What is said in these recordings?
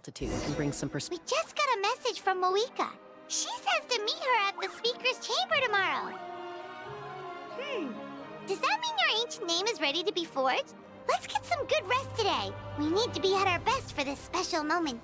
altitude can bring some We just got a message from Moika. She says to meet her at the speaker's chamber tomorrow. Does that mean your ancient name is ready to be forged? Let's get some good rest today. We need to be at our best for this special moment.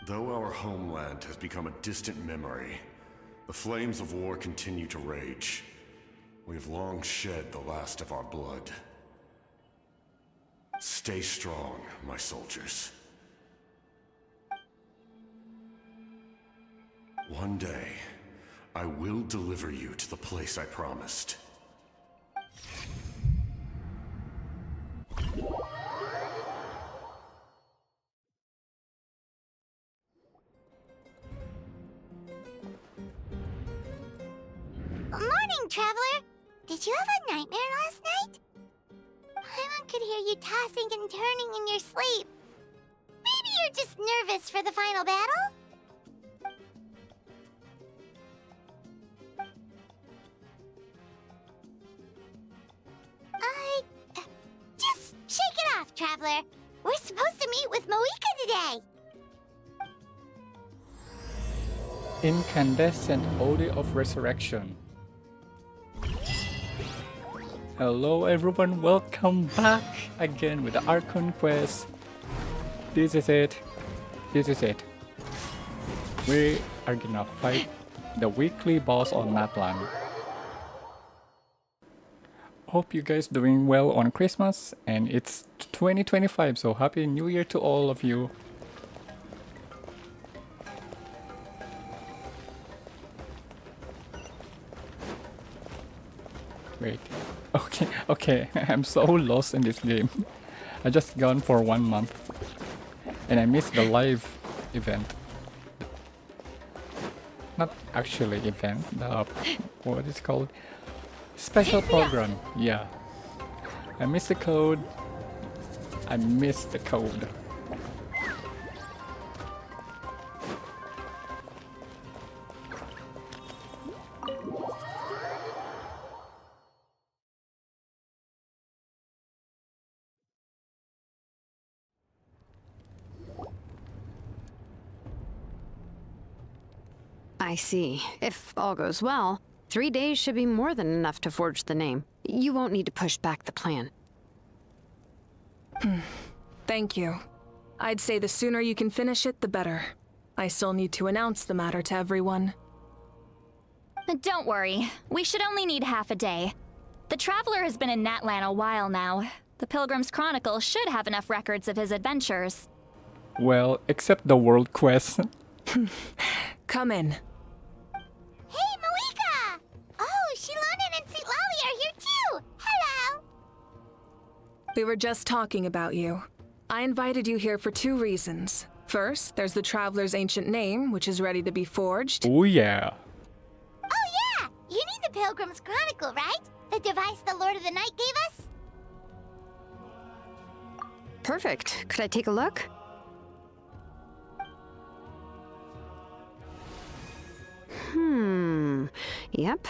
Though our homeland has become a distant memory, the flames of war continue to rage. We have long shed the last of our blood. Stay strong, my soldiers. One day, I will deliver you to the place I promised. Morning, Traveler! Did you have a nightmare last night? Paimon could hear you tossing and turning in your sleep. Maybe you're just nervous for the final battle? Just shake it off, Traveler. We're supposed to meet with Moika today. Incandescent Ode of Resurrection. Hello everyone, welcome back again with the Archon quest. This is it. We are gonna fight the weekly boss on Natlan. Hope you guys doing well on Christmas, and it's 2025, so happy new year to all of you. Wait. Okay, I'm so lost in this game. I just gone for 1 month and I missed the live event. Not actually event, the what is it called? Special program. Yeah. I missed the code. I see. If all goes well, 3 days should be more than enough to forge the name. You won't need to push back the plan. Thank you. I'd say the sooner you can finish it, the better. I still need to announce the matter to everyone. Don't worry. We should only need half a day. The Traveler has been in Natlan a while now. The Pilgrim's Chronicle should have enough records of his adventures. Well, except the world quest. Come in. Hey, Malika! Oh, Shilonen and Sitlali are here too! Hello! We were just talking about you. I invited you here for 2 reasons. First, there's the Traveler's ancient name, which is ready to be forged. Oh yeah. Oh yeah! You need the Pilgrim's Chronicle, right? The device the Lord of the Night gave us? Perfect. Could I take a look? Yep.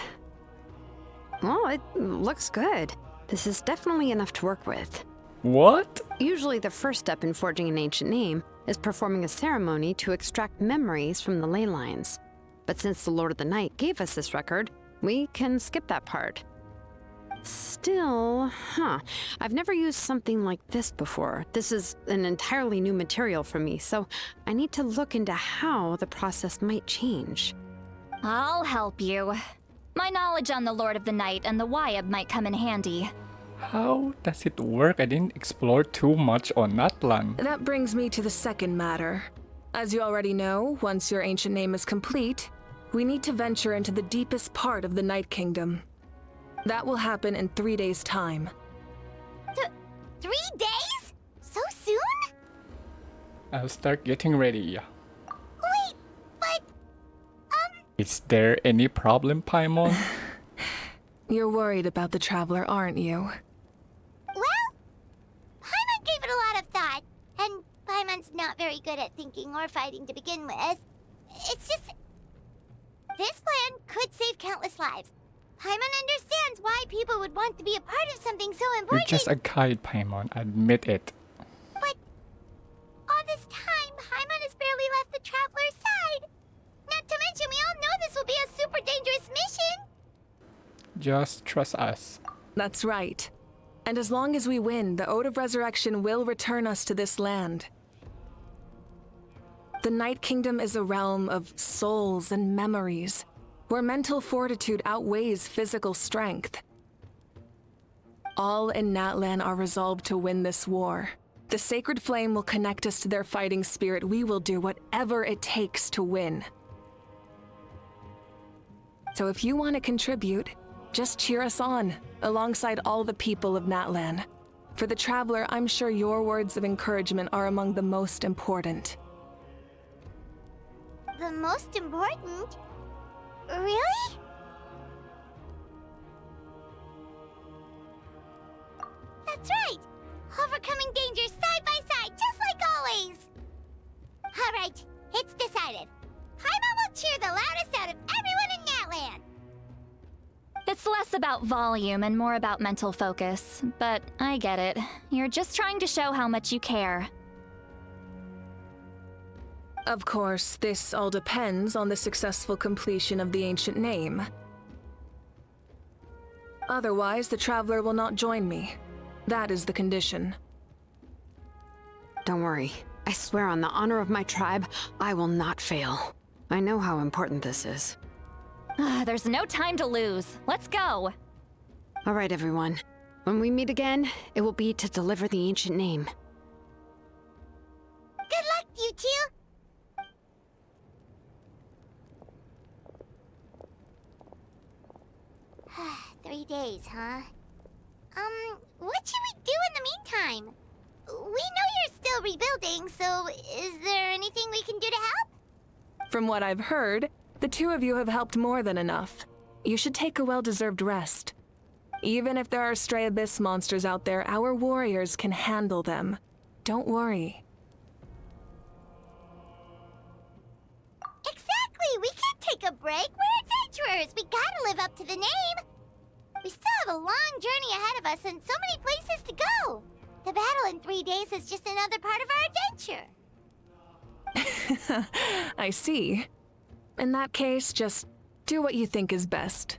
Well, it looks good. This is definitely enough to work with. What? Usually the first step in forging an ancient name is performing a ceremony to extract memories from the ley lines. But since the Lord of the Night gave us this record, we can skip that part. Still, I've never used something like this before. This is an entirely new material for me, so I need to look into how the process might change. I'll help you. My knowledge on the Lord of the Night and the Wyab might come in handy. How does it work? I didn't explore too much on Natlan. That brings me to the second matter. As you already know, once your ancient name is complete, we need to venture into the deepest part of the Night Kingdom. That will happen in 3 days' time. 3 days? So soon? I'll start getting ready. Wait, but... Is there any problem, Paimon? You're worried about the Traveler, aren't you? Well, Paimon gave it a lot of thought, and Paimon's not very good at thinking or fighting to begin with. It's just... This plan could save countless lives. Paimon understands why people would want to be a part of something so You're important. just a guide, Paimon. Admit it. But all this time, Paimon has barely left the Traveler's side. Not to mention, we all know this will be a super dangerous mission. Just trust us. That's right. And as long as we win, the Ode of Resurrection will return us to this land. The Night Kingdom is a realm of souls and memories, where mental fortitude outweighs physical strength. All in Natlan are resolved to win this war. The sacred flame will connect us to their fighting spirit. We will do whatever it takes to win. So if you want to contribute, just cheer us on, alongside all the people of Natlan. For the Traveler, I'm sure your words of encouragement are among the most important. The most important? Really? That's right! Overcoming dangers side by side, just like always! Alright, it's decided. Paimon will cheer the loudest out of everyone in Natlan! It's less about volume and more about mental focus, but I get it. You're just trying to show how much you care. Of course, this all depends on the successful completion of the ancient name. Otherwise, the Traveler will not join me. That is the condition. Don't worry. I swear on the honor of my tribe, I will not fail. I know how important this is. There's no time to lose. Let's go. All right, everyone. When we meet again, it will be to deliver the ancient name. Good luck, you two! 3 days, huh? What should we do in the meantime? We know you're still rebuilding, so is there anything we can do to help? From what I've heard, the 2 of you have helped more than enough. You should take a well-deserved rest. Even if there are stray abyss monsters out there, our warriors can handle them. Don't worry. Exactly! We can't take a break. We're adventurers. We gotta live up to the name. We still have a long journey ahead of us and so many places to go. The battle in 3 days is just another part of our adventure. I see. In that case, just do what you think is best.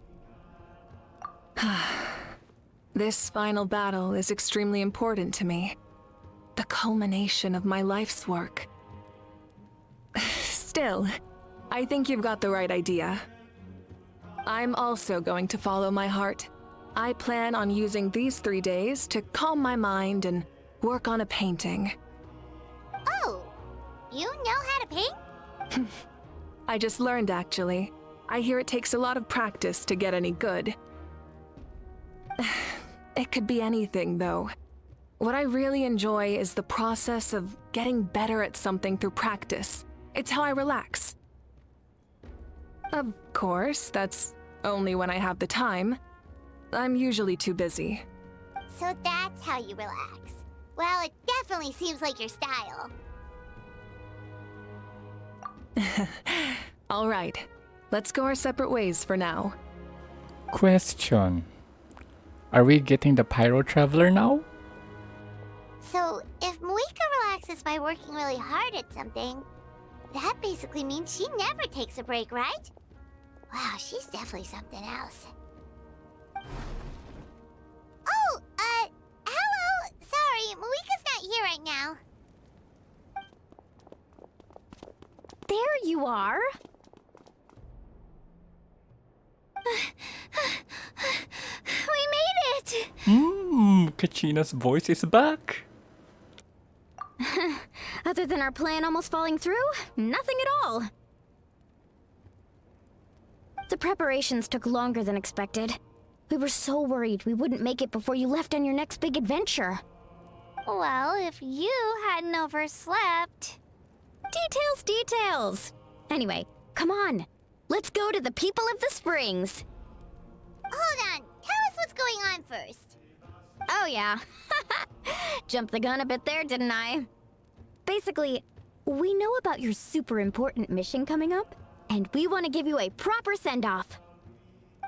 This final battle is extremely important to me. The culmination of my life's work. Still, I think you've got the right idea. I'm also going to follow my heart. I plan on using these 3 days to calm my mind and work on a painting. Oh, you know how to paint? I just learned, actually. I hear it takes a lot of practice to get any good. It could be anything, though. What I really enjoy is the process of getting better at something through practice. It's how I relax. Of course, that's only when I have the time. I'm usually too busy. So that's how you relax. Well, it definitely seems like your style. All right, let's go our separate ways for now. Question. Are we getting the Pyro Traveler now? So, if Moika relaxes by working really hard at something, that basically means she never takes a break, right? Wow, she's definitely something else. Oh, hello! Sorry, Moika's not here right now. There you are. We made it! Kachina's voice is back. Other than our plan almost falling through, nothing at all. The preparations took longer than expected. We were so worried we wouldn't make it before you left on your next big adventure. Well, if you hadn't overslept... Details! Anyway, come on. Let's go to the people of the springs. Hold on, tell us what's going on first. Oh yeah. Jumped the gun a bit there, didn't I? Basically, we know about your super important mission coming up, and we want to give you a proper send-off.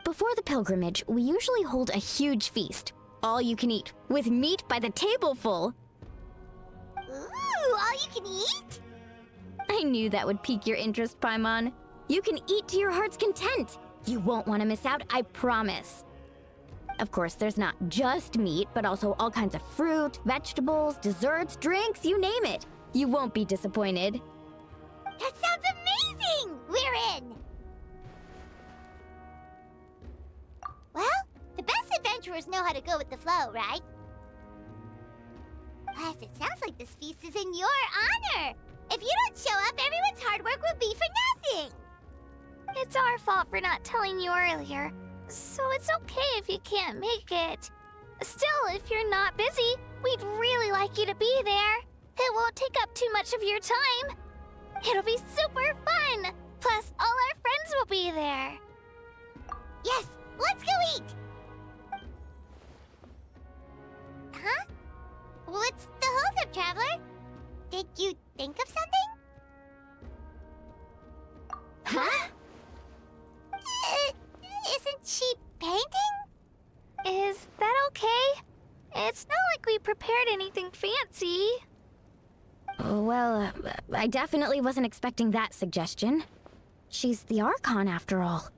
Before the pilgrimage, we usually hold a huge feast. All you can eat, with meat by the tableful. Ooh, all you can eat? I knew that would pique your interest, Paimon. You can eat to your heart's content. You won't want to miss out, I promise. Of course, there's not just meat, but also all kinds of fruit, vegetables, desserts, drinks, you name it. You won't be disappointed. That sounds amazing! We're in! Well, the best adventurers know how to go with the flow, right? Plus, it sounds like this feast is in your honor! If you don't show up, everyone's hard work will be for nothing! It's our fault for not telling you earlier, so it's okay if you can't make it. Still, if you're not busy, we'd really like you to be there. It won't take up too much of your time. It'll be super fun! Plus, all our friends will be there. Yes, let's go eat! Huh? What's the holdup, Traveler? Did you think of something? Huh? Isn't she painting? Is that okay? It's not like we prepared anything fancy. Well, I definitely wasn't expecting that suggestion. She's the Archon, after all.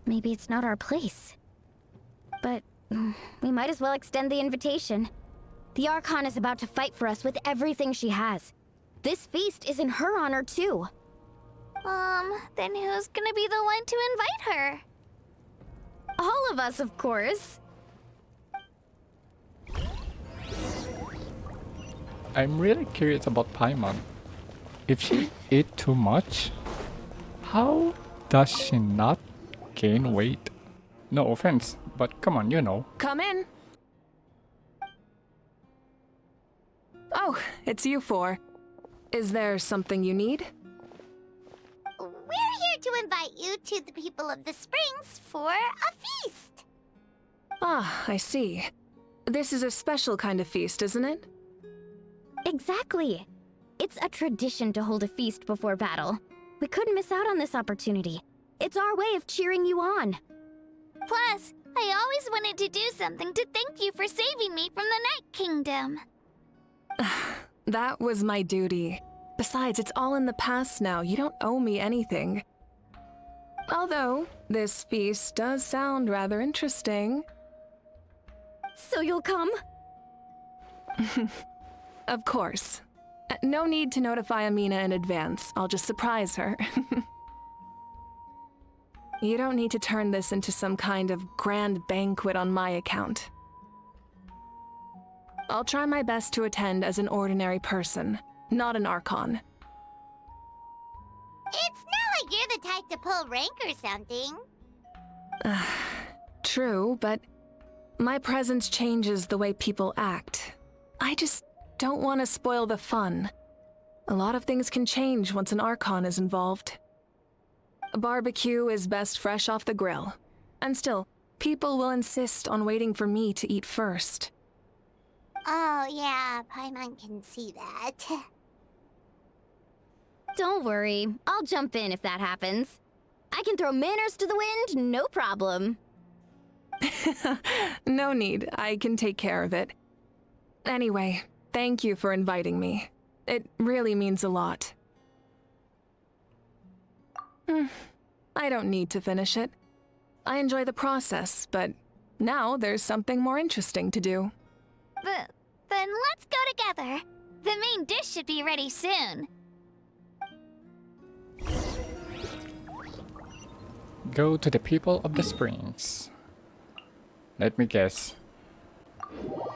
Maybe it's not our place. But we might as well extend the invitation. The Archon is about to fight for us with everything she has. This feast is in her honor, too. Then who's gonna be the one to invite her? All of us, of course. I'm really curious about Paimon. If she ate too much, how does she not gain weight? No offense, but come on, you know. Come in. Oh, it's you four. Is there something you need? We're here to invite you to the people of the springs for a feast. Ah, I see. This is a special kind of feast, isn't it? Exactly. It's a tradition to hold a feast before battle. We couldn't miss out on this opportunity. It's our way of cheering you on. Plus, I always wanted to do something to thank you for saving me from the Night Kingdom. That was my duty. Besides, it's all in the past now. You don't owe me anything. Although, this feast does sound rather interesting. So you'll come? Of course. No need to notify Amina in advance. I'll just surprise her. You don't need to turn this into some kind of grand banquet on my account. I'll try my best to attend as an ordinary person, not an Archon. It's not like you're the type to pull rank or something. True, but my presence changes the way people act. I just don't want to spoil the fun. A lot of things can change once an Archon is involved. A barbecue is best fresh off the grill. And still, people will insist on waiting for me to eat first. Oh, yeah, Paimon can see that. Don't worry, I'll jump in if that happens. I can throw manners to the wind, no problem. No need, I can take care of it. Anyway, thank you for inviting me. It really means a lot. I don't need to finish it. I enjoy the process, but now there's something more interesting to do. Then let's go together. The main dish should be ready soon. Go to the people of the springs. Let me guess.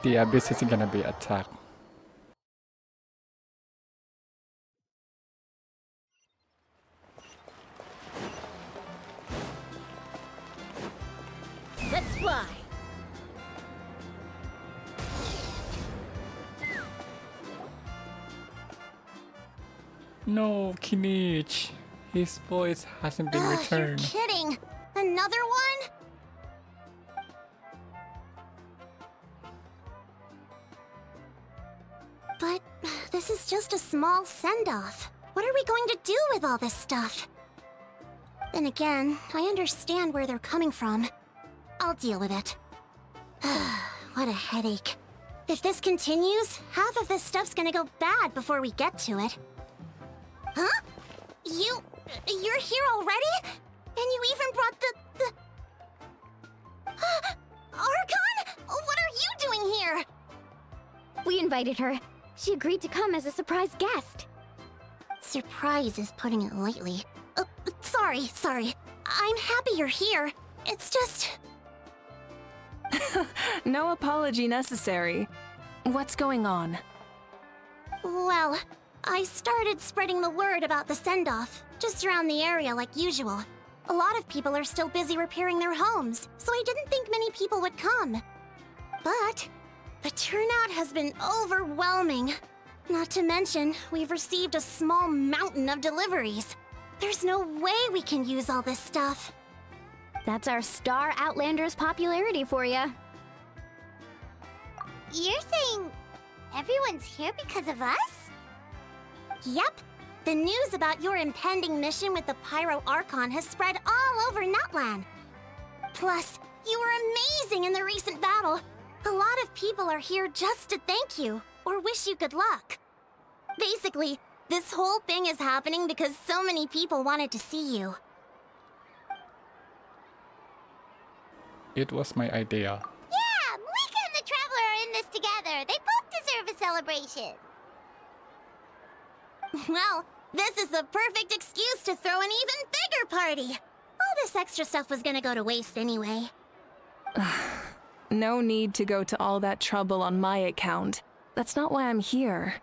The abyss is gonna be attacked. Let's fly. No, Kinich. His voice hasn't been returned. You're kidding. Another one? But this is just a small send-off. What are we going to do with all this stuff? Then again, I understand where they're coming from. I'll deal with it. What a headache. If this continues, half of this stuff's gonna go bad before we get to it. Huh? You're here already? And you even brought the... Archon? What are you doing here? We invited her. She agreed to come as a surprise guest. Surprise is putting it lightly. Sorry. I'm happy you're here. It's just... No apology necessary. What's going on? Well, I started spreading the word about the send-off, just around the area like usual. A lot of people are still busy repairing their homes, so I didn't think many people would come. But the turnout has been overwhelming. Not to mention, we've received a small mountain of deliveries. There's no way we can use all this stuff. That's our Star Outlander's popularity for you. You're saying everyone's here because of us? Yep. The news about your impending mission with the Pyro Archon has spread all over natlan. Plus, you were amazing in the recent battle. A lot of people are here just to thank you, or wish you good luck. Basically, this whole thing is happening because so many people wanted to see you. It was my idea. Yeah, Mika and the Traveler are in this together. They both deserve a celebration. Well, this is the perfect excuse to throw an even bigger party. All this extra stuff was gonna go to waste anyway. No need to go to all that trouble on my account. That's not why I'm here.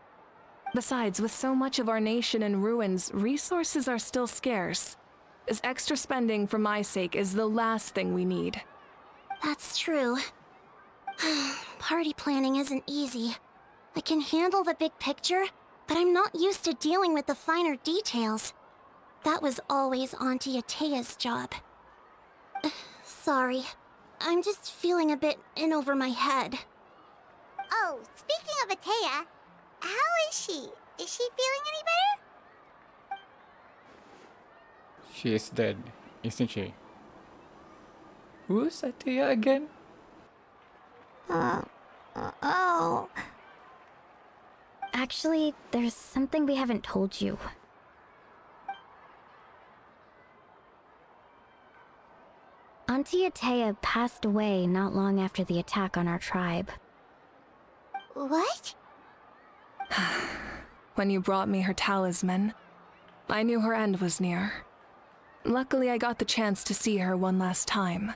Besides, with so much of our nation in ruins, resources are still scarce. This extra spending for my sake is the last thing we need. That's true. Party planning isn't easy. I can handle the big picture, but I'm not used to dealing with the finer details. That was always Auntie Atea's job. Sorry. I'm just feeling a bit in over my head. Oh, speaking of Atea, how is she? Is she feeling any better? She is dead, isn't she? Who's Atea again? Oh. Actually, there's something we haven't told you. Auntie Atea passed away not long after the attack on our tribe. What? When you brought me her talisman, I knew her end was near. Luckily, I got the chance to see her one last time.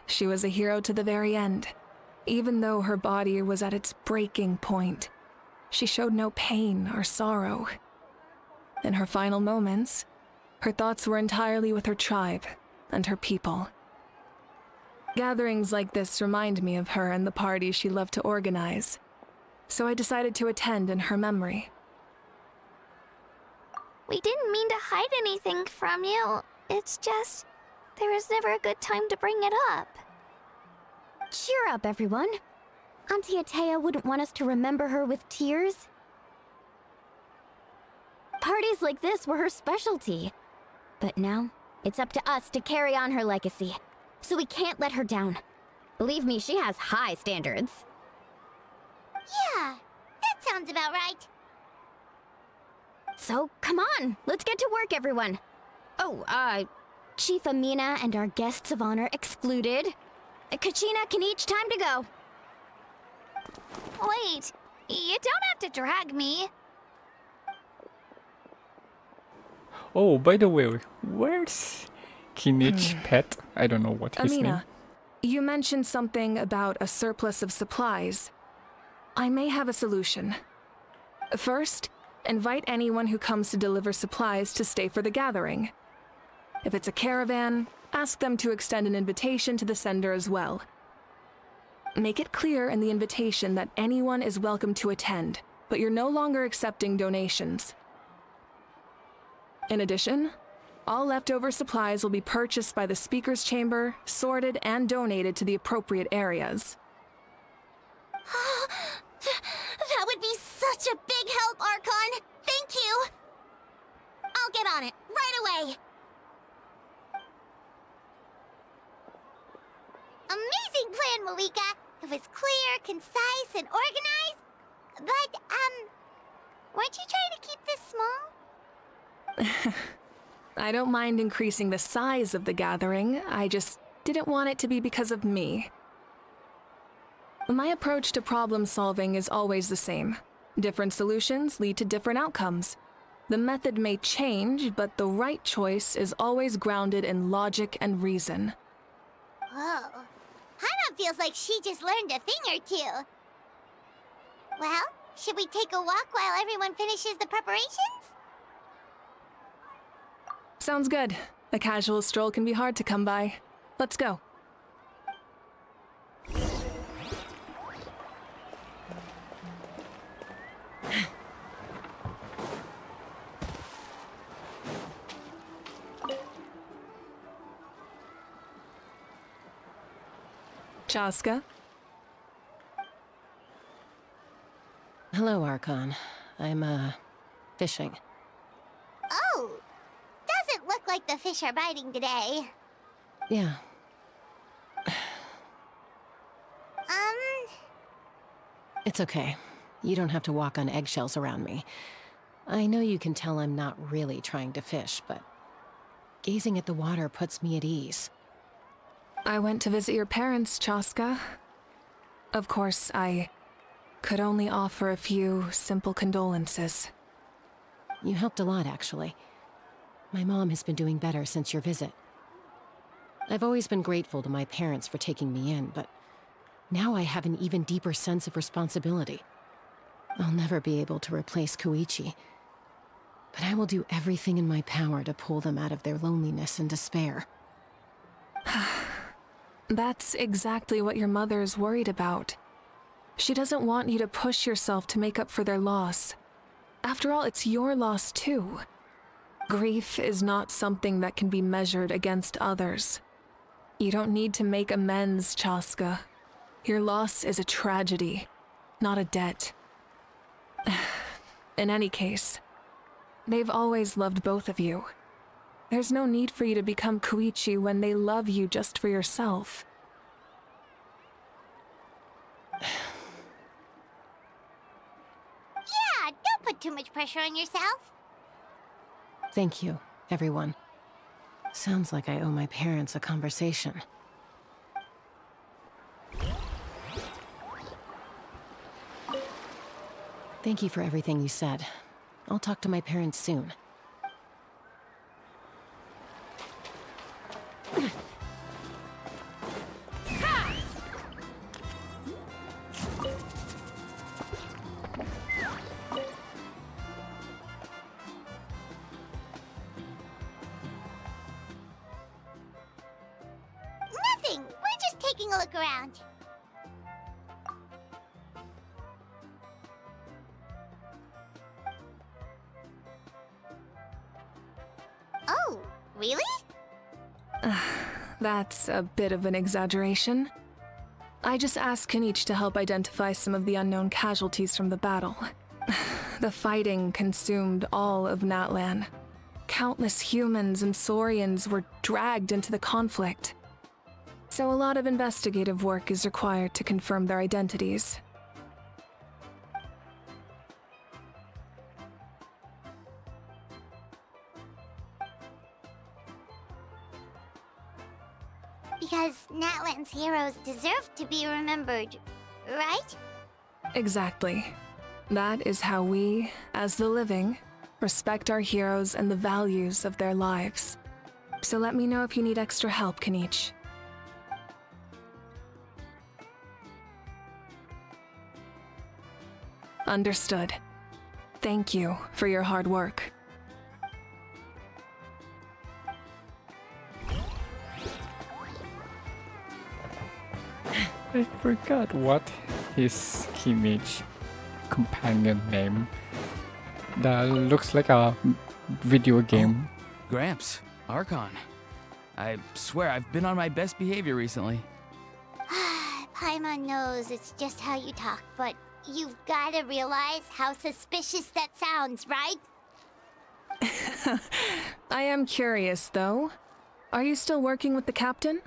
She was a hero to the very end. Even though her body was at its breaking point, she showed no pain or sorrow. In her final moments, her thoughts were entirely with her tribe and her people. Gatherings like this remind me of her and the parties she loved to organize, so I decided to attend in her memory. We didn't mean to hide anything from you. It's just, there was never a good time to bring it up. Cheer up, everyone. Auntie Atea wouldn't want us to remember her with tears. Parties like this were her specialty. But now, it's up to us to carry on her legacy. So we can't let her down. Believe me, she has high standards. Yeah, that sounds about right. So, come on, let's get to work, everyone. Oh, Chief Amina and our guests of honor excluded. Kachina can each time to go. Wait, you don't have to drag me. Oh, by the way, where's Kinich Pet? I don't know what his name. Amina, you mentioned something about a surplus of supplies. I may have a solution. First, invite anyone who comes to deliver supplies to stay for the gathering. If it's a caravan, ask them to extend an invitation to the sender as well. Make it clear in the invitation that anyone is welcome to attend, but you're no longer accepting donations. In addition, all leftover supplies will be purchased by the speaker's chamber, sorted, and donated to the appropriate areas. That would be such a big help, Archon. Thank you. I'll get on it right away. Amazing plan, Malika. It was clear, concise, and organized. But, weren't you trying to keep this small? I don't mind increasing the size of the gathering, I just didn't want it to be because of me. My approach to problem solving is always the same. Different solutions lead to different outcomes. The method may change, but the right choice is always grounded in logic and reason. Whoa. Hana feels like she just learned a thing or two. Well, should we take a walk while everyone finishes the preparations? Sounds good. A casual stroll can be hard to come by. Let's go. Chaska? Hello, Archon. I'm, fishing. Oh, doesn't look like the fish are biting today. Yeah. It's okay. You don't have to walk on eggshells around me. I know you can tell I'm not really trying to fish, but gazing at the water puts me at ease. I went to visit your parents, Chaska. Of course, I could only offer a few simple condolences. You helped a lot, actually. My mom has been doing better since your visit. I've always been grateful to my parents for taking me in, but now I have an even deeper sense of responsibility. I'll never be able to replace Koichi, but I will do everything in my power to pull them out of their loneliness and despair. That's exactly what your mother is worried about. She doesn't want you to push yourself to make up for their loss. After all, it's your loss too. Grief is not something that can be measured against others. You don't need to make amends, Chaska. Your loss is a tragedy, not a debt. In any case, they've always loved both of you. There's no need for you to become Koichi when they love you just for yourself. Yeah, don't put too much pressure on yourself. Thank you, everyone. Sounds like I owe my parents a conversation. Thank you for everything you said. I'll talk to my parents soon. Nothing. We're just taking a look around. Oh, really? That's a bit of an exaggeration. I just asked Kenichi to help identify some of the unknown casualties from the battle. The fighting consumed all of Natlan. Countless humans and Saurians were dragged into the conflict. So a lot of investigative work is required to confirm their identities. Because Natlan's heroes deserve to be remembered, right? Exactly. That is how we, as the living, respect our heroes and the values of their lives. So let me know if you need extra help, Kenichi. Understood. Thank you for your hard work. I forgot what his Kimage companion name. That looks like a video game. Gramps, Archon. I swear I've been on my best behavior recently. Paimon knows it's just how you talk, but you've gotta realize how suspicious that sounds, right? I am curious, though. Are you still working with the captain?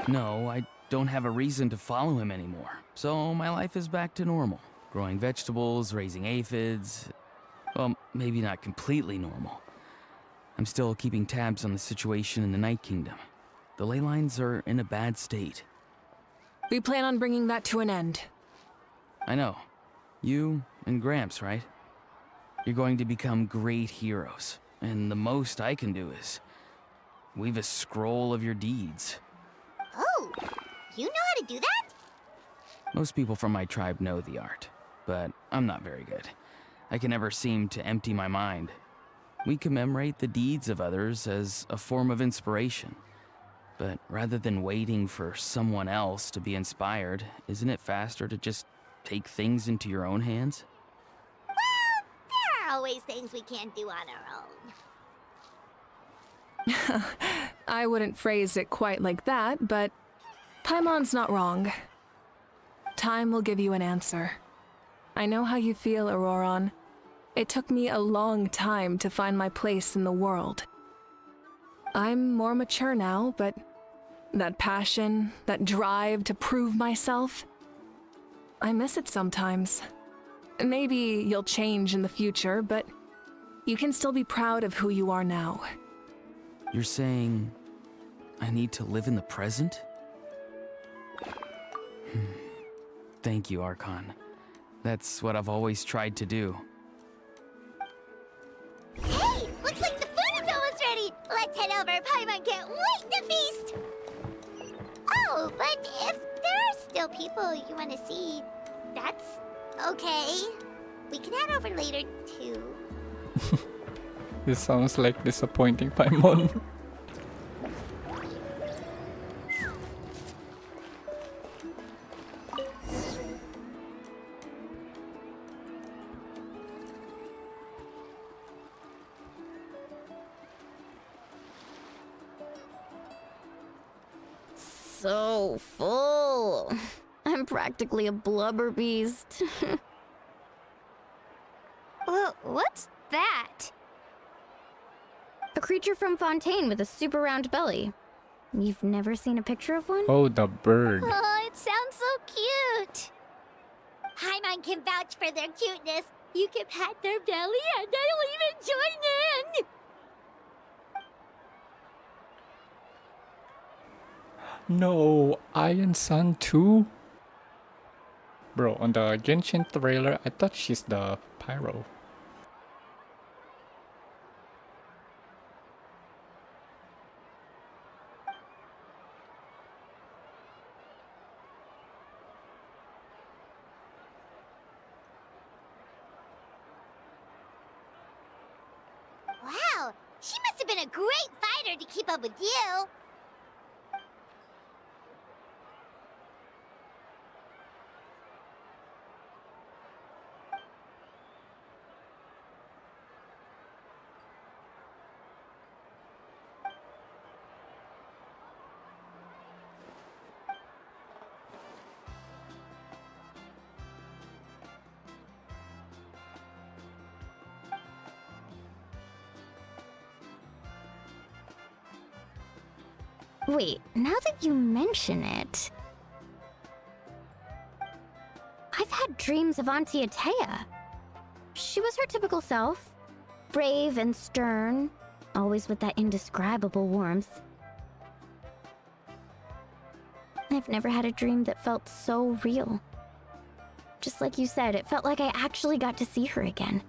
No, I don't have a reason to follow him anymore. So my life is back to normal. Growing vegetables, raising aphids. Well, maybe not completely normal. I'm still keeping tabs on the situation in the Night Kingdom. The ley lines are in a bad state. We plan on bringing that to an end. I know. You and Gramps, right? You're going to become great heroes. And the most I can do is weave a scroll of your deeds. Oh, you know how to do that? Most people from my tribe know the art, but I'm not very good. I can never seem to empty my mind. We commemorate the deeds of others as a form of inspiration. But rather than waiting for someone else to be inspired, isn't it faster to just take things into your own hands? Well, there are always things we can't do on our own. I wouldn't phrase it quite like that, but Paimon's not wrong. Time will give you an answer. I know how you feel, Auroron. It took me a long time to find my place in the world. I'm more mature now, but that passion, that drive to prove myself, I miss it sometimes. Maybe you'll change in the future, but you can still be proud of who you are now. You're saying I need to live in the present? Thank you, Archon. That's what I've always tried to do. Hey, looks like the food is almost ready. Let's head over. Paimon can't wait to feast. Oh, but if there are still people you want to see, that's okay. We can head over later, too. This sounds like disappointing Paimon. So full. I'm practically a blubber beast. What's that? A creature from Fontaine with a super round belly. You've never seen a picture of one? Oh, the bird. Oh, it sounds so cute. Paimon can vouch for their cuteness. You can pat their belly and they'll even join in. No, Iron Sun too? Bro, on the Genshin trailer, I thought she's the pyro. Wow, she must have been a great fighter to keep up with you. Wait, now that you mention it... I've had dreams of Auntie Atea. She was her typical self. Brave and stern, always with that indescribable warmth. I've never had a dream that felt so real. Just like you said, it felt like I actually got to see her again.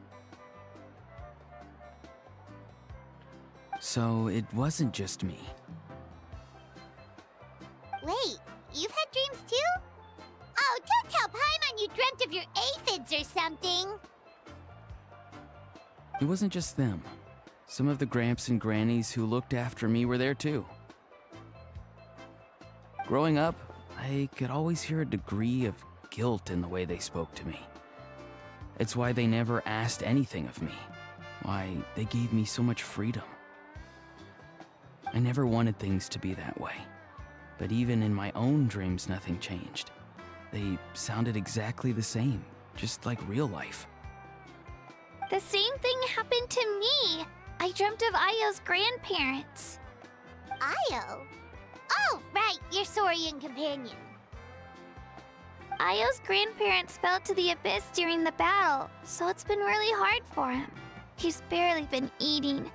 So it wasn't just me. Wait, you've had dreams too? Oh, don't tell Paimon you dreamt of your aphids or something. It wasn't just them. Some of the Gramps and Grannies who looked after me were there too. Growing up, I could always hear a degree of guilt in the way they spoke to me. It's why they never asked anything of me. Why they gave me so much freedom. I never wanted things to be that way. But even in my own dreams, nothing changed. They sounded exactly the same, just like real life. The same thing happened to me. I dreamt of Io's grandparents. Io? Oh, right, your Saurian companion. Io's grandparents fell to the abyss during the battle, so it's been really hard for him. He's barely been eating.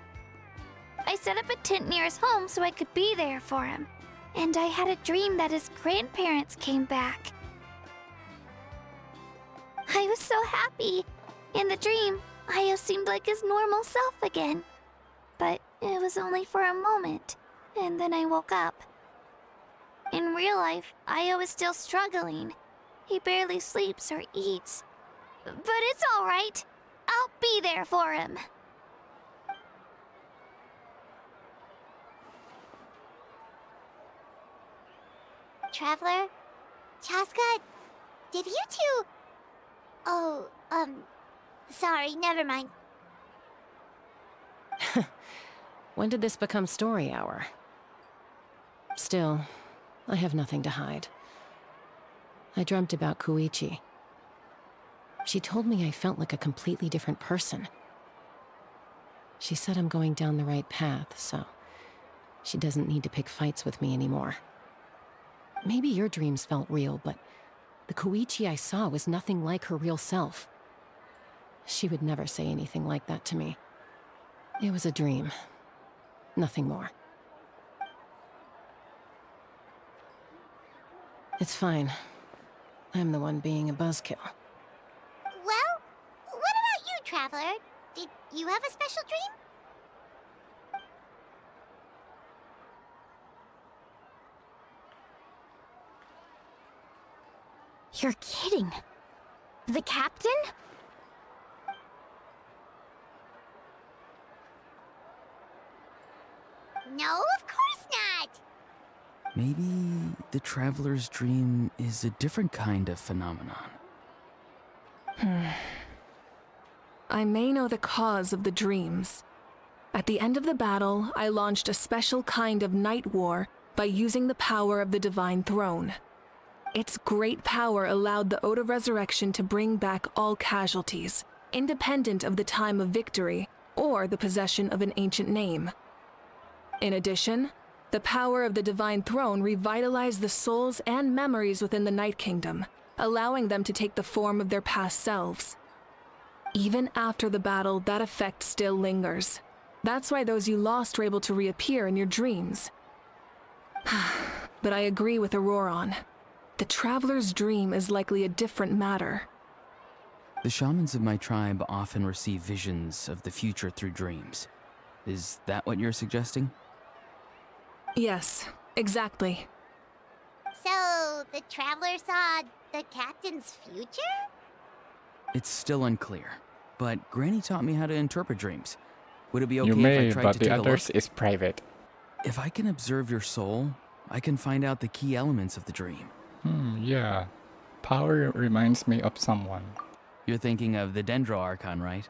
I set up a tent near his home so I could be there for him. And I had a dream that his grandparents came back. I was so happy. In the dream, Io seemed like his normal self again. But it was only for a moment, and then I woke up. In real life, Io is still struggling. He barely sleeps or eats. But it's all right. I'll be there for him. Traveler? Chaska? Did you two... Oh, sorry, never mind. When did this become story hour? Still, I have nothing to hide. I dreamt about Koichi. She told me I felt like a completely different person. She said I'm going down the right path, so she doesn't need to pick fights with me anymore. Maybe your dreams felt real, but the Koichi I saw was nothing like her real self. She would never say anything like that to me. It was a dream. Nothing more. It's fine. I'm the one being a buzzkill. Well, what about you, Traveler? Did you have a special dream? You're kidding. The captain? No, of course not! Maybe the Traveler's dream is a different kind of phenomenon. I may know the cause of the dreams. At the end of the battle, I launched a special kind of night war by using the power of the Divine Throne. Its great power allowed the Ode of Resurrection to bring back all casualties, independent of the time of victory or the possession of an ancient name. In addition, the power of the Divine Throne revitalized the souls and memories within the Night Kingdom, allowing them to take the form of their past selves. Even after the battle, that effect still lingers. That's why those you lost were able to reappear in your dreams. but I agree with Auroron. The Traveler's dream is likely a different matter. The shamans of my tribe often receive visions of the future through dreams. Is that what you're suggesting? Yes, exactly. So, the Traveler saw the Captain's future? It's still unclear, but Granny taught me how to interpret dreams. Would it be okay You if may, I tried but to the take a others look? is private. If I can observe your soul, I can find out the key elements of the dream. Yeah. Power reminds me of someone. You're thinking of the Dendro Archon, right?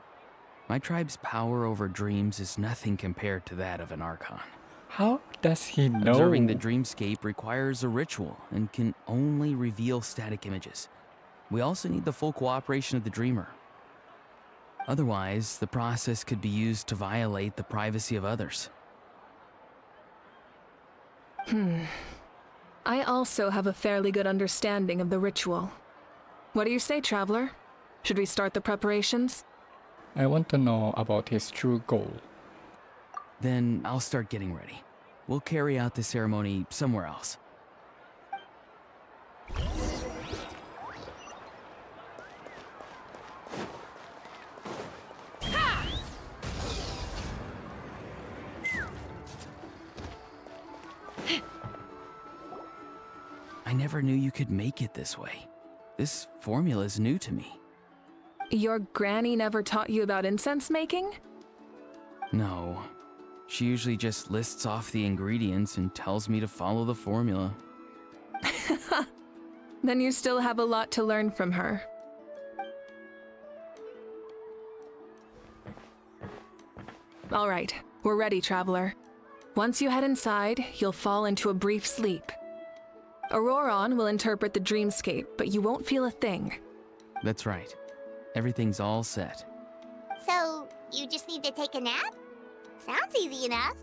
My tribe's power over dreams is nothing compared to that of an Archon. How does he know? Observing the dreamscape requires a ritual and can only reveal static images. We also need the full cooperation of the dreamer. Otherwise, the process could be used to violate the privacy of others. I also have a fairly good understanding of the ritual. What do you say, Traveler? Should we start the preparations? I want to know about his true goal. Then I'll start getting ready. We'll carry out the ceremony somewhere else. I never knew you could make it this way. This formula is new to me. Your granny never taught you about incense making? No. She usually just lists off the ingredients and tells me to follow the formula. Then you still have a lot to learn from her. All right, we're ready, Traveler. Once you head inside, you'll fall into a brief sleep. Auroron will interpret the dreamscape, but you won't feel a thing. That's right. Everything's all set. So, you just need to take a nap? Sounds easy enough.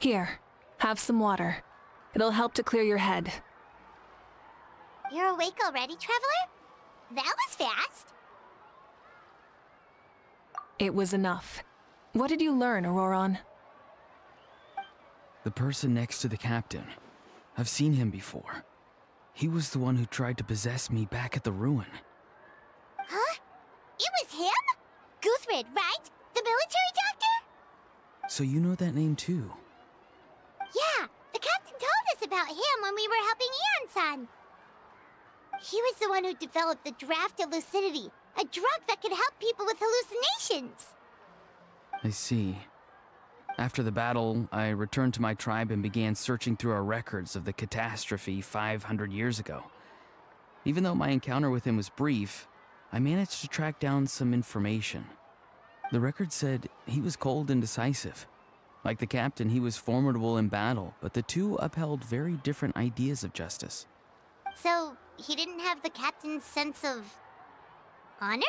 Here, have some water. It'll help to clear your head. You're awake already, Traveler? That was fast. It was enough. What did you learn, Auroron? The person next to the captain. I've seen him before. He was the one who tried to possess me back at the ruin. Huh? It was him? Guthred, right? The military doctor? So you know that name too? Yeah, the captain told us about him when we were helping Eon-san. He was the one who developed the draft of lucidity, a drug that could help people with hallucinations. I see. After the battle, I returned to my tribe and began searching through our records of the catastrophe 500 years ago. Even though my encounter with him was brief, I managed to track down some information. The record said he was cold and decisive. Like the captain, he was formidable in battle, but the two upheld very different ideas of justice. So, he didn't have the captain's sense of honor?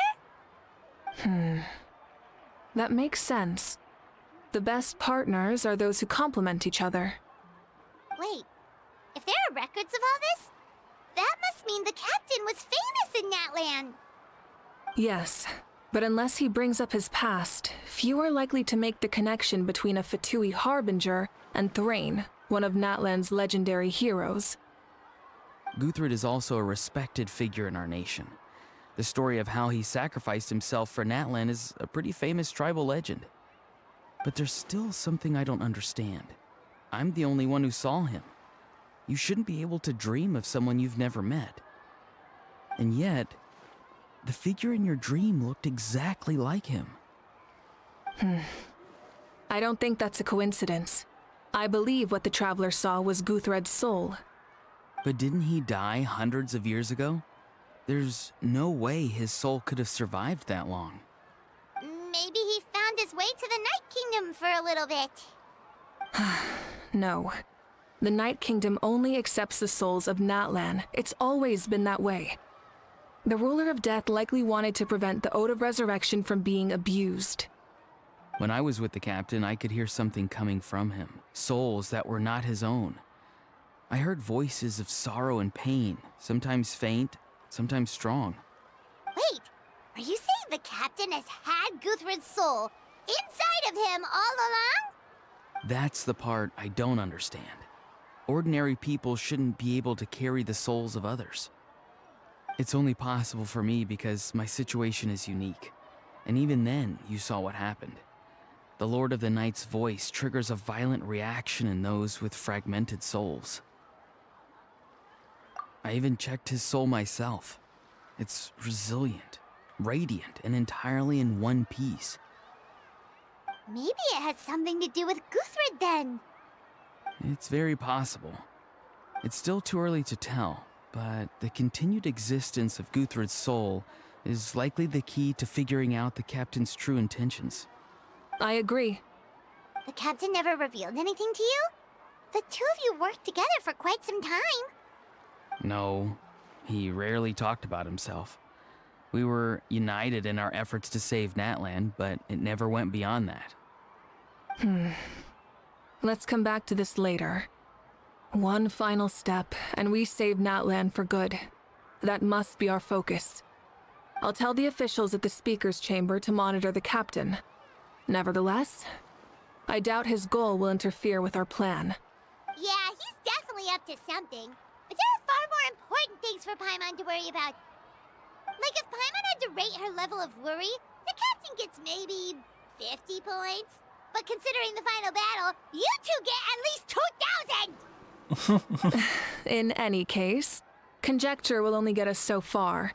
That makes sense. The best partners are those who complement each other. Wait, if there are records of all this, that must mean the captain was famous in Natlan. Yes, but unless he brings up his past, few are likely to make the connection between a Fatui harbinger and Thrain, one of Natlan's legendary heroes. Guthred is also a respected figure in our nation. The story of how he sacrificed himself for Natlan is a pretty famous tribal legend. But there's still something I don't understand. I'm the only one who saw him. You shouldn't be able to dream of someone you've never met. And yet, the figure in your dream looked exactly like him. I don't think that's a coincidence. I believe what the Traveler saw was Guthred's soul. But didn't he die hundreds of years ago? There's no way his soul could have survived that long. Maybe he found his way to the Night Kingdom for a little bit. No. The Night Kingdom only accepts the souls of Natlan. It's always been that way. The ruler of death likely wanted to prevent the Ode of Resurrection from being abused. When I was with the captain, I could hear something coming from him, souls that were not his own. I heard voices of sorrow and pain, sometimes faint, sometimes strong. Wait, are you saying the captain has had Guthred's soul inside of him all along? That's the part I don't understand. Ordinary people shouldn't be able to carry the souls of others. It's only possible for me because my situation is unique. And even then, you saw what happened. The Lord of the Night's voice triggers a violent reaction in those with fragmented souls. I even checked his soul myself. It's resilient, radiant, and entirely in one piece. Maybe it has something to do with Guthred then. It's very possible. It's still too early to tell, but the continued existence of Guthred's soul is likely the key to figuring out the captain's true intentions. I agree. The captain never revealed anything to you? The two of you worked together for quite some time. No, he rarely talked about himself. We were united in our efforts to save Natlan, but it never went beyond that. Let's come back to this later. One final step, and we save Natlan for good. That must be our focus. I'll tell the officials at the speaker's chamber to monitor the captain. Nevertheless, I doubt his goal will interfere with our plan. Yeah, he's definitely up to something. But there are far more important things for Paimon to worry about. Like if Paimon had to rate her level of worry, the captain gets maybe 50 points. But considering the final battle, you two get at least 2,000! In any case, conjecture will only get us so far.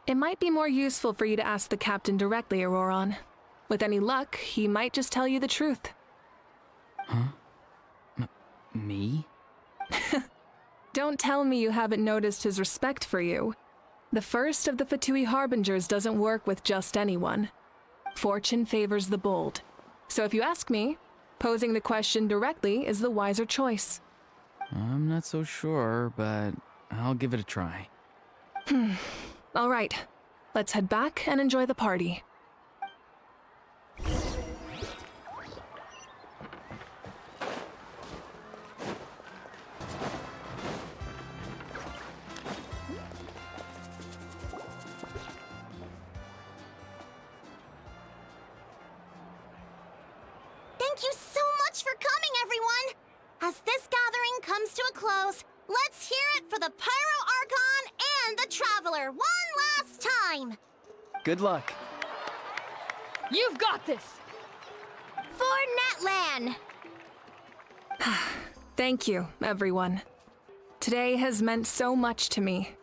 It might be more useful for you to ask the captain directly, Auroron. With any luck, he might just tell you the truth. Huh? Me? Don't tell me you haven't noticed his respect for you. The first of the Fatui Harbingers doesn't work with just anyone. Fortune favors the bold. So if you ask me, posing the question directly is the wiser choice. I'm not so sure, but I'll give it a try. All right, let's head back and enjoy the party. Thank you so much for coming, everyone! As this gathering comes to a close, let's hear it for the Pyro Archon and the Traveler one last time! Good luck. You've got this! For Natlan! Thank you, everyone. Today has meant so much to me.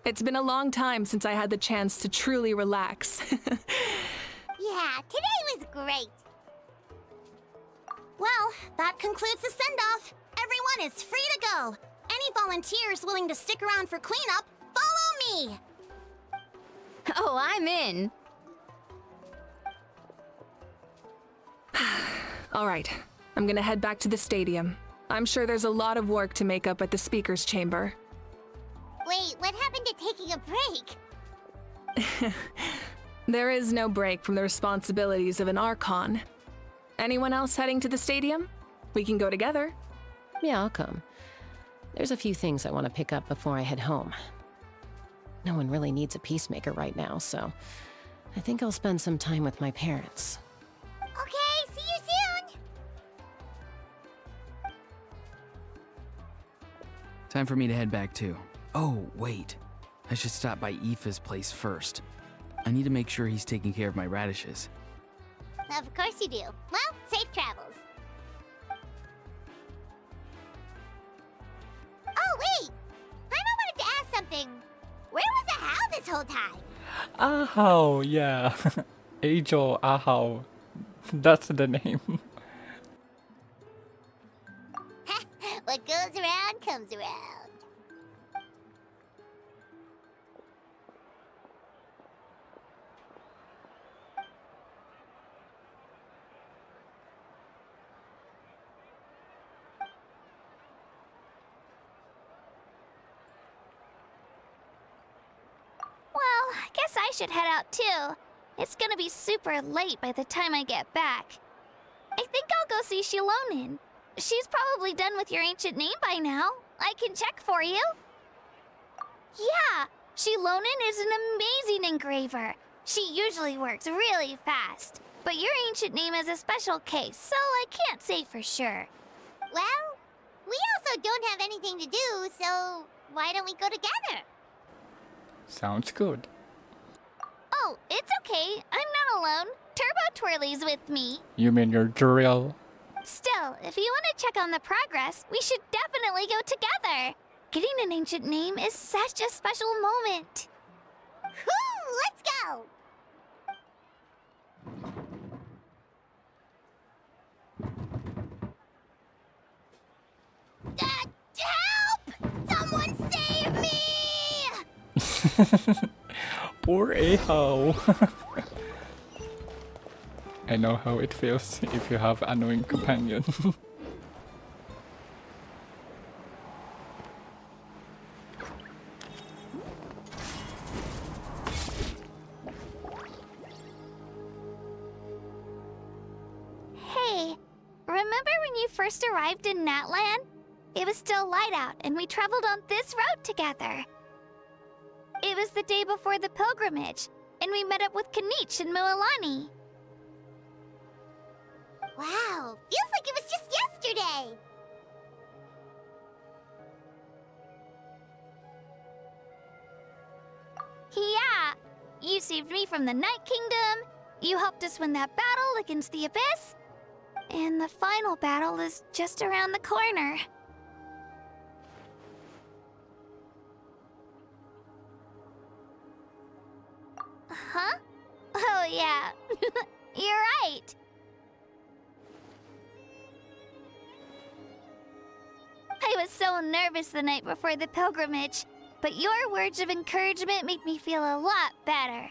It's been a long time since I had the chance to truly relax. Yeah, today was great. Well, that concludes the send-off. Everyone is free to go. Any volunteers willing to stick around for cleanup, follow me! Oh, I'm in. All right, I'm gonna head back to the stadium. I'm sure there's a lot of work to make up at the speaker's chamber. Wait, what happened to taking a break? There is no break from the responsibilities of an Archon. Anyone else heading to the stadium? We can go together. Yeah, I'll come. There's a few things I want to pick up before I head home. No one really needs a peacemaker right now, so I think I'll spend some time with my parents. Okay, see you soon! Time for me to head back too. Oh, wait. I should stop by Aoife's place first. I need to make sure he's taking care of my radishes. Of course you do. Well, safe travels. Oh, wait! Paimon wanted to ask something. Where was Ahau this whole time? Ahau, yeah. Angel Ahau. That's the name. What goes around comes around. should head out too. It's gonna be super late by the time I get back. I think I'll go see Shilonin. She's probably done with your ancient name by now. I can check for you. Yeah, Shilonin is an amazing engraver. She usually works really fast. But your ancient name is a special case, so I can't say for sure. Well, we also don't have anything to do, so why don't we go together? Sounds good. Oh, it's okay. I'm not alone. Turbo Twirly's with me. You mean your Juriel? Still, if you want to check on the progress, we should definitely go together. Getting an ancient name is such a special moment. Whoo! Let's go! Help! Someone save me! Poor Ahau. I know how it feels if you have annoying companion. Hey, remember when you first arrived in Natlan? It was still light out, and we traveled on this road together. It was the day before the pilgrimage, and we met up with Kanich and Mualani. Wow, feels like it was just yesterday! Yeah, you saved me from the Night Kingdom, you helped us win that battle against the Abyss, and the final battle is just around the corner. Huh? Oh yeah, you're right. I was so nervous the night before the pilgrimage, but your words of encouragement made me feel a lot better.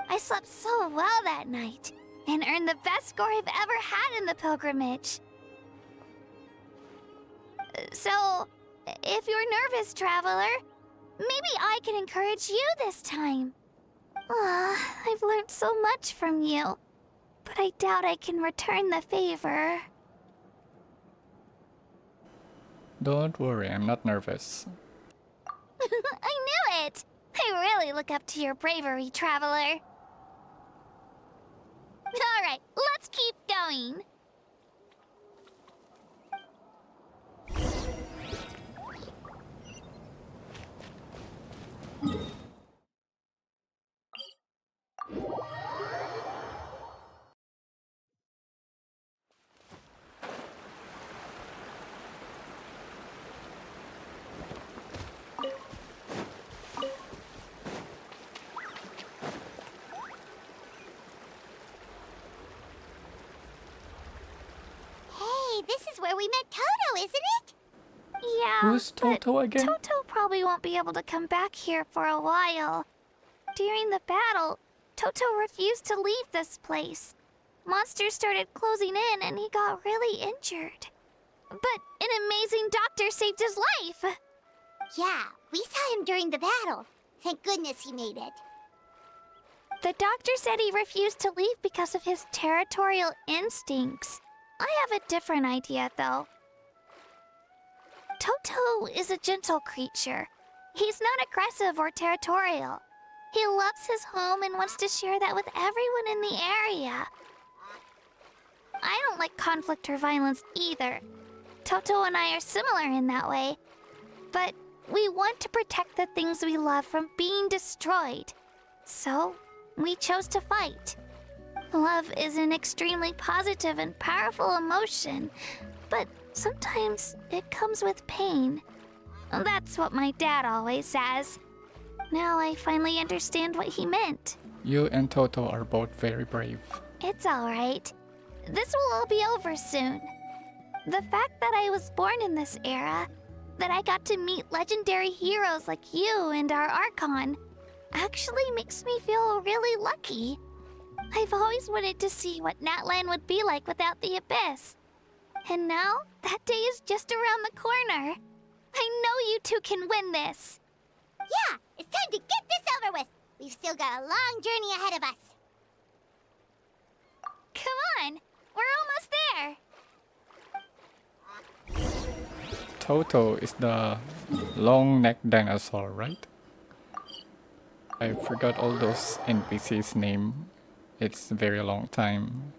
I slept so well that night, and earned the best score I've ever had in the pilgrimage. So, if you're nervous, traveler, maybe I can encourage you this time. I've learned so much from you, but I doubt I can return the favor. Don't worry, I'm not nervous. I knew it! I really look up to your bravery, traveler. Alright, let's keep going. This is where we met Toto, isn't it? Yeah. Who's Toto again? Toto probably won't be able to come back here for a while. During the battle, Toto refused to leave this place. Monsters started closing in and he got really injured. But an amazing doctor saved his life. Yeah, we saw him during the battle. Thank goodness he made it. The doctor said he refused to leave because of his territorial instincts. I have a different idea, though. Toto is a gentle creature. He's not aggressive or territorial. He loves his home and wants to share that with everyone in the area. I don't like conflict or violence either. Toto and I are similar in that way. But we want to protect the things we love from being destroyed. So, we chose to fight. Love is an extremely positive and powerful emotion, but sometimes it comes with pain. That's what my dad always says. Now I finally understand what he meant. You and Toto are both very brave. It's alright. This will all be over soon. The fact that I was born in this era, that I got to meet legendary heroes like you and our Archon, actually makes me feel really lucky. I've always wanted to see what Natlan would be like without the Abyss. And now, that day is just around the corner. I know you two can win this. Yeah, it's time to get this over with. We've still still got a long journey ahead of us. Come on, we're almost there. Toto is the long-necked dinosaur, right? I forgot all those NPCs' name. It's a very long time.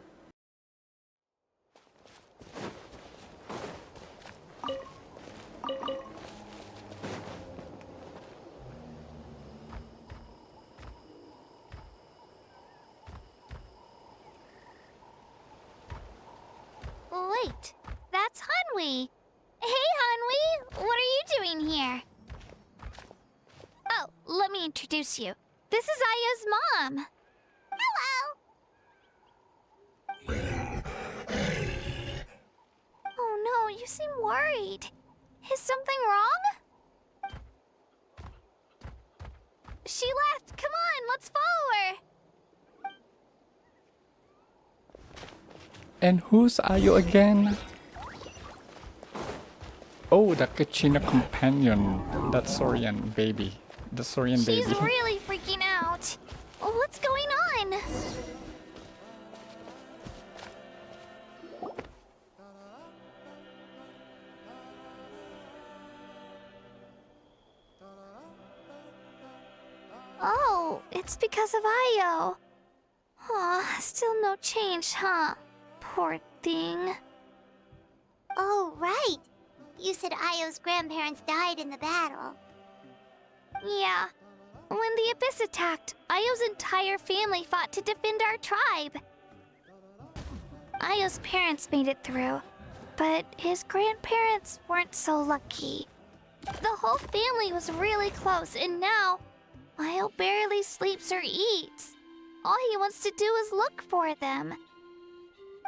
Wait, that's Hanwi. Hey, Hanwi, what are you doing here? Oh, let me introduce you. This is Aya's mom. Hello! Oh no, you seem worried. Is something wrong? She left. Come on, let's follow her. And who's are you again? Oh, the Kachina companion. That Saurian baby. The Saurian baby. She's really freaking out. What's going on? Oh, it's because of Io. Aw, still no change, huh? Poor thing. Oh, right. You said Io's grandparents died in the battle. Yeah. When the Abyss attacked, Io's entire family fought to defend our tribe. Io's parents made it through, but his grandparents weren't so lucky. The whole family was really close, and now Io barely sleeps or eats. All he wants to do is look for them.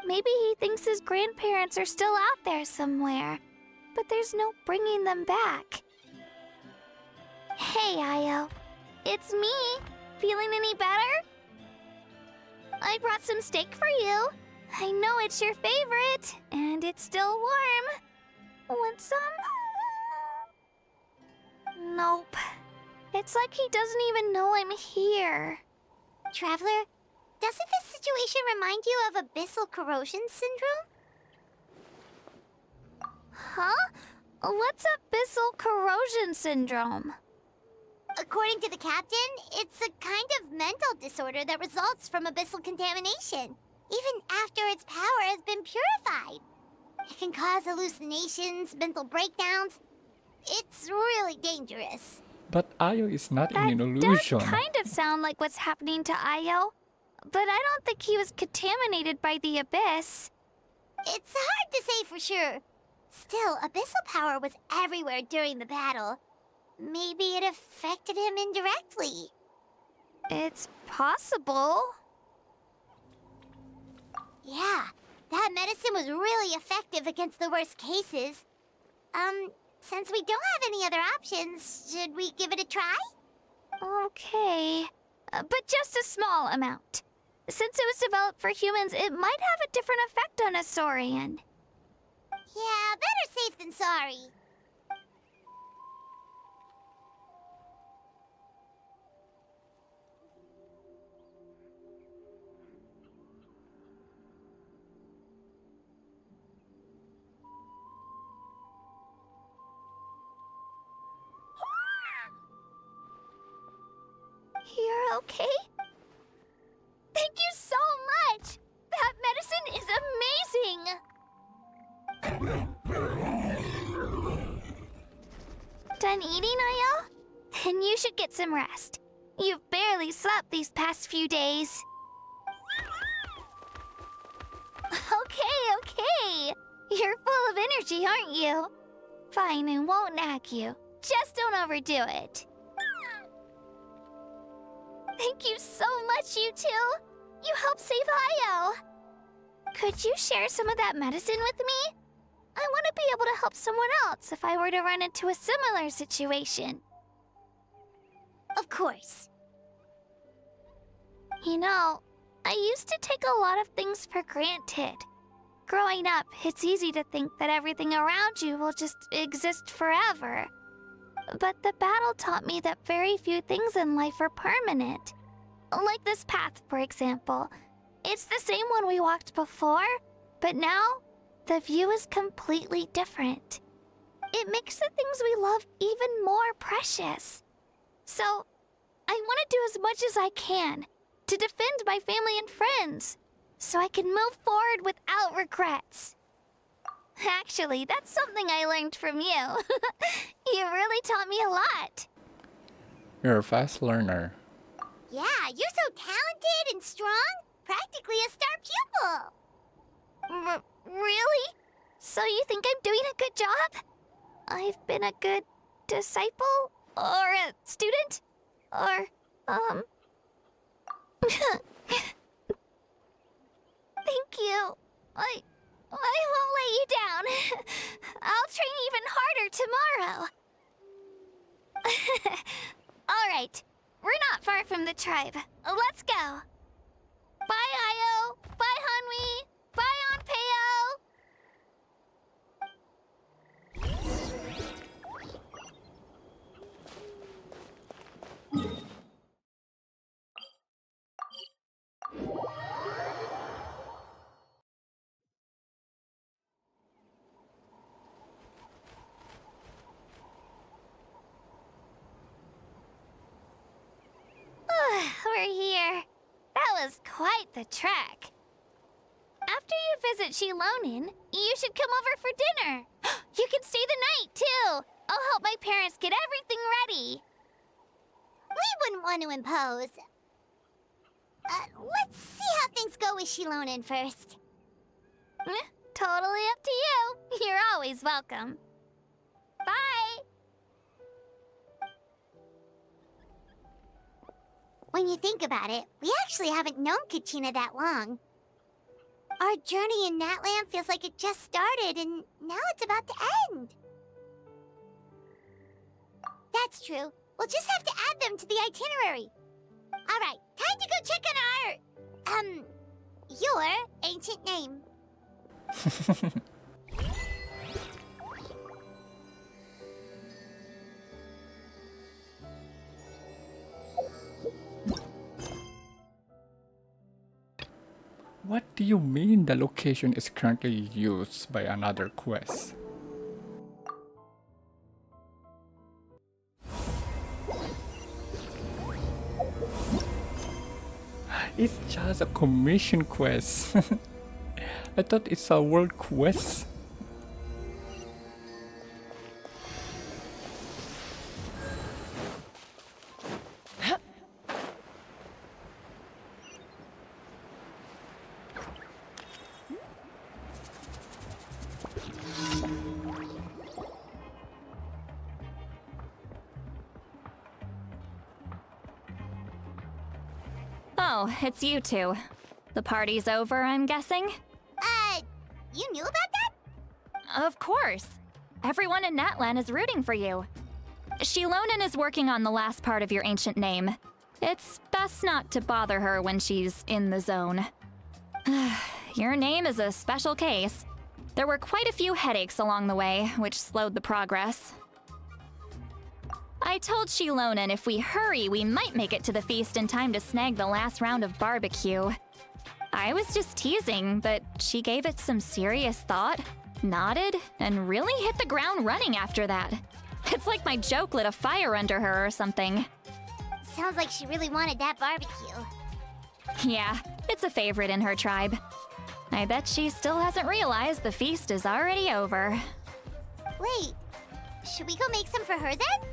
Maybe he thinks his grandparents are still out there somewhere, but there's no bringing them back. Hey, Io. It's me. Feeling any better? I brought some steak for you. I know it's your favorite, and it's still warm. Want some? Nope. It's like he doesn't even know I'm here. Traveler, doesn't this situation remind you of abyssal corrosion syndrome? Huh? What's abyssal corrosion syndrome? According to the captain, it's a kind of mental disorder that results from abyssal contamination, even after its power has been purified. It can cause hallucinations, mental breakdowns. It's really dangerous. But Io is not That in an illusion. does kind of sound like what's happening to Io, but I don't think he was contaminated by the Abyss. It's hard to say for sure. Still, abyssal power was everywhere during the battle. Maybe it affected him indirectly. It's possible. Yeah, that medicine was really effective against the worst cases. Since we don't have any other options, should we give it a try? Okay, but just a small amount. Since it was developed for humans, it might have a different effect on a Saurian. Yeah, better safe than sorry. You're okay? Thank you so much! That medicine is amazing! Done eating, Io? Then you should get some rest. You've barely slept these past few days. Okay. You're full of energy, aren't you? Fine, I won't nag you. Just don't overdo it. Thank you so much, you two. You helped save Io. Could you share some of that medicine with me? I want to be able to help someone else if I were to run into a similar situation. Of course. You know, I used to take a lot of things for granted. Growing up, it's easy to think that everything around you will just exist forever. But the battle taught me that very few things in life are permanent. Like this path, for example. It's the same one we walked before, but now the view is completely different. It makes the things we love even more precious. So, I want to do as much as I can to defend my family and friends, so I can move forward without regrets. Actually, that's something I learned from you. You really taught me a lot. You're a fast learner. Yeah, you're so talented and strong. Practically a star pupil. Really? So you think I'm doing a good job? I've been a good disciple? Or a student? Or, Thank you. I won't let you down. I'll train even harder tomorrow. All right. We're not far from the tribe. Let's go. Bye, Io. Bye, Hanwi. Bye, Onpeo. We're here. That was quite the trek. After you visit Shilonin, you should come over for dinner. You can stay the night, too. I'll help my parents get everything ready. We wouldn't want to impose. Let's see how things go with Shilonin first. Totally up to you. You're always welcome. Bye. When you think about it, we actually haven't known Kachina that long. Our journey in Natlan feels like it just started, and now it's about to end. That's true. We'll just have to add them to the itinerary. All right, time to go check on our, your ancient name. What do you mean the location is currently used by another quest? It's just a commission quest. I thought it's a world quest. Oh, it's you two. The party's over, I'm guessing? You knew about that? Of course. Everyone in Natlan is rooting for you. Shilonin is working on the last part of your ancient name. It's best not to bother her when she's in the zone. Your name is a special case. There were quite a few headaches along the way, which slowed the progress. I told Shilonin if we hurry, we might make it to the feast in time to snag the last round of barbecue. I was just teasing, but she gave it some serious thought, nodded, and really hit the ground running after that. It's like my joke lit a fire under her or something. Sounds like she really wanted that barbecue. Yeah, it's a favorite in her tribe. I bet she still hasn't realized the feast is already over. Wait, should we go make some for her then?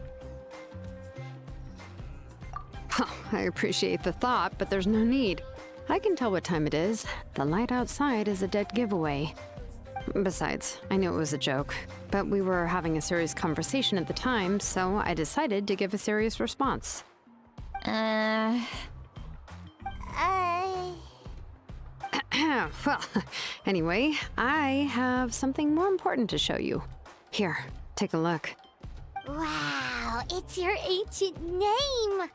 Oh, I appreciate the thought, but there's no need. I can tell what time it is. The light outside is a dead giveaway. Besides, I knew it was a joke, but we were having a serious conversation at the time, so I decided to give a serious response. Uh... Well, anyway, I have something more important to show you. Here, take a look. Wow, it's your ancient name!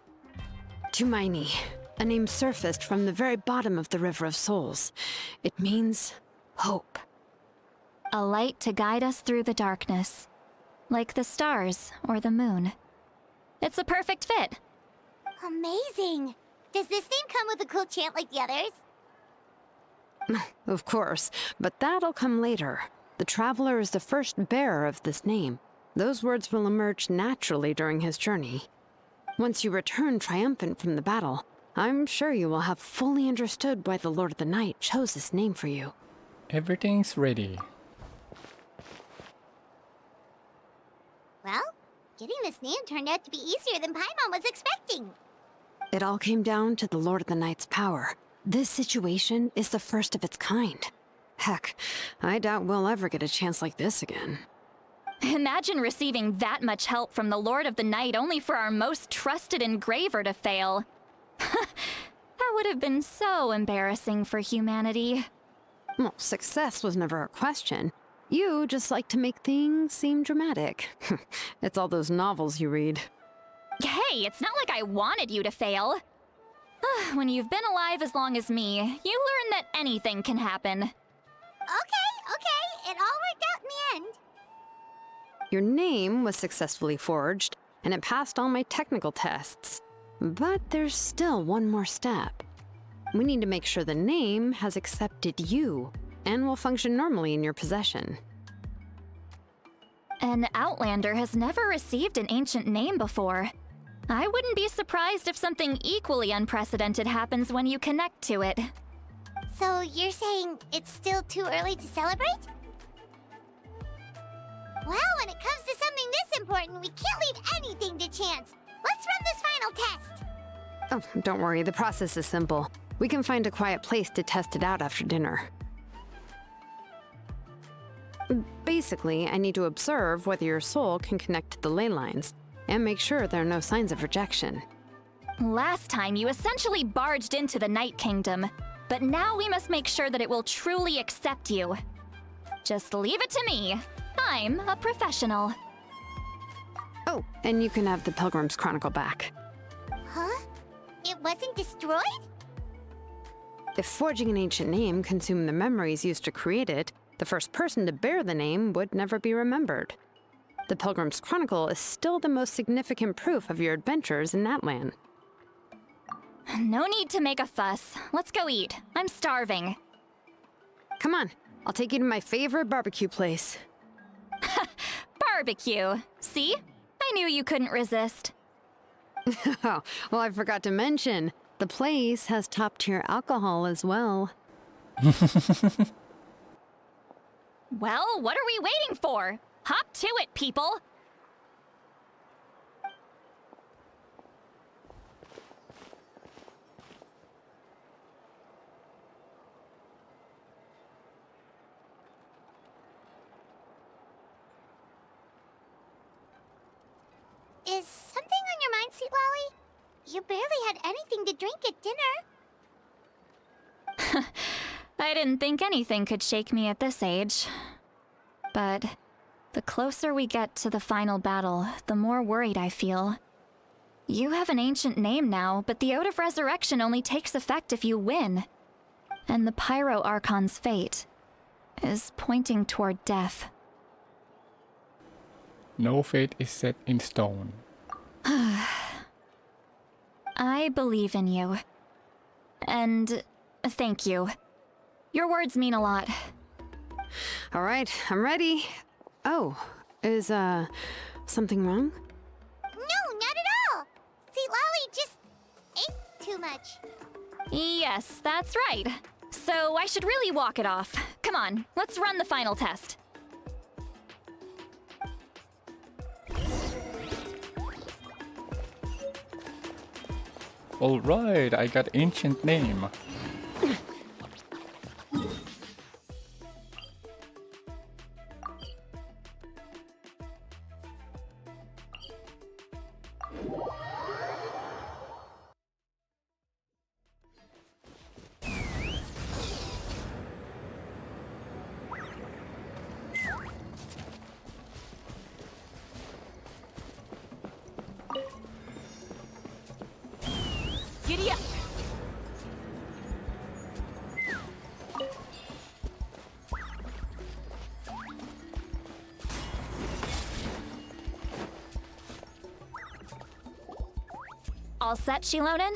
Tumaini, a name surfaced from the very bottom of the River of Souls. It means hope. A light to guide us through the darkness, like the stars or the moon. It's a perfect fit. Amazing! Does this name come with a cool chant like the others? Of course, but that'll come later. The Traveler is the first bearer of this name. Those words will emerge naturally during his journey. Once you return triumphant from the battle, I'm sure you will have fully understood why the Lord of the Night chose this name for you. Everything's ready. Well, getting this name turned out to be easier than Paimon was expecting. It all came down to the Lord of the Night's power. This situation is the first of its kind. Heck, I doubt we'll ever get a chance like this again. Imagine receiving that much help from the Lord of the Night only for our most trusted engraver to fail. That would have been so embarrassing for humanity. Well, success was never a question. You just like to make things seem dramatic. It's all those novels you read. Hey, it's not like I wanted you to fail. When you've been alive as long as me, you learn that anything can happen. Okay, it all worked out in the end. Your name was successfully forged, and it passed all my technical tests. But there's still one more step. We need to make sure the name has accepted you, and will function normally in your possession. An Outlander has never received an ancient name before. I wouldn't be surprised if something equally unprecedented happens when you connect to it. So you're saying it's still too early to celebrate? Well, when it comes to something this important, we can't leave anything to chance. Let's run this final test. Oh, don't worry, the process is simple. We can find a quiet place to test it out after dinner. Basically, I need to observe whether your soul can connect to the ley lines, and make sure there are no signs of rejection. Last time, you essentially barged into the Night Kingdom, but now we must make sure that it will truly accept you. Just leave it to me. I'm a professional. Oh, and you can have the Pilgrim's Chronicle back. Huh? It wasn't destroyed? If forging an ancient name consumed the memories used to create it, the first person to bear the name would never be remembered. The Pilgrim's Chronicle is still the most significant proof of your adventures in Natlan. No need to make a fuss. Let's go eat. I'm starving. Come on, I'll take you to my favorite barbecue place. Barbecue. See? I knew you couldn't resist. Oh, well, I forgot to mention, the place has top-tier alcohol as well. Well, what are we waiting for? Hop to it, people! Is something on your mind, Sweet Lolly? You barely had anything to drink at dinner. I didn't think anything could shake me at this age. But the closer we get to the final battle, the more worried I feel. You have an ancient name now, but the Ode of Resurrection only takes effect if you win. And the Pyro Archon's fate is pointing toward death. No fate is set in stone. I believe in you. And thank you. Your words mean a lot. All right, I'm ready. Oh, is, something wrong? No, not at all. Sweet Lolly just ate too much. Yes, that's right. So I should really walk it off. Come on, let's run the final test. Alright, I got ancient name. Giddy up! All set, Shilonen?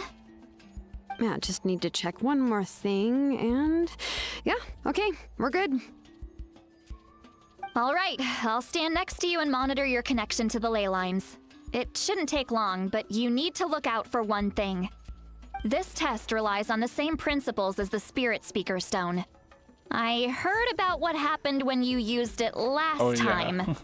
Yeah, just need to check one more thing, and yeah, okay, we're good. All right, I'll stand next to you and monitor your connection to the ley lines. It shouldn't take long, but you need to look out for one thing. This test relies on the same principles as the Spirit Speaker Stone. I heard about what happened when you used it last time.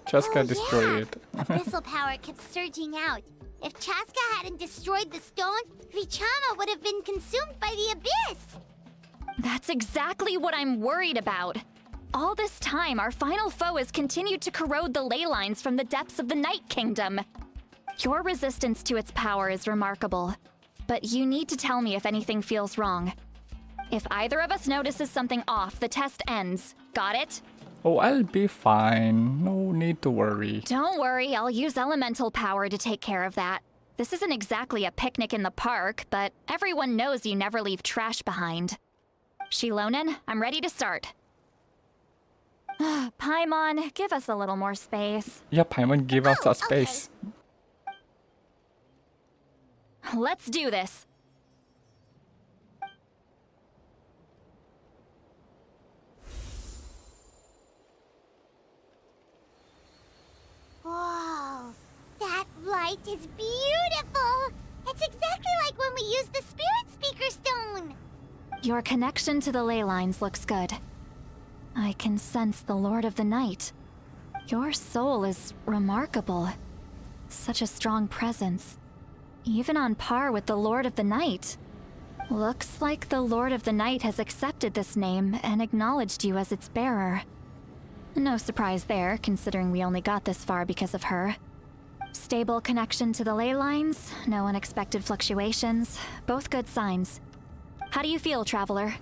Chaska destroyed it. Abyssal power kept surging out. If Chaska hadn't destroyed the stone, Vichama would have been consumed by the abyss. That's exactly what I'm worried about. All this time, our final foe has continued to corrode the ley lines from the depths of the Night Kingdom. Your resistance to its power is remarkable, but you need to tell me if anything feels wrong. If either of us notices something off, the test ends. Got it? Oh, I'll be fine. No need to worry. Don't worry, I'll use elemental power to take care of that. This isn't exactly a picnic in the park, but everyone knows you never leave trash behind. Shilonen, I'm ready to start. Paimon, give us a little more space. Yeah, Paimon, give us a space. Let's do this. Whoa, that light is beautiful. It's exactly like when we used the Spirit Speaker Stone. Your connection to the ley lines looks good. I can sense the Lord of the Night. Your soul is remarkable. Such a strong presence. Even on par with the Lord of the Night. Looks like the Lord of the Night has accepted this name and acknowledged you as its bearer. No surprise there, considering we only got this far because of her. Stable connection to the ley lines, no unexpected fluctuations, both good signs. How do you feel, Traveler?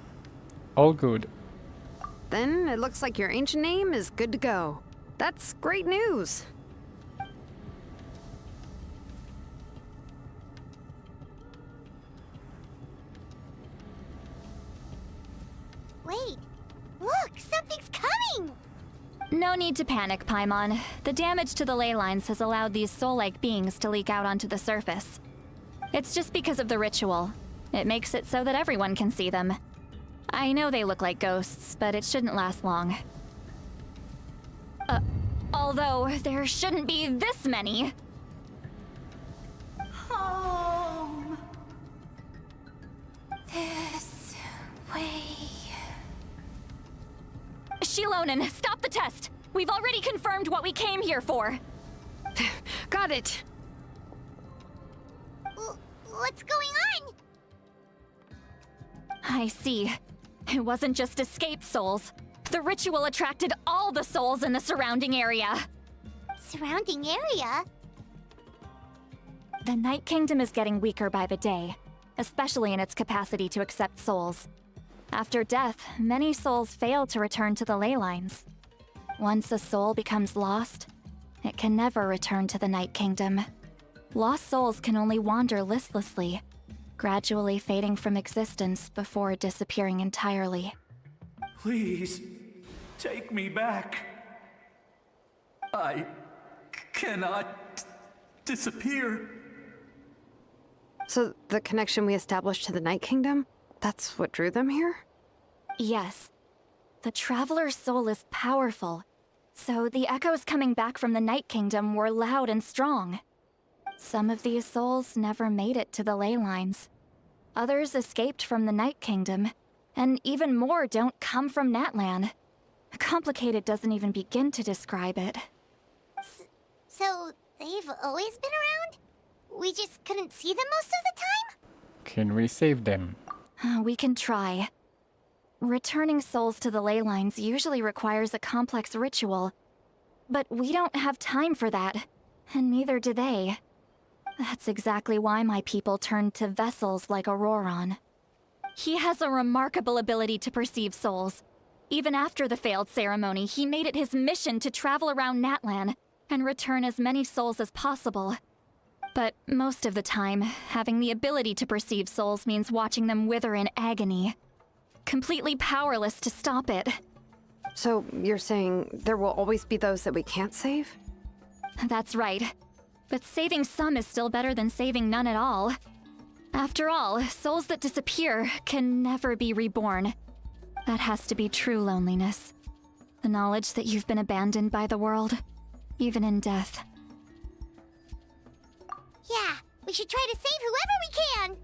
All good. Then it looks like your ancient name is good to go. That's great news. Wait, look, something's coming! No need to panic, Paimon. The damage to the ley lines has allowed these soul-like beings to leak out onto the surface. It's just because of the ritual. It makes it so that everyone can see them. I know they look like ghosts, but it shouldn't last long. Although there shouldn't be this many. Home. This way. Shilonen, stop the test! We've already confirmed what we came here for. Got it. What's going on? I see. It wasn't just escaped souls. The ritual attracted all the souls in the surrounding area. Surrounding area? The Night Kingdom is getting weaker by the day, especially in its capacity to accept souls. After death, many souls fail to return to the ley lines. Once a soul becomes lost, it can never return to the Night Kingdom. Lost souls can only wander listlessly, gradually fading from existence before disappearing entirely. Please, take me back. I cannot disappear. So the connection we established to the Night Kingdom, that's what drew them here? Yes. The Traveler's soul is powerful, so the echoes coming back from the Night Kingdom were loud and strong. Some of these souls never made it to the ley lines. Others escaped from the Night Kingdom, and even more don't come from Natlan. Complicated doesn't even begin to describe it. So, they've always been around? We just couldn't see them most of the time? Can we save them? We can try. Returning souls to the ley lines usually requires a complex ritual, but we don't have time for that, and neither do they. That's exactly why my people turned to vessels like Auroron. He has a remarkable ability to perceive souls. Even after the failed ceremony, he made it his mission to travel around Natlan and return as many souls as possible. But most of the time, having the ability to perceive souls means watching them wither in agony. Completely powerless to stop it. So you're saying there will always be those that we can't save? That's right. But saving some is still better than saving none at all. After all, souls that disappear can never be reborn. That has to be true loneliness. The knowledge that you've been abandoned by the world, even in death. Yeah, we should try to save whoever we can.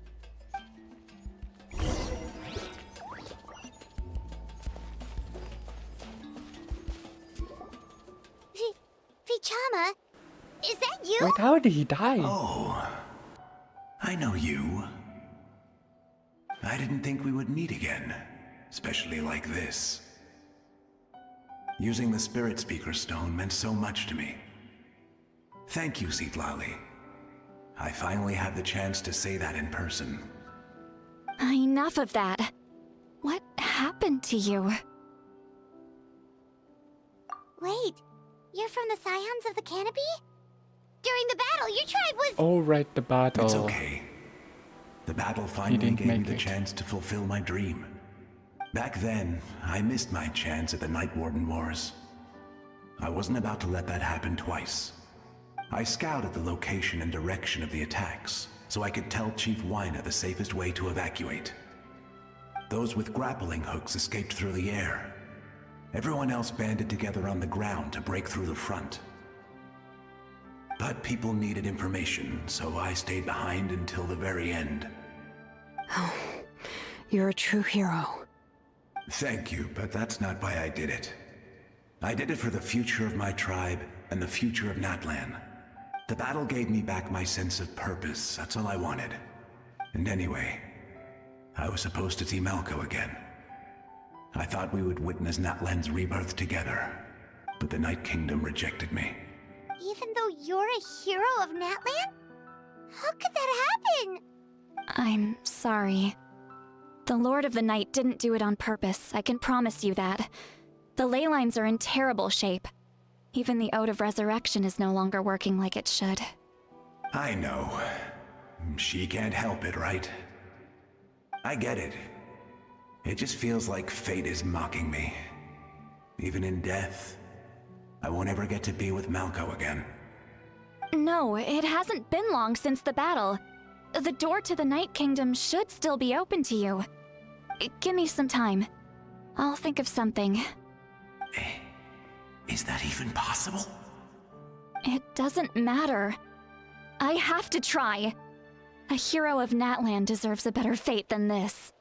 Vichama, is that you? Wait, how did he die? Oh, I know you. I didn't think we would meet again, especially like this. Using the Spirit Speaker Stone meant so much to me. Thank you, Citlali. I finally had the chance to say that in person. Enough of that. What happened to you? Wait, you're from the Scions of the Canopy? During the battle, your tribe was... Oh, right, the battle. It's okay. The battle finally didn't gave me make the it. chance to fulfill my dream. Back then, I missed my chance at the Night Warden Wars. I wasn't about to let that happen twice. I scouted the location and direction of the attacks, so I could tell Chief Wyna the safest way to evacuate. Those with grappling hooks escaped through the air. Everyone else banded together on the ground to break through the front. But people needed information, so I stayed behind until the very end. Oh, you're a true hero. Thank you, but that's not why I did it. I did it for the future of my tribe and the future of Natlan. The battle gave me back my sense of purpose, that's all I wanted. And anyway, I was supposed to see Malco again. I thought we would witness Natlan's rebirth together, but the Night Kingdom rejected me. Even though you're a hero of Natlan? How could that happen? I'm sorry. The Lord of the Night didn't do it on purpose, I can promise you that. The ley lines are in terrible shape. Even the Ode of Resurrection is no longer working like it should. I know. She can't help it, right? I get it. It just feels like fate is mocking me. Even in death, I won't ever get to be with Malco again. No, it hasn't been long since the battle. The door to the Night Kingdom should still be open to you. Give me some time. I'll think of something. Is that even possible? It doesn't matter. I have to try. A hero of Natlan deserves a better fate than this.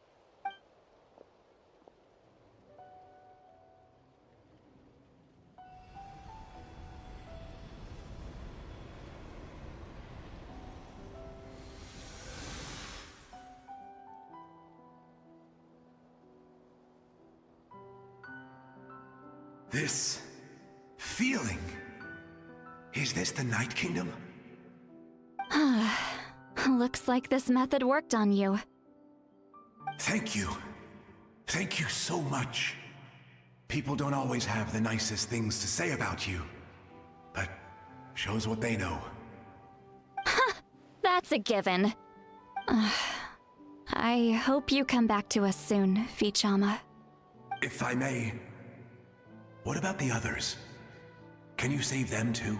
This feeling. Is this the Night Kingdom? Looks like this method worked on you. Thank you. Thank you so much. People don't always have the nicest things to say about you, but shows what they know. That's a given. I hope you come back to us soon, Vichama. If I may, what about the others? Can you save them too?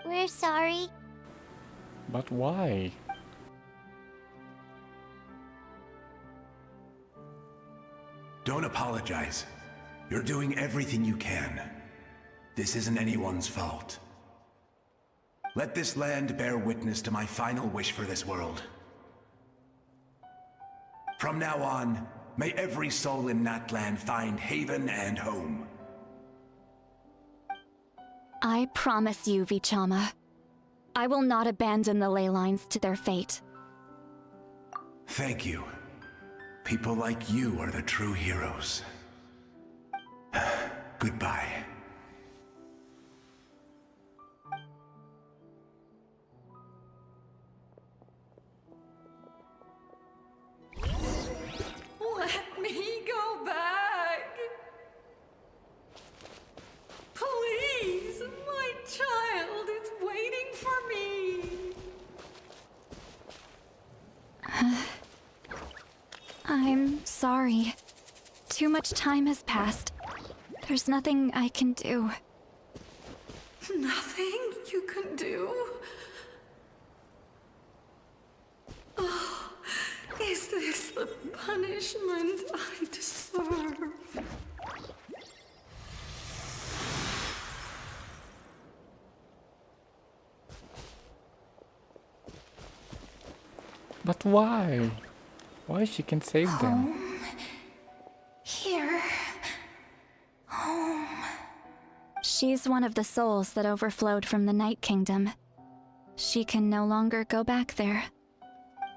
We're sorry. But why? Don't apologize. You're doing everything you can. This isn't anyone's fault. Let this land bear witness to my final wish for this world. From now on, may every soul in Natlan find haven and home. I promise you, Vichama. I will not abandon the ley lines to their fate. Thank you. People like you are the true heroes. Goodbye. Let me go back. Please, my child is waiting for me. I'm sorry. Too much time has passed. There's nothing I can do. Nothing you can do? punishment I deserve. But why? Why she can save them? Here. Home. She's one of the souls that overflowed from the Night Kingdom. She can no longer go back there.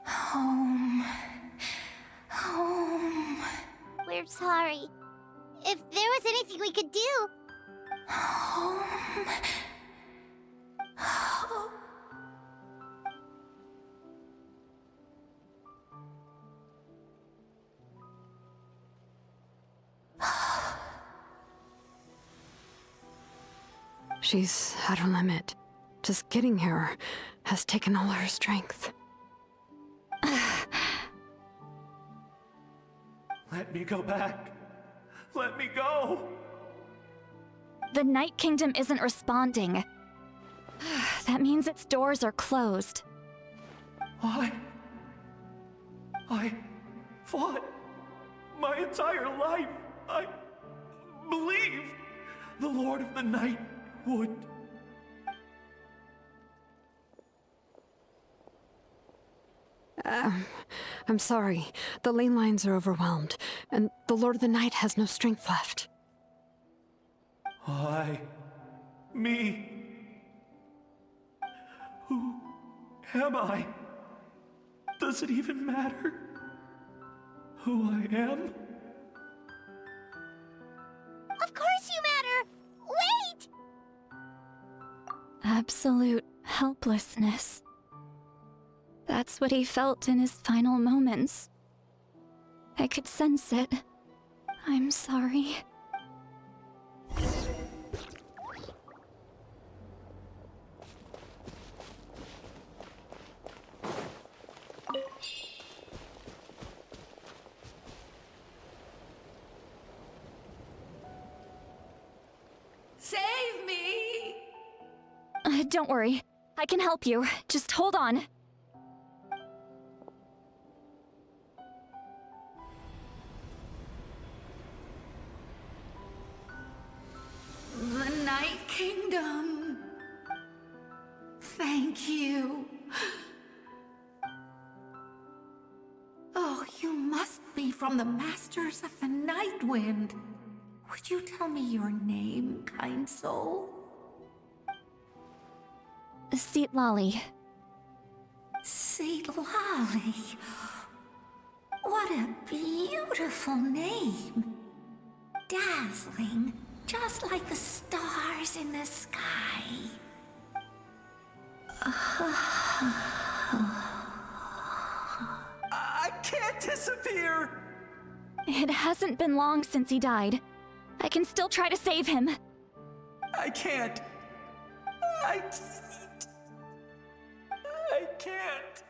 Home. Home. We're sorry. If there was anything we could do. Home. Home. She's at her limit. Just getting here has taken all her strength. Let me go back. Let me go. The Night Kingdom isn't responding. That means its doors are closed. I fought my entire life. I believed the Lord of the Night would. I'm sorry. The ley lines are overwhelmed, and the Lord of the Night has no strength left. Me. Who am I? Does it even matter who I am? Of course you matter! Wait! Absolute helplessness. That's what he felt in his final moments. I could sense it. I'm sorry. Save me! Don't worry. I can help you. Just hold on. The Night Kingdom. Thank you. Oh, you must be from the Masters of the Night Wind. Would you tell me your name, kind soul? Seat Lolly. Seat Lolly. What a beautiful name. Dazzling, just like the stars in the sky. I can't disappear! It hasn't been long since he died. I can still try to save him. I can't. I can't.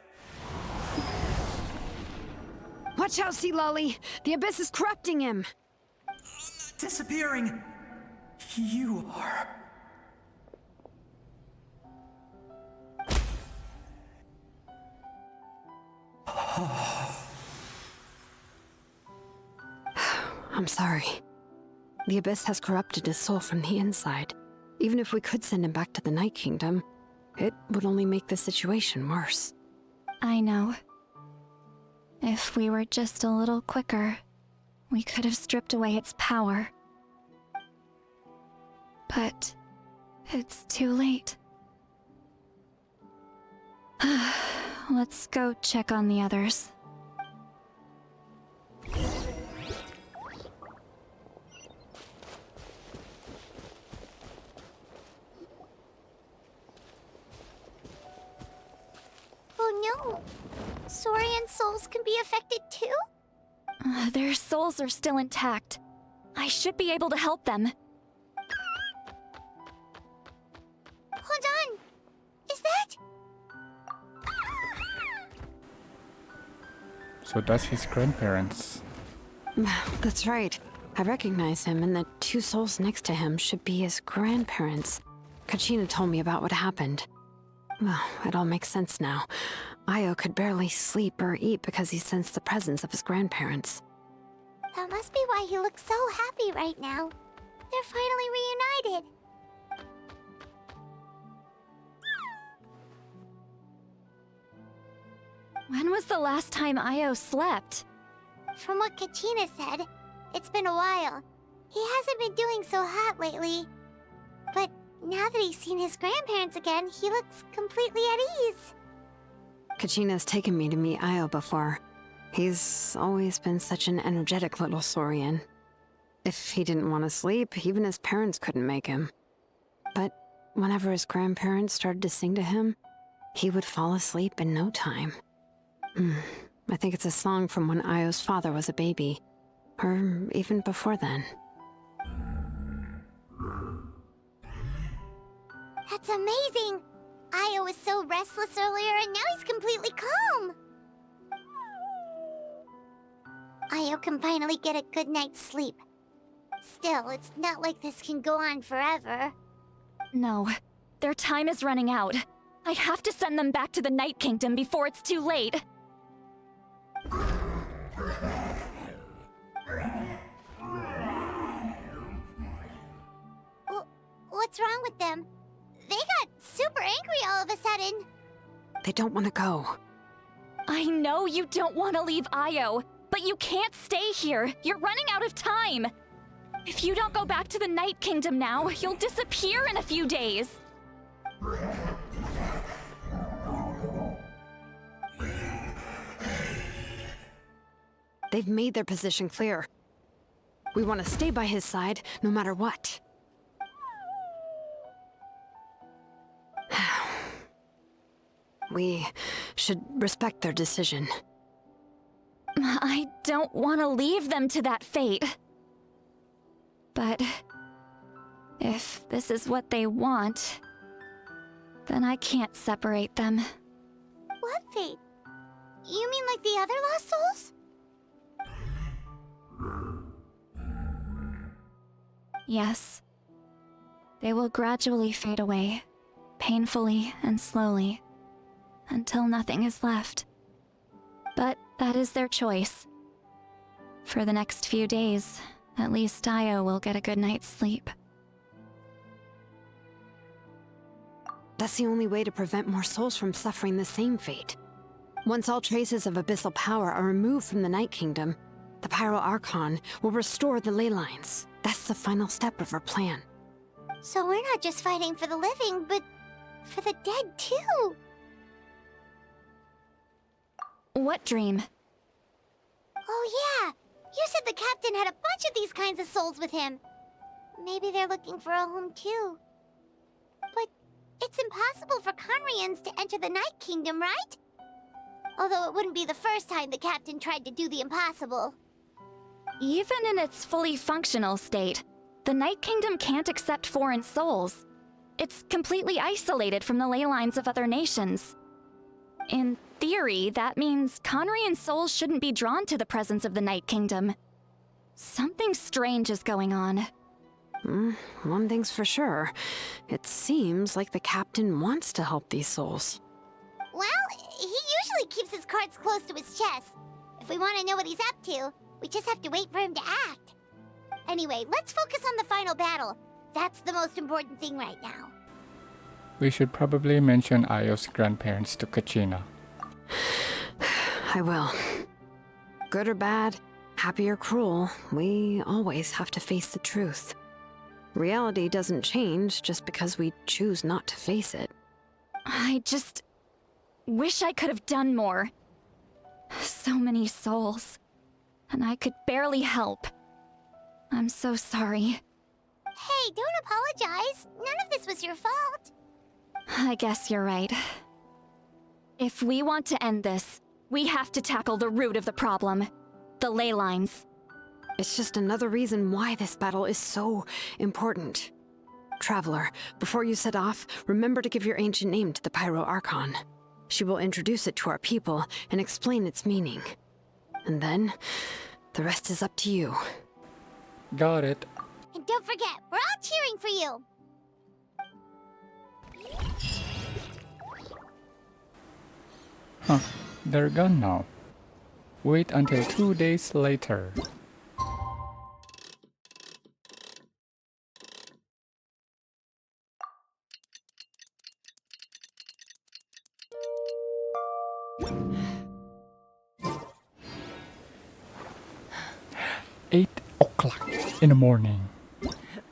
Watch out, Sea Lolly! The Abyss is corrupting him! Disappearing. You are. I'm sorry. The Abyss has corrupted his soul from the inside. Even if we could send him back to the Night Kingdom, it would only make the situation worse. I know. If we were just a little quicker, we could have stripped away its power. But it's too late. Let's go check on the others. Oh no! Saurian souls can be affected too? Their souls are still intact. I should be able to help them. Hold on! Is that? So that's his grandparents. That's right. I recognize him, and the two souls next to him should be his grandparents. Kachina told me about what happened. Well, it all makes sense now. Io could barely sleep or eat because he sensed the presence of his grandparents. That must be why he looks so happy right now. They're finally reunited. When was the last time Io slept? From what Kachina said, it's been a while. He hasn't been doing so hot lately. But now that he's seen his grandparents again, he looks completely at ease. Kachina's taken me to meet Io before. He's always been such an energetic little Saurian. If he didn't want to sleep, even his parents couldn't make him. But whenever his grandparents started to sing to him, he would fall asleep in no time. I think it's a song from when Io's father was a baby, or even before then. That's amazing! Io was so restless earlier and now he's completely calm! Io can finally get a good night's sleep. Still, it's not like this can go on forever. No, their time is running out. I have to send them back to the Night Kingdom before it's too late. What's wrong with them? They got super angry all of a sudden. They don't want to go. I know you don't want to leave Io, but you can't stay here. You're running out of time. If you don't go back to the Night Kingdom now, you'll disappear in a few days. They've made their position clear. We want to stay by his side, no matter what. We should respect their decision. I don't want to leave them to that fate. But if this is what they want, then I can't separate them. What fate? You mean like the other lost souls? Yes. They will gradually fade away, painfully and slowly, until nothing is left. But that is their choice. For the next few days, at least Io will get a good night's sleep. That's the only way to prevent more souls from suffering the same fate. Once all traces of abyssal power are removed from the Night Kingdom, the Pyro Archon will restore the ley lines. That's the final step of our plan. So we're not just fighting for the living, but for the dead too. What dream? Oh yeah! You said the captain had a bunch of these kinds of souls with him. Maybe they're looking for a home too. But it's impossible for Conrians to enter the Night Kingdom, right? Although it wouldn't be the first time the captain tried to do the impossible. Even in its fully functional state, the Night Kingdom can't accept foreign souls. It's completely isolated from the ley lines of other nations. In theory, that means Conrian souls shouldn't be drawn to the presence of the Night Kingdom. Something strange is going on. One thing's for sure. It seems like the captain wants to help these souls. Well, he usually keeps his cards close to his chest. If we want to know what he's up to, we just have to wait for him to act. Anyway, let's focus on the final battle. That's the most important thing right now. We should probably mention Io's grandparents to Kachina. I will. Good or bad, happy or cruel, we always have to face the truth. Reality doesn't change just because we choose not to face it. I just wish I could have done more. So many souls, and I could barely help. I'm so sorry. Hey, don't apologize. None of this was your fault. I guess you're right. If we want to end this, we have to tackle the root of the problem. The ley lines. It's just another reason why this battle is so important. Traveler, before you set off, remember to give your ancient name to the Pyro Archon. She will introduce it to our people and explain its meaning. And then, the rest is up to you. Got it. And don't forget, we're all cheering for you. Huh, they're gone now. Wait until 2 days later. Eight o'clock in the morning.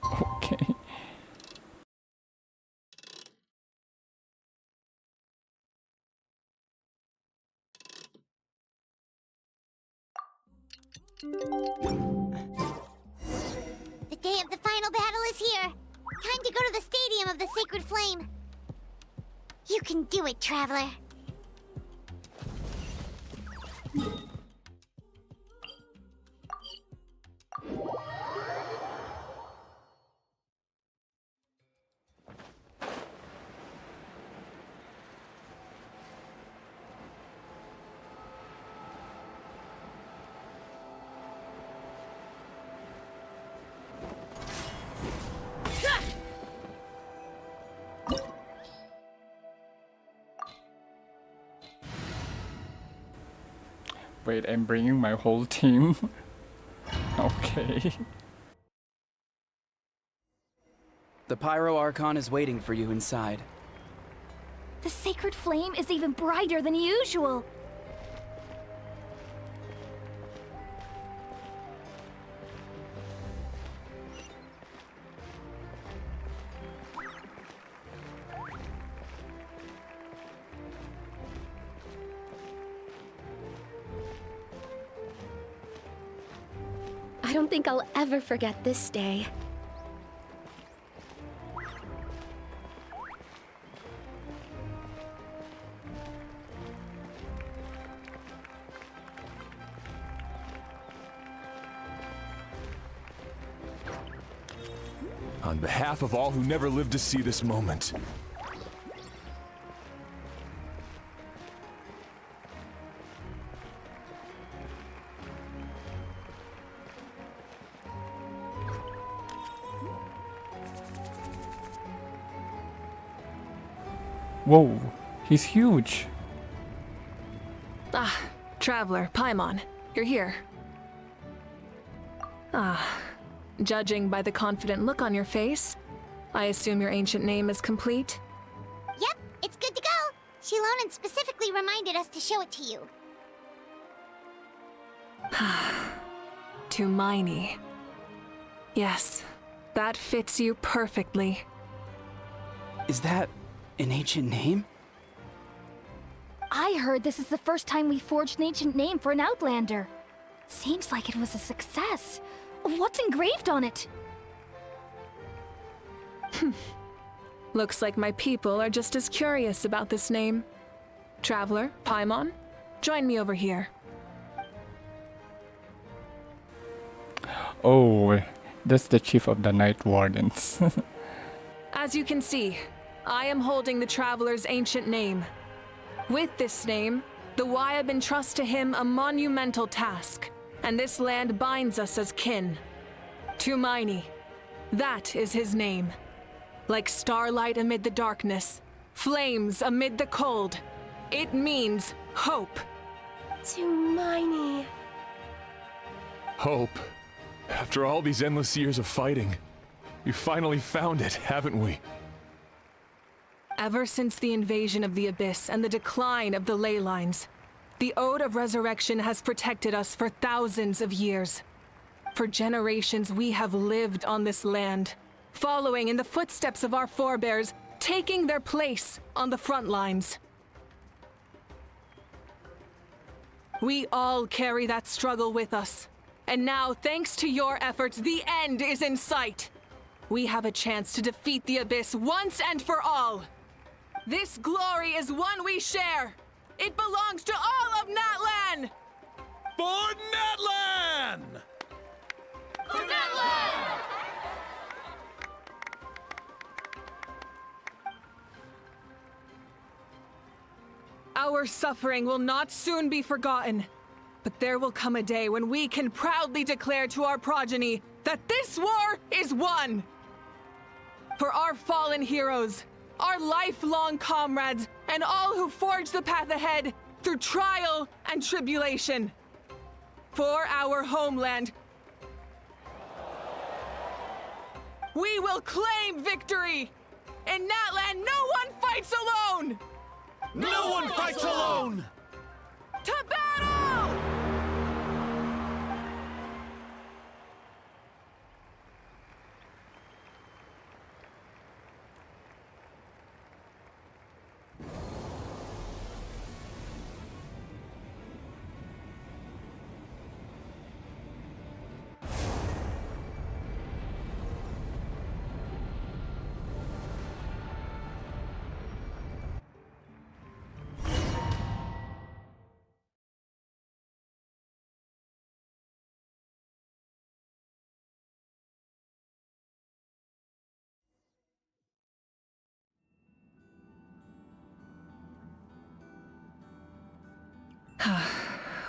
Okay. The day of the final battle is here. Time to go to the Stadium of the Sacred Flame. You can do it, Traveler. Wait, I'm bringing my whole team. Okay. The Pyro Archon is waiting for you inside. The sacred flame is even brighter than usual. I don't think I'll ever forget this day. On behalf of all who never lived to see this moment. Whoa, he's huge. Ah, Traveler, Paimon, you're here. Ah, judging by the confident look on your face, I assume your ancient name is complete? Yep, it's good to go. Shilonen specifically reminded us to show it to you. Tumaini. Yes, that fits you perfectly. Is that an ancient name? I heard this is the first time we forged an ancient name for an Outlander. Seems like it was a success. What's engraved on it? Looks like my people are just as curious about this name. Traveler, Paimon, join me over here. Oh, that's the chief of the Night Wardens. As you can see, I am holding the Traveler's ancient name. With this name, the Wyab entrust to him a monumental task, and this land binds us as kin. Tumaini, that is his name. Like starlight amid the darkness, flames amid the cold, it means hope. Tumaini. Hope. After all these endless years of fighting, we finally found it, haven't we? Ever since the invasion of the Abyss and the decline of the ley lines, the Ode of Resurrection has protected us for thousands of years. For generations we have lived on this land, following in the footsteps of our forebears, taking their place on the front lines. We all carry that struggle with us. And now, thanks to your efforts, the end is in sight. We have a chance to defeat the Abyss once and for all. This glory is one we share. It belongs to all of Natlan! For Natlan! For Natlan! Our suffering will not soon be forgotten. But there will come a day when we can proudly declare to our progeny that this war is won! For our fallen heroes, our lifelong comrades, and all who forge the path ahead, through trial and tribulation. For our homeland, we will claim victory! In Natlan, no one fights alone! No one fights alone! To battle!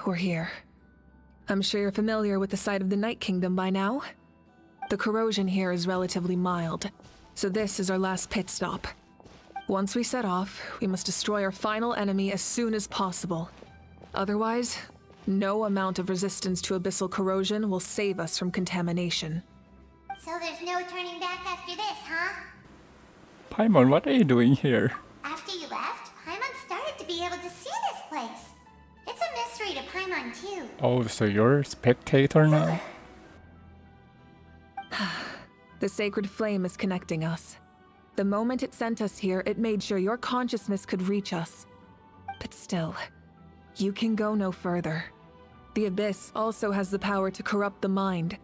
We're here. I'm sure you're familiar with the site of the Night Kingdom by now. The corrosion here is relatively mild, so this is our last pit stop. Once we set off, we must destroy our final enemy as soon as possible. Otherwise, no amount of resistance to abyssal corrosion will save us from contamination. So there's no turning back after this, huh? Paimon, what are you doing here? After you left, Paimon started to be able to see this place. It's a mystery to Paimon, too. Oh, so you're a spectator now? The sacred flame is connecting us. The moment it sent us here, it made sure your consciousness could reach us. But still, you can go no further. The Abyss also has the power to corrupt the mind,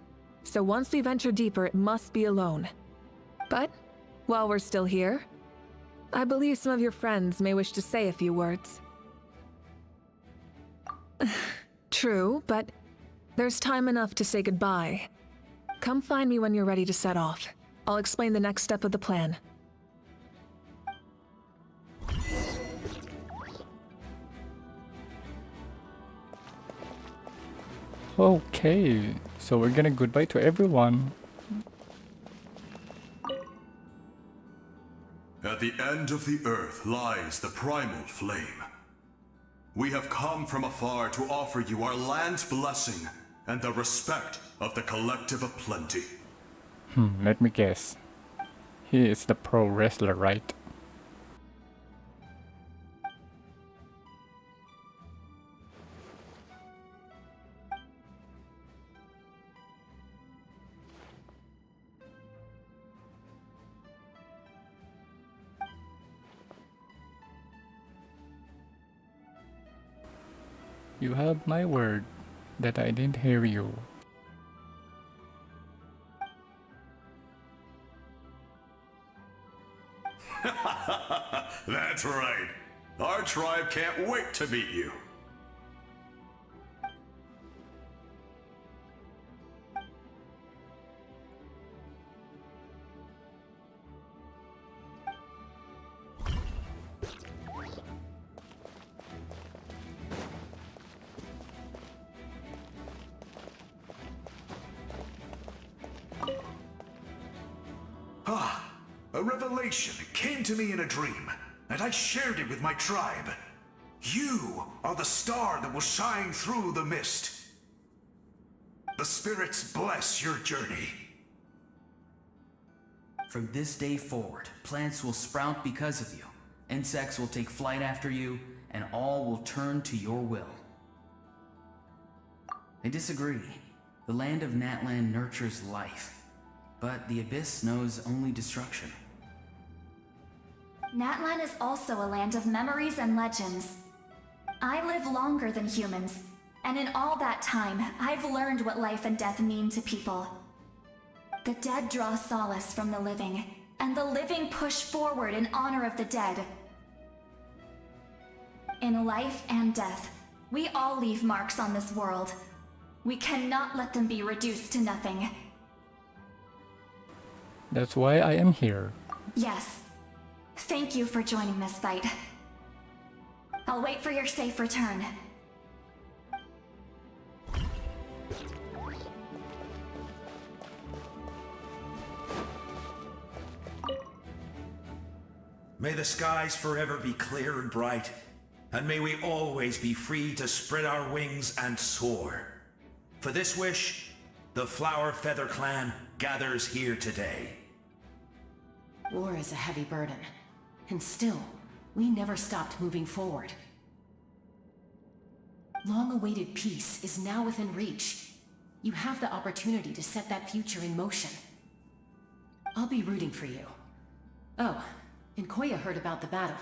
so once we venture deeper, it must be alone. But, while we're still here, I believe some of your friends may wish to say a few words. True, but there's time enough to say goodbye. Come find me when you're ready to set off. I'll explain the next step of the plan. Okay, so we're gonna goodbye to everyone. At the end of the earth lies the primal flame. We have come from afar to offer you our land's blessing and the respect of the collective of plenty. Let me guess. He is the pro wrestler, right? You have my word that I didn't hear you. That's right. Our tribe can't wait to meet you. A revelation came to me in a dream, and I shared it with my tribe. You are the star that will shine through the mist. The spirits bless your journey. From this day forward, plants will sprout because of you, insects will take flight after you, and all will turn to your will. I disagree. The land of Natlan nurtures life, but the Abyss knows only destruction. Natlan is also a land of memories and legends. I live longer than humans, and in all that time, I've learned what life and death mean to people. The dead draw solace from the living, and the living push forward in honor of the dead. In life and death, we all leave marks on this world. We cannot let them be reduced to nothing. That's why I am here. Yes. Thank you for joining this fight. I'll wait for your safe return. May the skies forever be clear and bright, and may we always be free to spread our wings and soar. For this wish, the Flower Feather Clan gathers here today. War is a heavy burden, and still, we never stopped moving forward. Long-awaited peace is now within reach. You have the opportunity to set that future in motion. I'll be rooting for you. Oh, and Koya heard about the battle,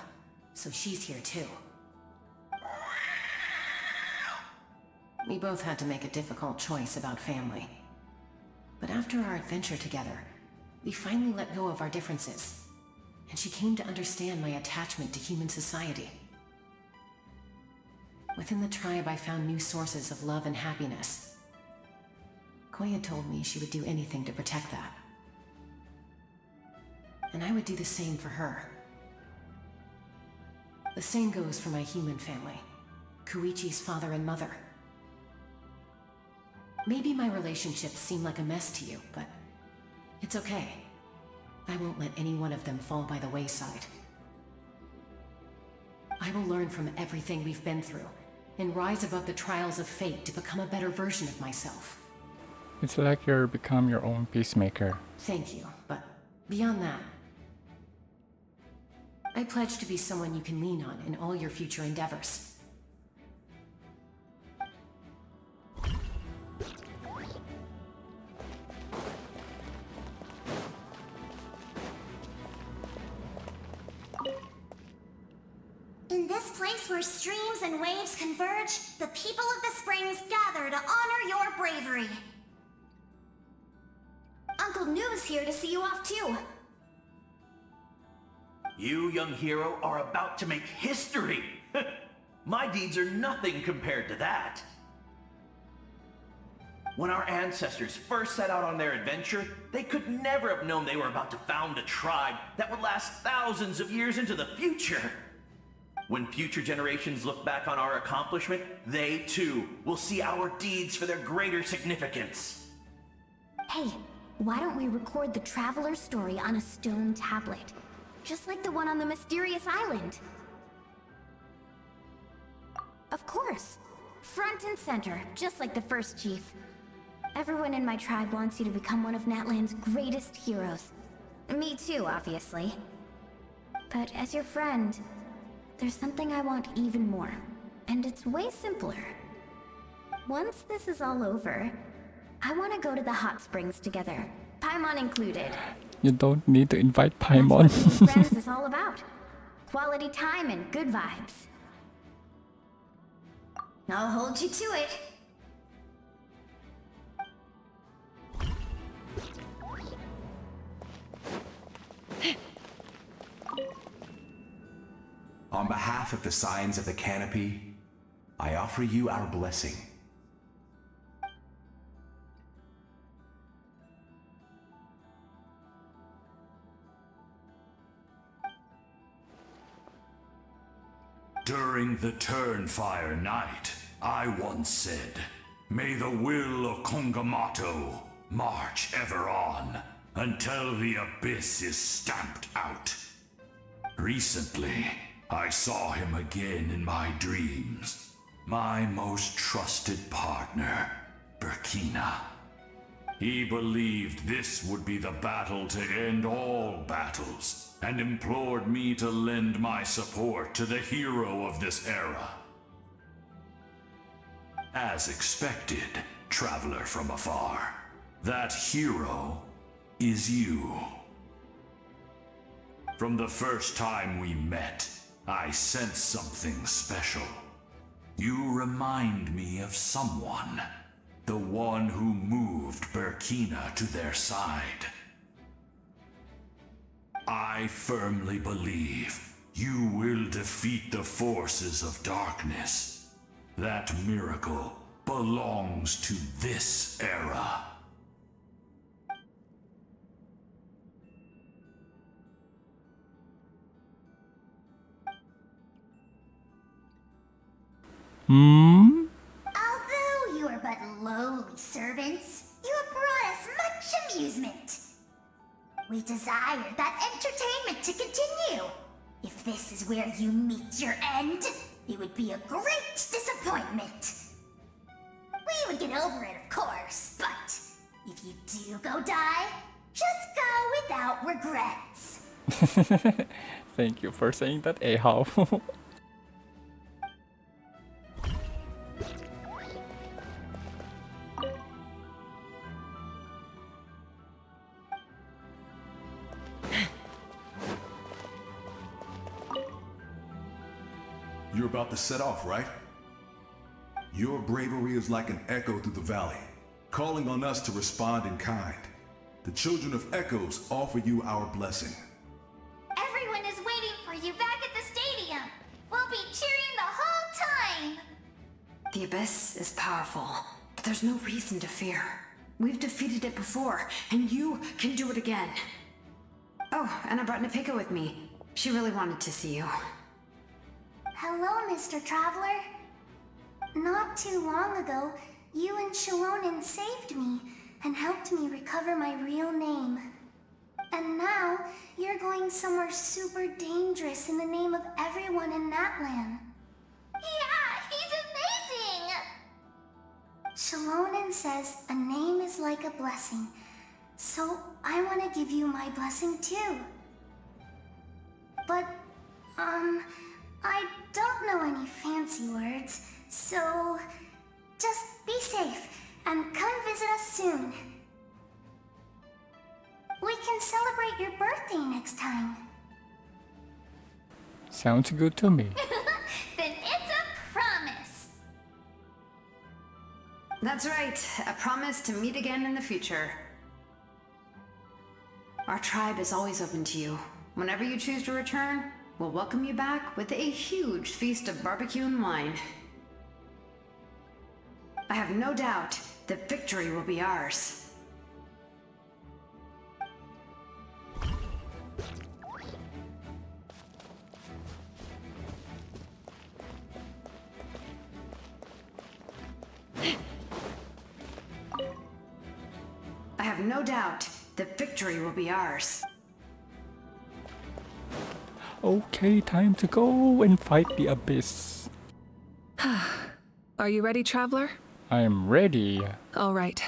so she's here too. We both had to make a difficult choice about family. But after our adventure together, we finally let go of our differences, and she came to understand my attachment to human society. Within the tribe, I found new sources of love and happiness. Koya told me she would do anything to protect that. And I would do the same for her. The same goes for my human family, Koichi's father and mother. Maybe my relationships seem like a mess to you, but it's okay. I won't let any one of them fall by the wayside. I will learn from everything we've been through, and rise above the trials of fate to become a better version of myself. It's like you're become your own peacemaker. Thank you, but beyond that, I pledge to be someone you can lean on in all your future endeavors. In this place where streams and waves converge, the people of the springs gather to honor your bravery. Uncle Noo's here to see you off too. You, young hero, are about to make history! My deeds are nothing compared to that. When our ancestors first set out on their adventure, they could never have known they were about to found a tribe that would last thousands of years into the future. When future generations look back on our accomplishment, they too will see our deeds for their greater significance. Hey, why don't we record the traveler's story on a stone tablet? Just like the one on the mysterious island. Of course. Front and center, just like the first chief. Everyone in my tribe wants you to become one of Natlan's greatest heroes. Me too, obviously. But as your friend, there's something I want even more. And it's way simpler. Once this is all over, I want to go to the hot springs together. Paimon included. You don't need to invite Paimon. That's what being friends is all about. Quality time and good vibes. I'll hold you to it. On behalf of the Signs of the Canopy, I offer you our blessing. During the Turnfire Night, I once said, "May the will of Kongamato march ever on until the abyss is stamped out." Recently, I saw him again in my dreams. My most trusted partner, Burkina. He believed this would be the battle to end all battles, and implored me to lend my support to the hero of this era. As expected, traveler from afar, that hero is you. From the first time we met, I sensed something special. You remind me of someone, the one who moved Burkina to their side. I firmly believe you will defeat the forces of darkness. That miracle belongs to this era. Although you are but lowly servants, you have brought us much amusement. We desire that entertainment to continue. If this is where you meet your end, it would be a great disappointment. We would get over it, of course, but if you do go die, just go without regrets. Thank you for saying that, Ahau. You're about to set off, right? Your bravery is like an echo through the valley, calling on us to respond in kind. The children of Echoes offer you our blessing. Everyone is waiting for you back at the stadium. We'll be cheering the whole time. The Abyss is powerful, but there's no reason to fear. We've defeated it before, and you can do it again. Oh, and I brought Nepika with me. She really wanted to see you. Hello, Mr. Traveler. Not too long ago, you and Shalonen saved me and helped me recover my real name. And now, you're going somewhere super dangerous in the name of everyone in Natlan. Yeah, he's amazing! Shalonen says a name is like a blessing, so I want to give you my blessing too. But, I don't know any fancy words, so just be safe and come visit us soon. We can celebrate your birthday next time. Sounds good to me. Then it's a promise. That's right, a promise to meet again in the future. Our tribe is always open to you. Whenever you choose to return, we'll welcome you back with a huge feast of barbecue and wine. I have no doubt that victory will be ours. I have no doubt that victory will be ours. Okay, time to go and fight the Abyss. Are you ready, Traveler? I'm ready. All right.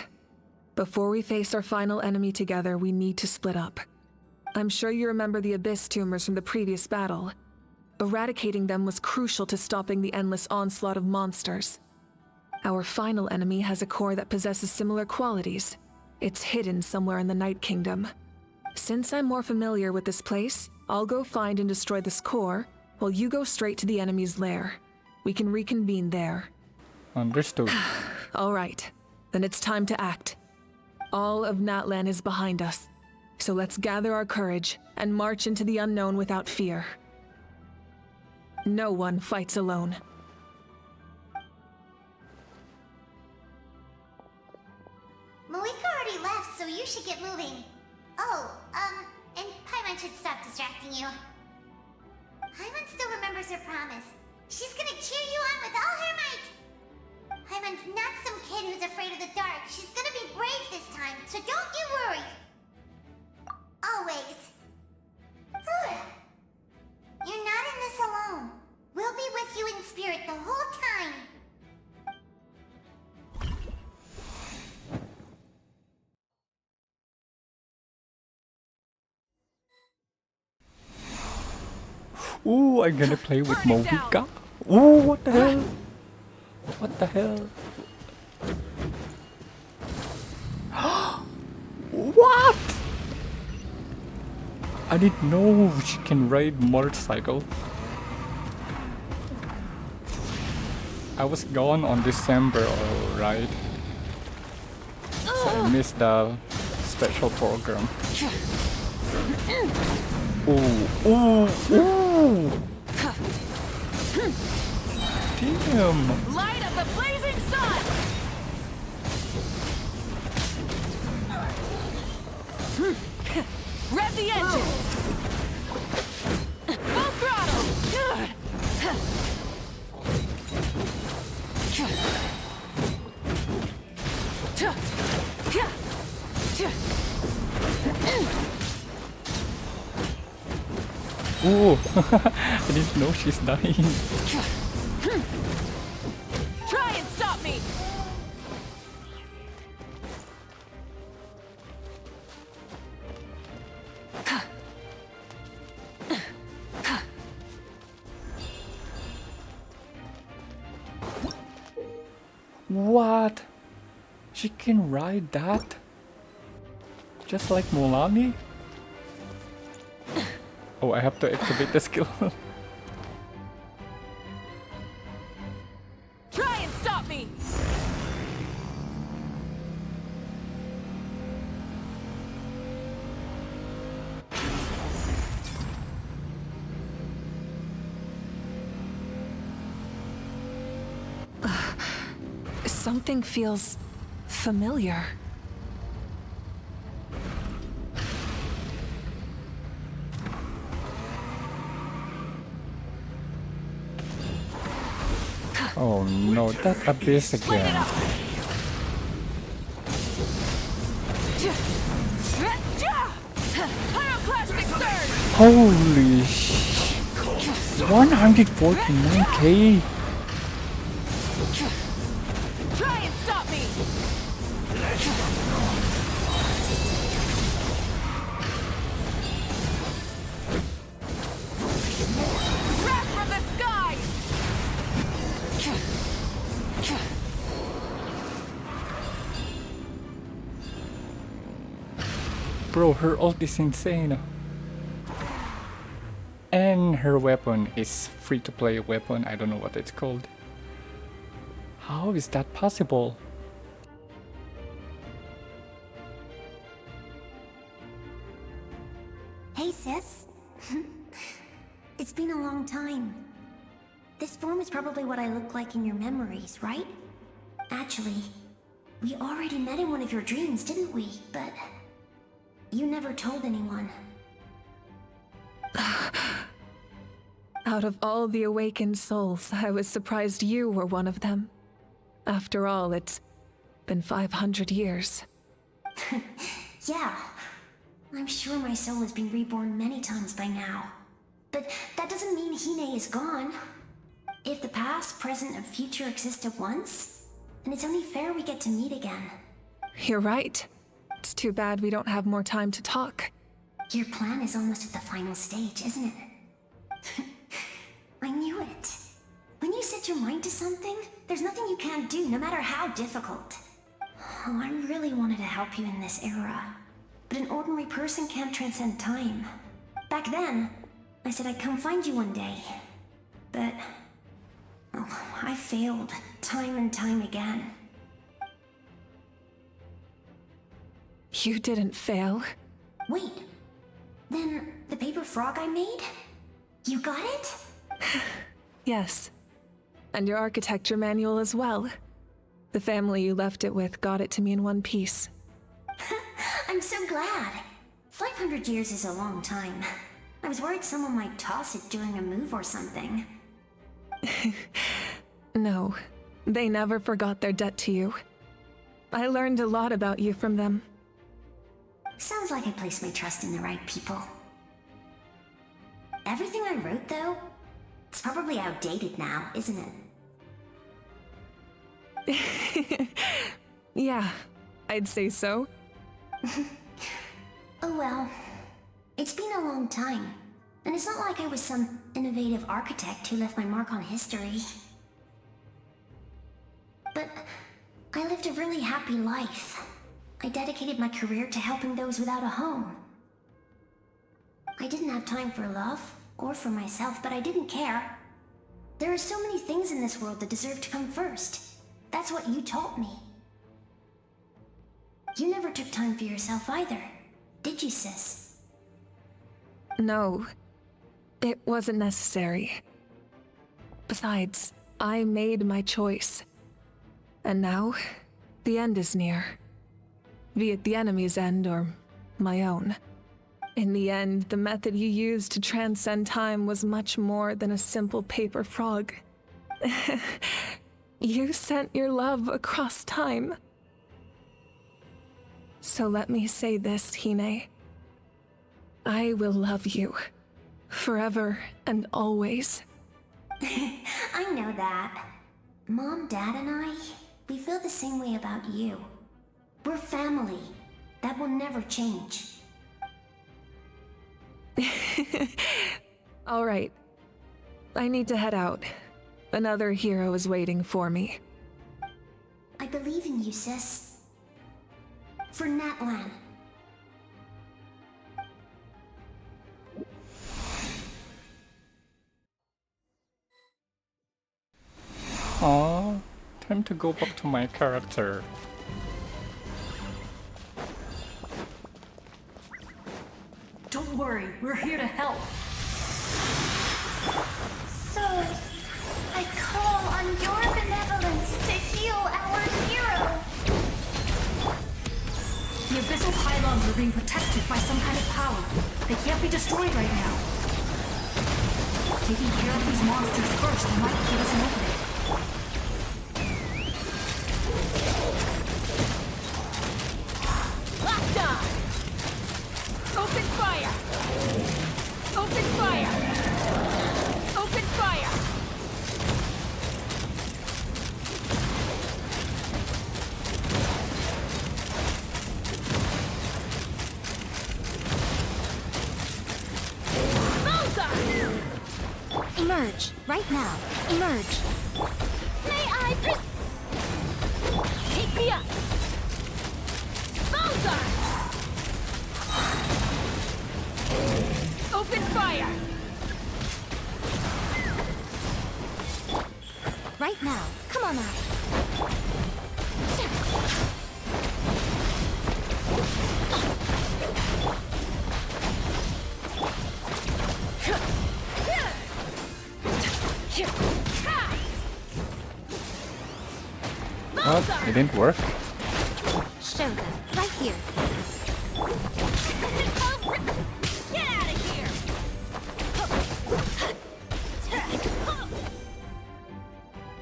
Before we face our final enemy together, we need to split up. I'm sure you remember the Abyss tumors from the previous battle. Eradicating them was crucial to stopping the endless onslaught of monsters. Our final enemy has a core that possesses similar qualities. It's hidden somewhere in the Night Kingdom. Since I'm more familiar with this place, I'll go find and destroy this core, while you go straight to the enemy's lair. We can reconvene there. Understood. All right, then it's time to act. All of Natlan is behind us, so let's gather our courage and march into the unknown without fear. No one fights alone. Malika already left, so you should get moving. Oh, and Paimon should stop distracting you. Paimon still remembers her promise. She's gonna cheer you on with all her might. Paimon's not some kid who's afraid of the dark. She's gonna be brave this time, so don't you worry. Always. You're not in this alone. We'll be with you in spirit the whole time. Ooh, I'm gonna play with Movika. Ooh, what the hell? What the hell? What? I didn't know she can ride motorcycle. I was gone on December, alright. So I missed the special program. Ooh, ooh, ooh! Damn! Light of the blazing sun! Rev the engine! Full throttle! Ooh! I didn't know she's dying. Try and stop me! What? She can ride that? Just like Mulani? Oh, I have to activate the skill. Try and stop me! Something feels familiar. Oh no, that abyss again. Holy sh! 149k! Try and stop me! Wrath from the sky! Bro, her ult is insane. And her weapon is free-to-play weapon. I don't know what it's called. How is that possible? Hey, sis. It's been a long time. This form is probably what I look like in your memories, right? Actually, we already met in one of your dreams, didn't we? But you never told anyone. Out of all the awakened souls, I was surprised you were one of them. After all, it's been 500 years. Yeah. I'm sure my soul has been reborn many times by now. But that doesn't mean Hine is gone. If the past, present, and future exist at once, then it's only fair we get to meet again. You're right. It's too bad we don't have more time to talk. Your plan is almost at the final stage, isn't it? I knew it. When you set your mind to something, there's nothing you can't do, no matter how difficult. Oh, I really wanted to help you in this era. But an ordinary person can't transcend time. Back then, I said I'd come find you one day. But oh, I failed, time and time again. You didn't fail. Wait, then the paper frog I made? You got it? Yes. And your architecture manual as well. The family you left it with got it to me in one piece. I'm so glad. 500 years is a long time. I was worried someone might toss it during a move or something. No, they never forgot their debt to you. I learned a lot about you from them. Sounds like I placed my trust in the right people. Everything I wrote, though, it's probably outdated now, isn't it? Yeah, I'd say so. Oh well. It's been a long time. And it's not like I was some innovative architect who left my mark on history. But I lived a really happy life. I dedicated my career to helping those without a home. I didn't have time for love, or for myself, but I didn't care. There are so many things in this world that deserve to come first. That's what you taught me. You never took time for yourself either, did you, sis? No, it wasn't necessary. Besides, I made my choice. And now, the end is near. Be it the enemy's end or my own. In the end, the method you used to transcend time was much more than a simple paper frog. You sent your love across time. So let me say this, Hine. I will love you. Forever and always. I know that. Mom, Dad, and I, we feel the same way about you. We're family. That will never change. All right. I need to head out. Another hero is waiting for me. I believe in you, sis. For Natlan. Aww, time to go back to my character. Don't worry, we're here to help. So, I call on your benevolence to heal our hero. The abyssal pylons are being protected by some kind of power. They can't be destroyed right now. Taking care of these monsters first might give us an opening. Locked on! Open fire! Open fire! Open fire! Emerge, right now. Emerge. May I take me up! Bullseye! Open fire! Right now. Come on out. What? It didn't work? Show them. Right here. Get out of here!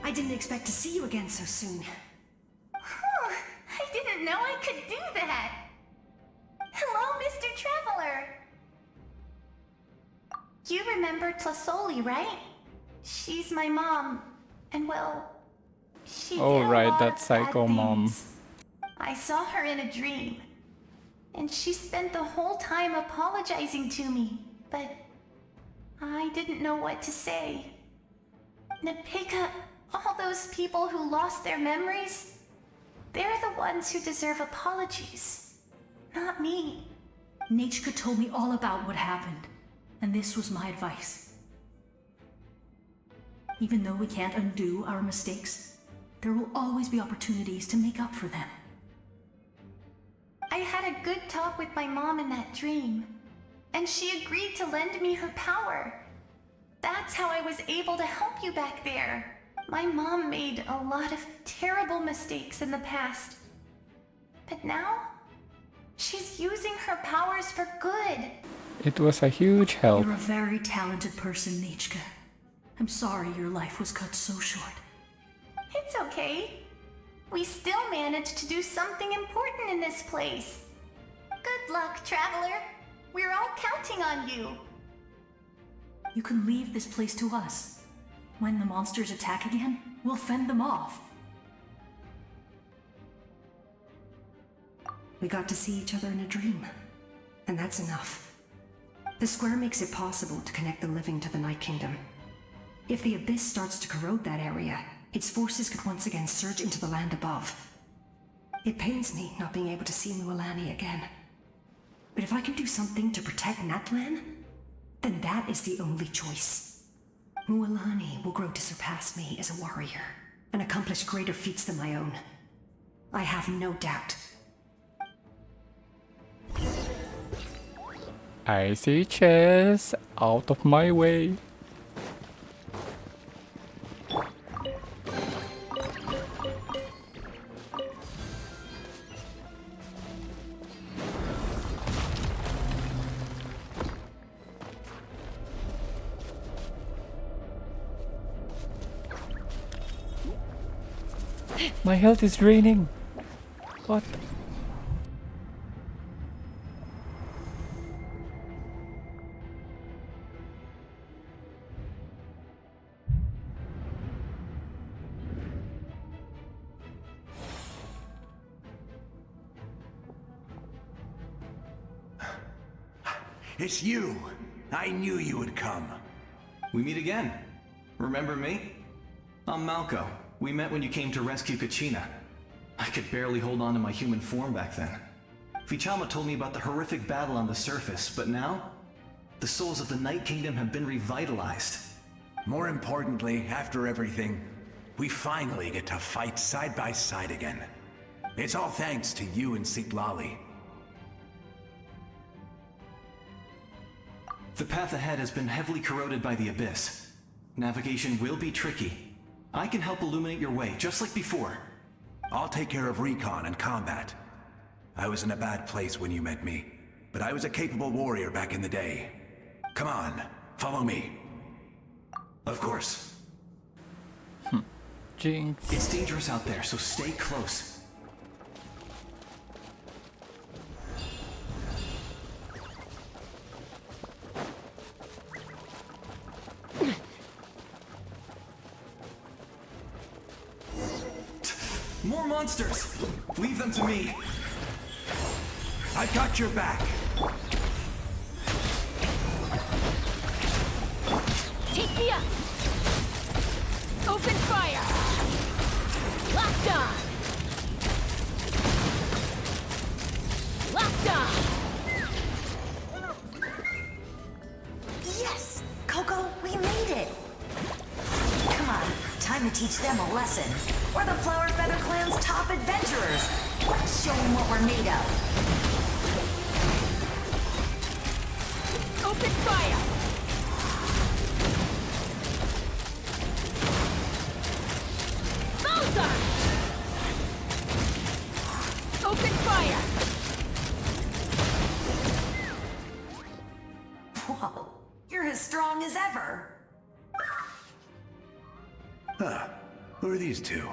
I didn't expect to see you again so soon. I didn't know I could do that. Hello, Mr. Traveler. You remember Tlasoli, right? She's my mom. And well, she Oh did a right, lot that of psycho bad mom. things. I saw her in a dream. And she spent the whole time apologizing to me. But I didn't know what to say. Napika, all those people who lost their memories, they're the ones who deserve apologies, not me. Nachka told me all about what happened, and this was my advice. Even though we can't undo our mistakes, there will always be opportunities to make up for them. I had a good talk with my mom in that dream, and she agreed to lend me her power. That's how I was able to help you back there. My mom made a lot of terrible mistakes in the past. But now, she's using her powers for good. It was a huge help. You're a very talented person, Nachka. I'm sorry your life was cut so short. It's okay. We still managed to do something important in this place. Good luck, Traveler. We're all counting on you. You can leave this place to us. When the monsters attack again, we'll fend them off. We got to see each other in a dream, and that's enough. The square makes it possible to connect the living to the Night Kingdom. If the Abyss starts to corrode that area, its forces could once again surge into the land above. It pains me not being able to see Mualani again. But if I can do something to protect Natlan, then that is the only choice. Mualani will grow to surpass me as a warrior, and accomplish greater feats than my own. I have no doubt. I see chess. Out of my way. My health is draining. What? It's you! I knew you would come. We meet again. Remember me? I'm Malco. We met when you came to rescue Kachina. I could barely hold on to my human form back then. Vichama told me about the horrific battle on the surface, but now, the souls of the Night Kingdom have been revitalized. More importantly, after everything, we finally get to fight side by side again. It's all thanks to you and Sitlali. The path ahead has been heavily corroded by the Abyss. Navigation will be tricky. I can help illuminate your way, just like before. I'll take care of recon and combat. I was in a bad place when you met me, but I was a capable warrior back in the day. Come on, follow me. Of course. Jinx. It's dangerous out there, so stay close. More monsters! Leave them to me! I've got your back! Take me up! Open fire! Locked on! Locked on! Yes! Coco, we made it! Come on, time to teach them a lesson. We're the Flower Feather Clan's top adventurers. Let's show them what we're made of. Open fire! Bullseye! Open fire! Whoa, you're as strong as ever. Huh. Who are these two?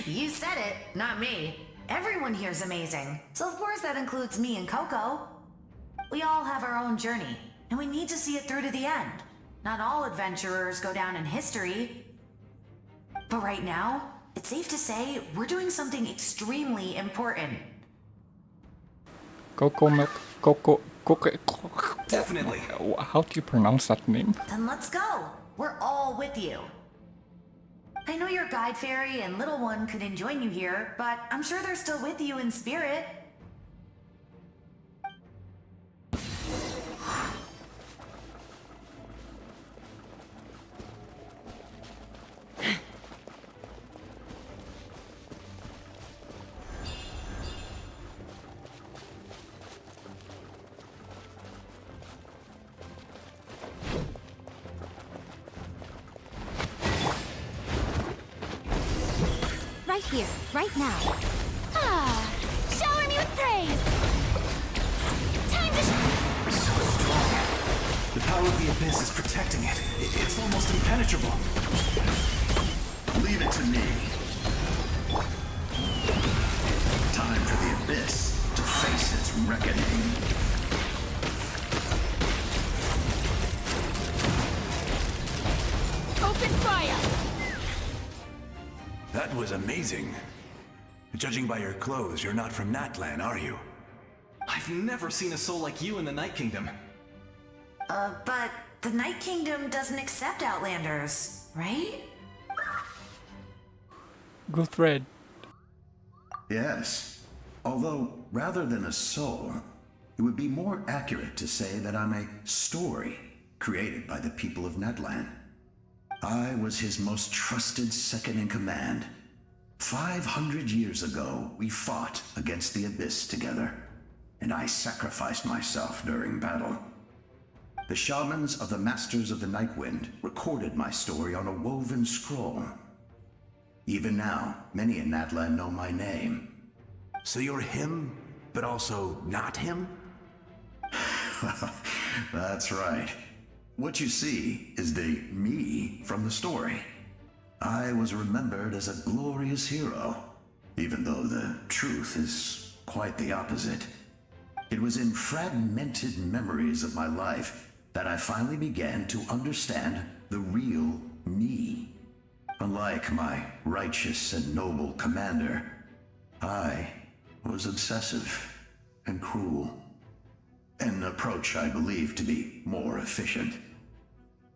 You said it, not me. Everyone here's amazing. So of course that includes me and Coco. We all have our own journey, and we need to see it through to the end. Not all adventurers go down in history. But right now, it's safe to say we're doing something extremely important. Coco milk. Coco. Definitely. How do you pronounce that name? Then let's go. We're all with you. I know your guide fairy and little one couldn't join you here, but I'm sure they're still with you in spirit. Right here, right now. Ah, shower me with praise! Time to So strong. The power of the Abyss is protecting it. It's almost impenetrable. Leave it to me. Time for the Abyss to face its reckoning. open fire! That was amazing. Judging by your clothes, you're not from Natlan, are you? I've never seen a soul like you in the Night Kingdom. But the Night Kingdom doesn't accept Outlanders, right? Good thread. Yes. Although, rather than a soul, it would be more accurate to say that I'm a story created by the people of Natlan. I was his most trusted second-in-command. 500 years ago, we fought against the Abyss together, and I sacrificed myself during battle. The shamans of the Masters of the Nightwind recorded my story on a woven scroll. Even now, many in Natlan know my name. So you're him, but also not him? That's right. What you see is the me from the story. I was remembered as a glorious hero, even though the truth is quite the opposite. It was in fragmented memories of my life that I finally began to understand the real me. Unlike my righteous and noble commander, I was obsessive and cruel. An approach I believe to be more efficient.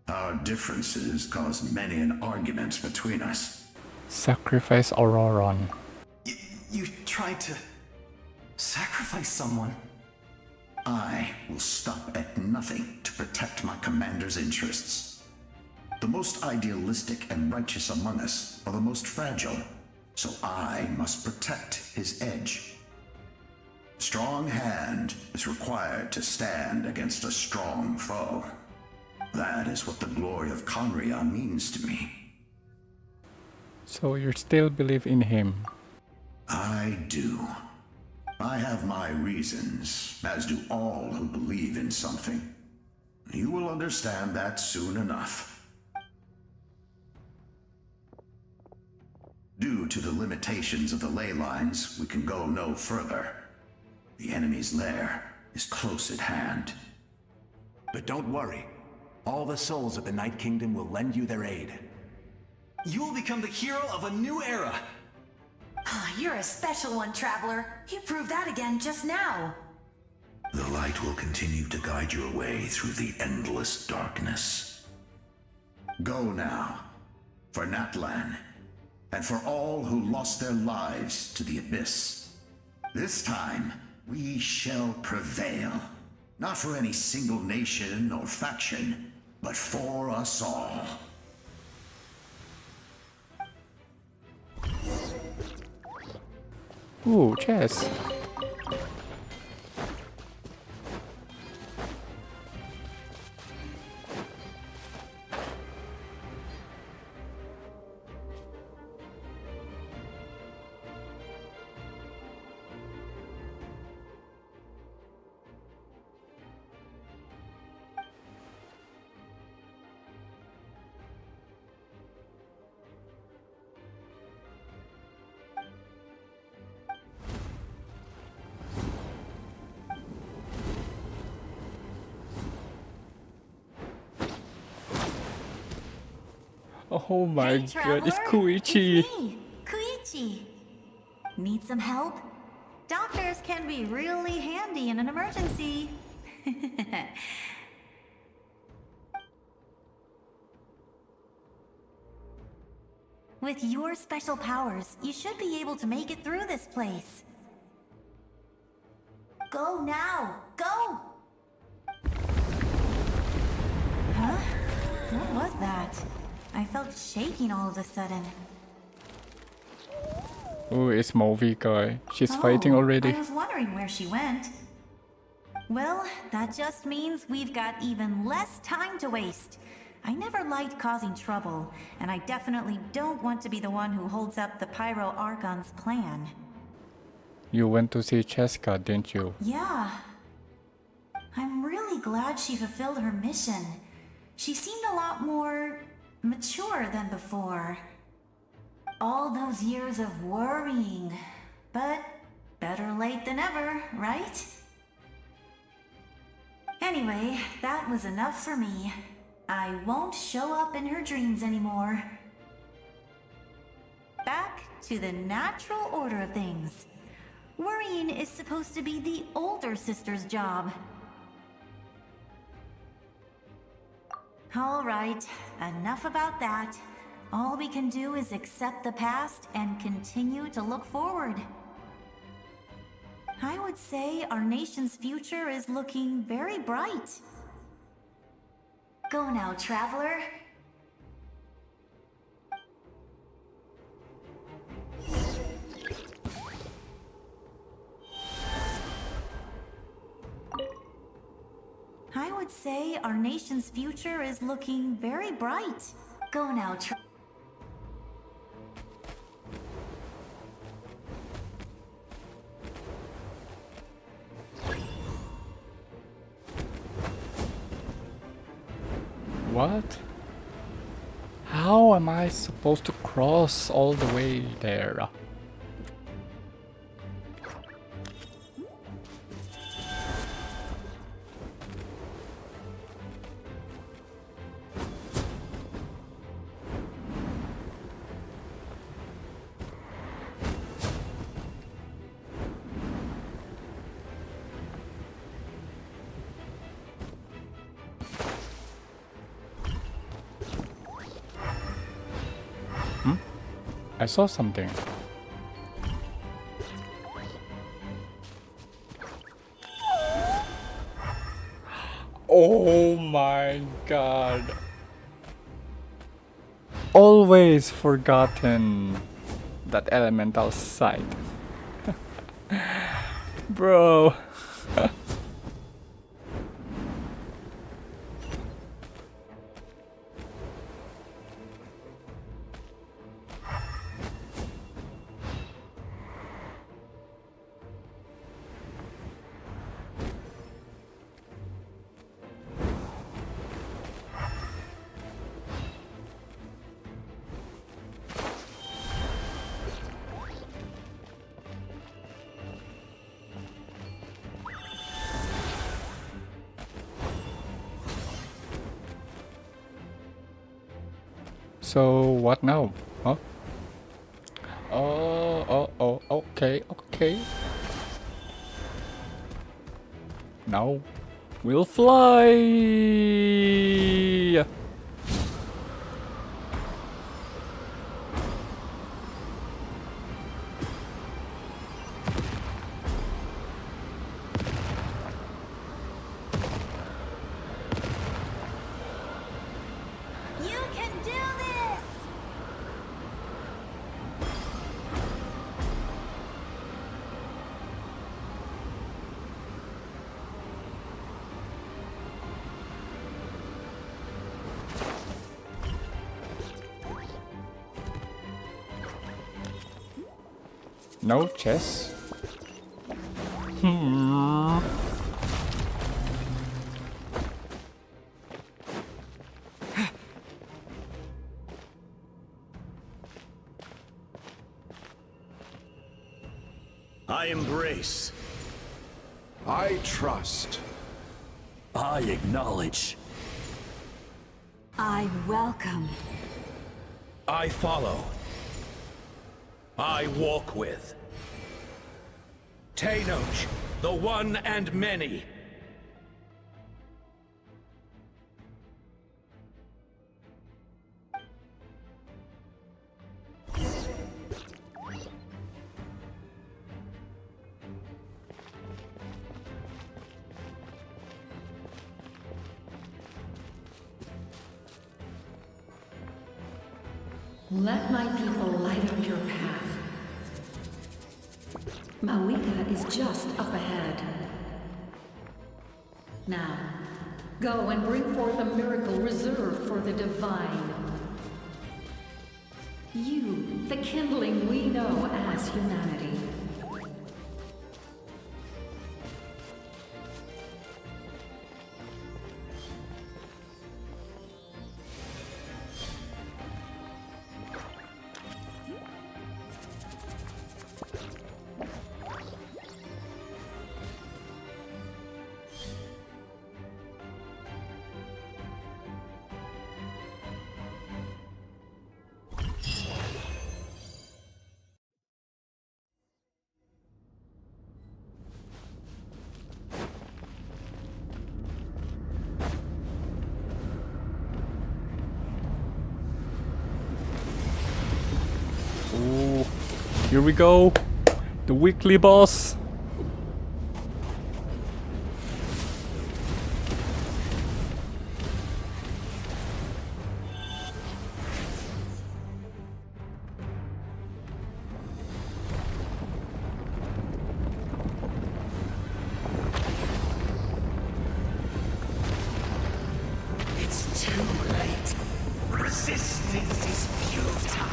Our differences caused many an arguments between us. Sacrifice Auroron. You tried to sacrifice someone. I will stop at nothing to protect my commander's interests. The most idealistic and righteous among us are the most fragile, so I must protect his edge. Strong hand is required to stand against a strong foe. That is what the glory of Conria means to me. So you still believe in him? I do. I have my reasons, as do all who believe in something. You will understand that soon enough. Due to the limitations of the ley lines, we can go no further. The enemy's lair is close at hand. But don't worry. All the souls of the Night Kingdom will lend you their aid. You will become the hero of a new era. You're a special one, Traveler. You proved that again just now. The light will continue to guide your way through the endless darkness. Go now, for Natlan, and for all who lost their lives to the Abyss. This time, we shall prevail. Not for any single nation or faction, but for us all. Ooh, chess. Oh my god, it's Traveler, Koichi. It's me, Koichi. Need some help? Doctors can be really handy in an emergency. With your special powers, you should be able to make it through this place. Go now! Go! Huh? What was that? I felt shaking all of a sudden. Oh, it's movie guy. She's fighting already. I was wondering where she went. Well, that just means we've got even less time to waste. I never liked causing trouble, and I definitely don't want to be the one who holds up the Pyro Archon's plan. You went to see Cheska, didn't you? Yeah. I'm really glad she fulfilled her mission. She seemed a lot more mature than before. All those years of worrying, but better late than ever, right? Anyway, that was enough for me. I won't show up in her dreams anymore. Back to the natural order of things. Worrying is supposed to be the older sister's job. All right, enough about that. All we can do is accept the past and continue to look forward. I would say our nation's future is looking very bright. Go now, Traveler. I would say our nation's future is looking very bright. Go now, What? How am I supposed to cross all the way there? I saw something. Oh my god. Always forgotten that elemental sight. Bro. So what now? Huh? Oh, okay. Now we'll fly. You can do this! No chess. I embrace. I trust. I acknowledge. I welcome. I follow. I walk with. Tenoch, the one and many. Let my people light up your path. Mawika is just up ahead. Now, go and bring forth a miracle reserved for the divine. You, the kindling we know as humanity. Ooh, here we go. The weekly boss. It's too late. Resistance is futile.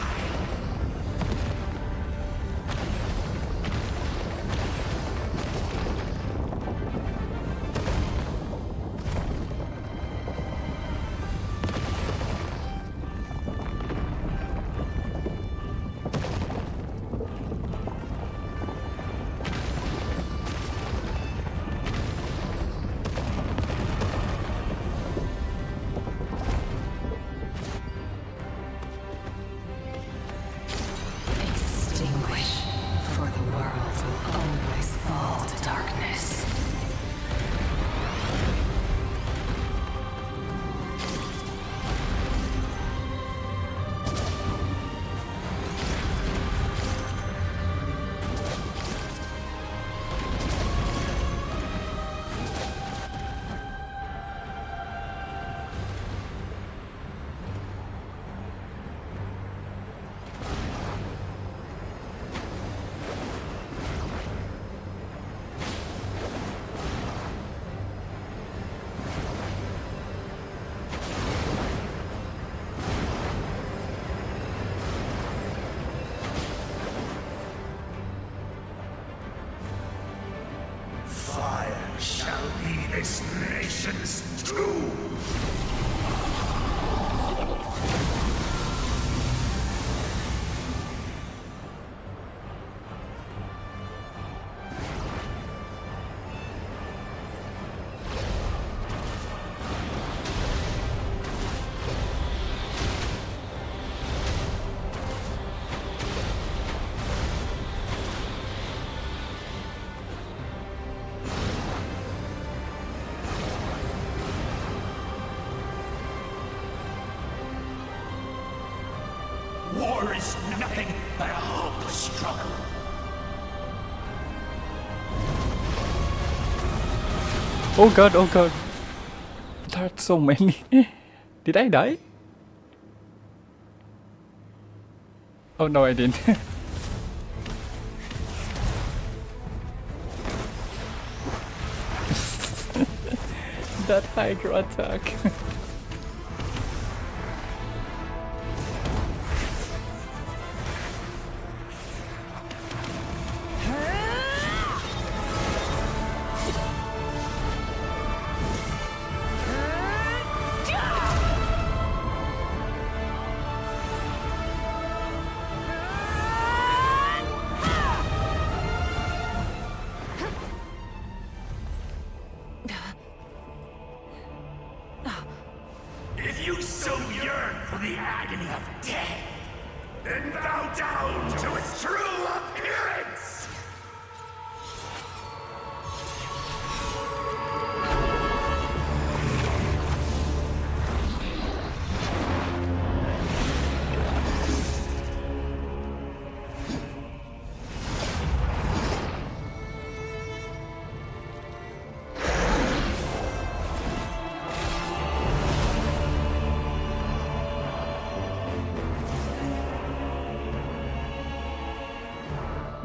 War is nothing but a hopeless struggle. Oh god, oh god. There are so many. Did I die? Oh no, I didn't. That Hydra attack. If you so yearn for the agony of death, then bow down to its true appearance!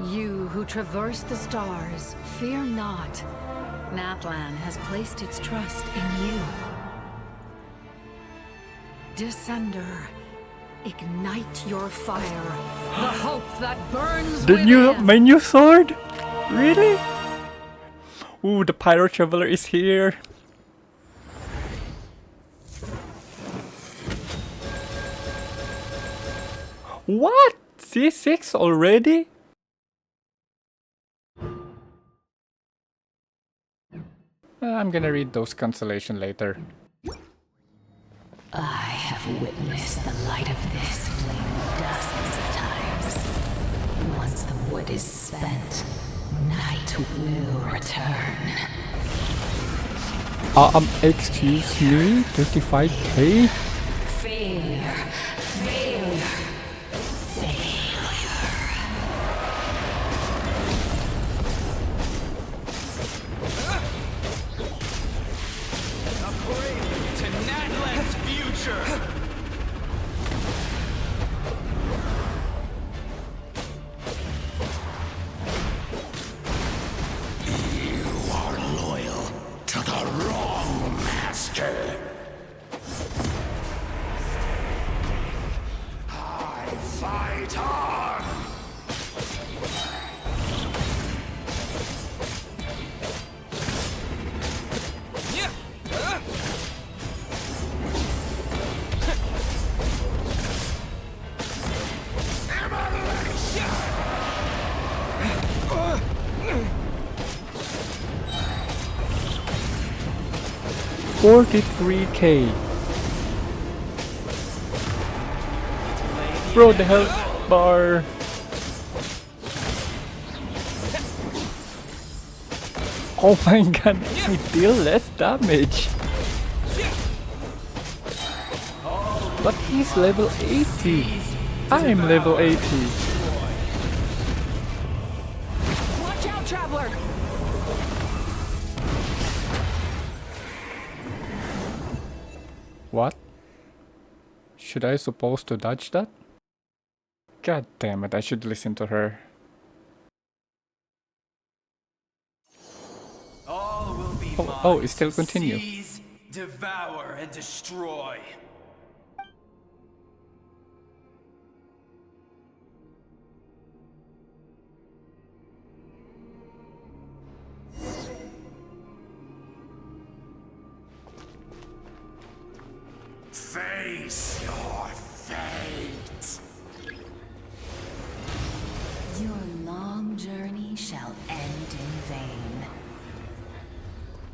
You who traverse the stars, fear not. Natlan has placed its trust in you. Descender, ignite your fire. The hope that burns My new sword? Really? Ooh, the Pyro Traveler is here. What? C6 already? I'm gonna read those consolation later. I have witnessed the light of this flame dozens of times. Once the wood is spent, night will return. Excuse me? 35k? Failure, failure, To Natlan's future! You are loyal to the wrong master. I fight on! $43k. Bro, the health bar. Oh my god, I deal less damage. But he's level 80. I'm level 80. Watch out, Traveler! What? Should I supposed to dodge that? God damn it, I should listen to her. All will be Oh, it still continue. Seize, devour, and destroy. Face your fate. Your long journey shall end in vain.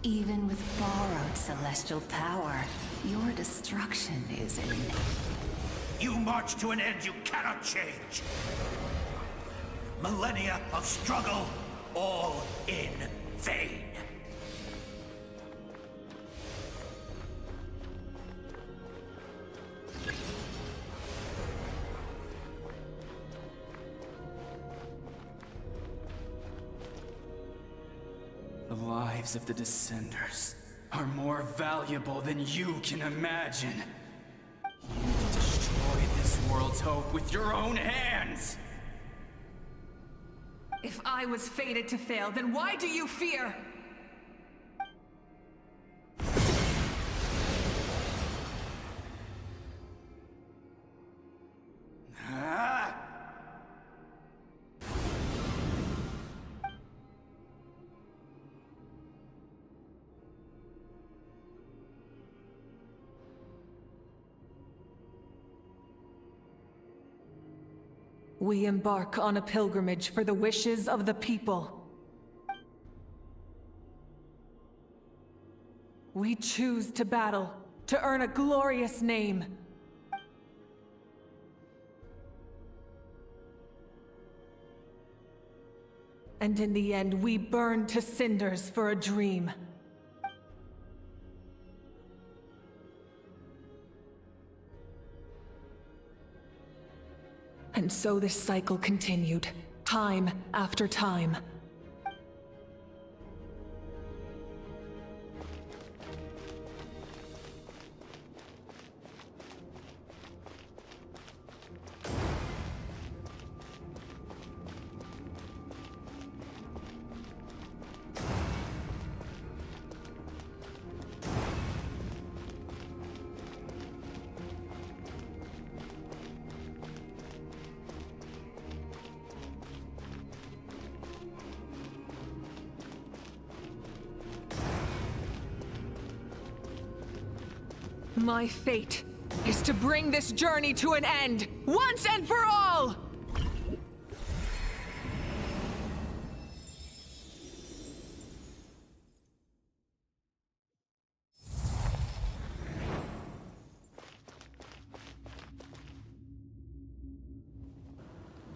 Even with borrowed celestial power, your destruction is inevitable. You march to an end you cannot change. Millennia of struggle, all in vain. lives of the Descenders are more valuable than you can imagine. You destroy this world's hope with your own hands! If I was fated to fail, then why do you fear? We embark on a pilgrimage for the wishes of the people. We choose to battle, to earn a glorious name. And in the end, we burn to cinders for a dream. And so this cycle continued, time after time. My fate is to bring this journey to an end, once and for all!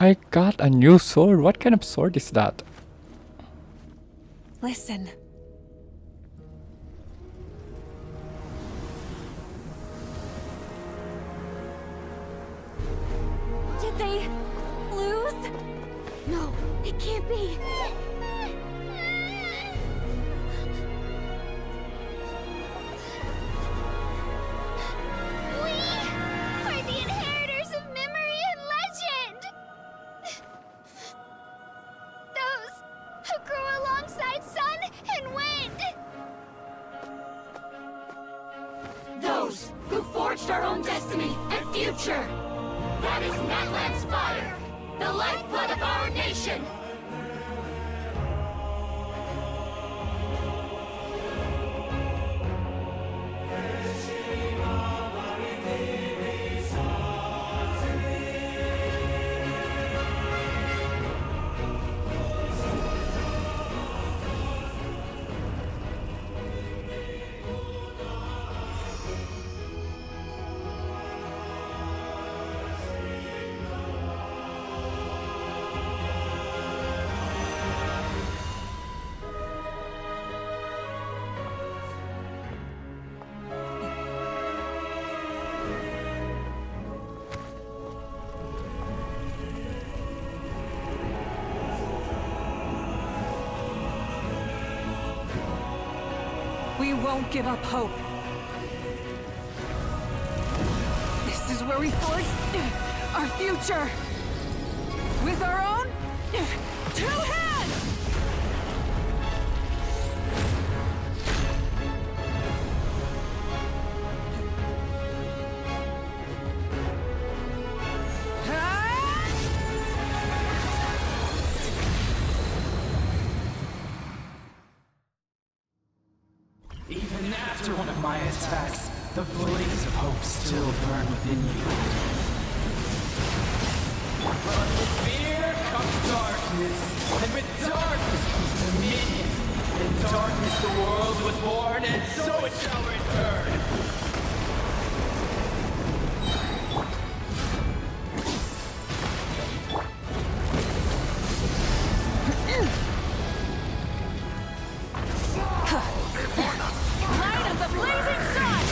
I got a new sword. What kind of sword is that? Listen. Did they lose? No, it can't be. We are the inheritors of memory and legend! Those who grew alongside sun and wind! Those who forged our own destiny and future! That is Natlan's fire, the lifeblood of our nation! We won't give up hope. This is where we forge our future. With our own 2 hands! Even after one of my attacks, the flames of hope still burn within you. But with fear comes darkness, and with darkness comes dominion. In darkness the world was born, and so it shall return. Light of the blazing sun!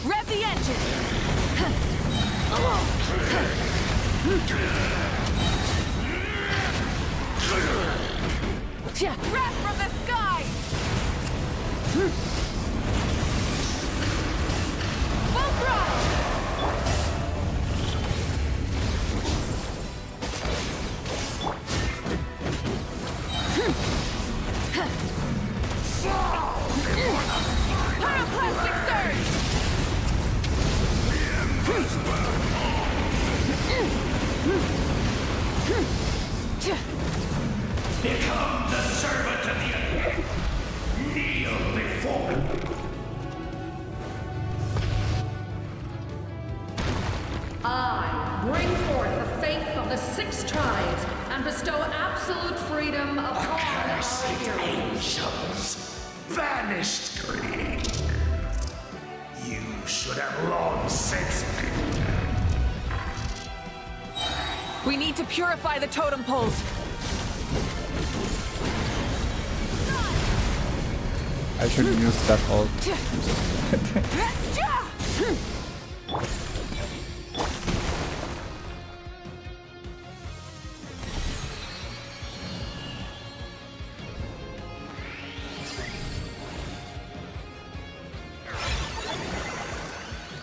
Rev the engine! Wrath from the sky! Full throttle! Pyroclastic surge! Become the servant of the earth. Kneel before me. I bring forth the faith of the 6 tribes and bestow absolute freedom upon Accursed our heroes. angels, vanished greed. You should have long since been. We need to purify the totem poles. I should use that ult.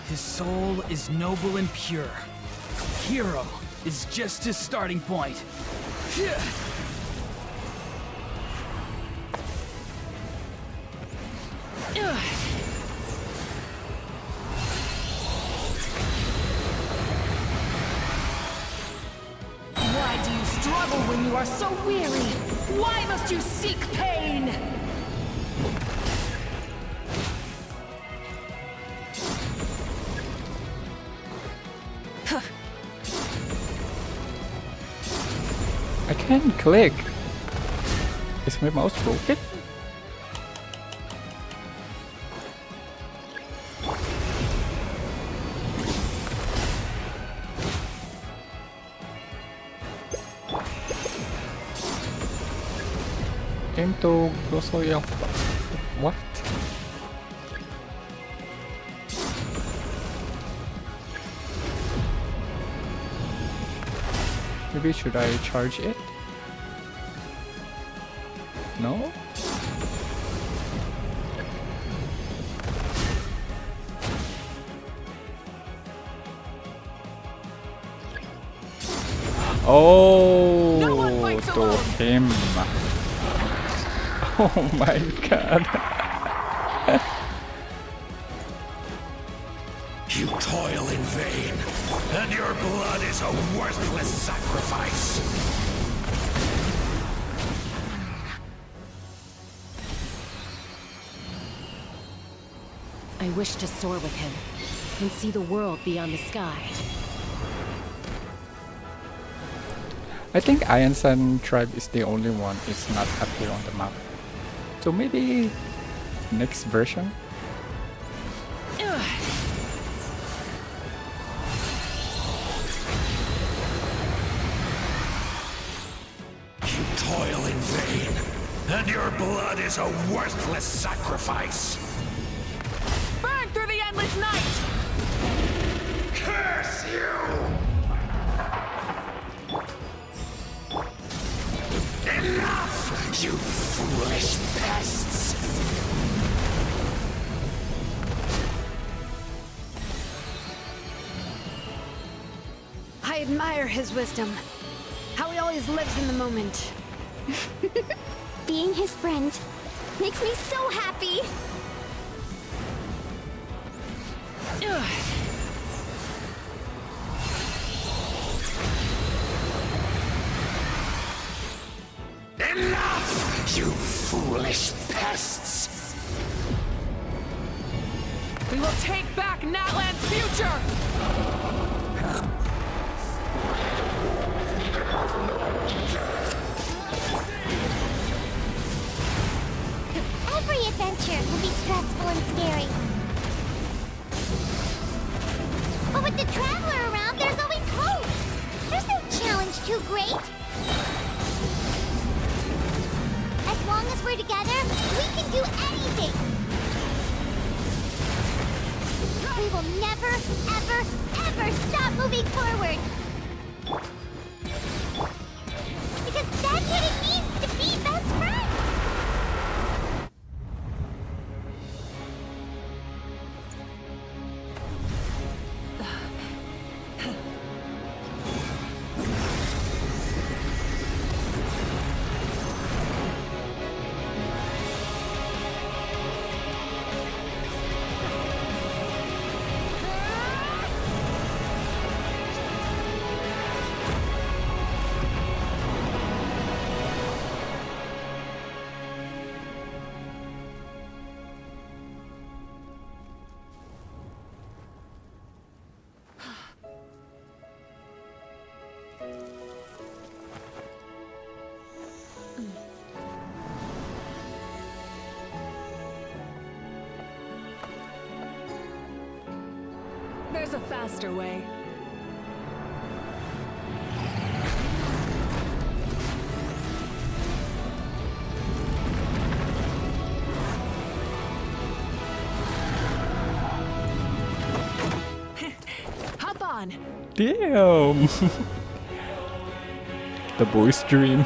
His soul is noble and pure. Hero is just his starting point. Why do you struggle when you are so weary? Why must you seek pain? I can't click. Is my mouse broken? Aim to Grosoya. What? Maybe should I charge it? No? Oh, to him. Oh my god. You toil in vain, and your blood is a worthless sacrifice. I wish to soar with him and see the world beyond the sky. I think Iron Sun tribe is the only one is not appear on the map. So maybe next version? You toil in vain, and your blood is a worthless sacrifice. Burn through the endless night! Curse you! Enough, you foolish pests! I admire his wisdom. How he always lives in the moment. Being his friend makes me so happy. Enough, you foolish pests! We will take back Natlan's future! Every adventure will be stressful and scary. But with the Traveler around, there's always hope. There's no challenge too great. As long as we're together, we can do anything. we will never, ever, ever stop moving forward. Because that's what it means to be best friends. There's a faster way. Hop on. Damn. The boy's dream.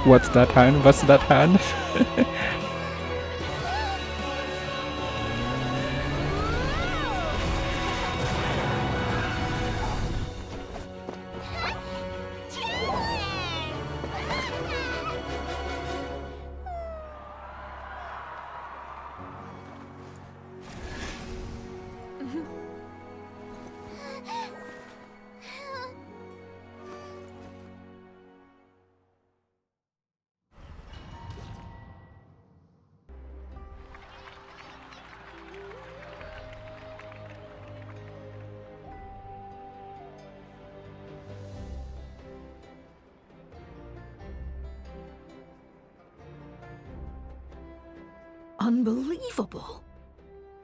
What's that hand? What's that hand? Unbelievable.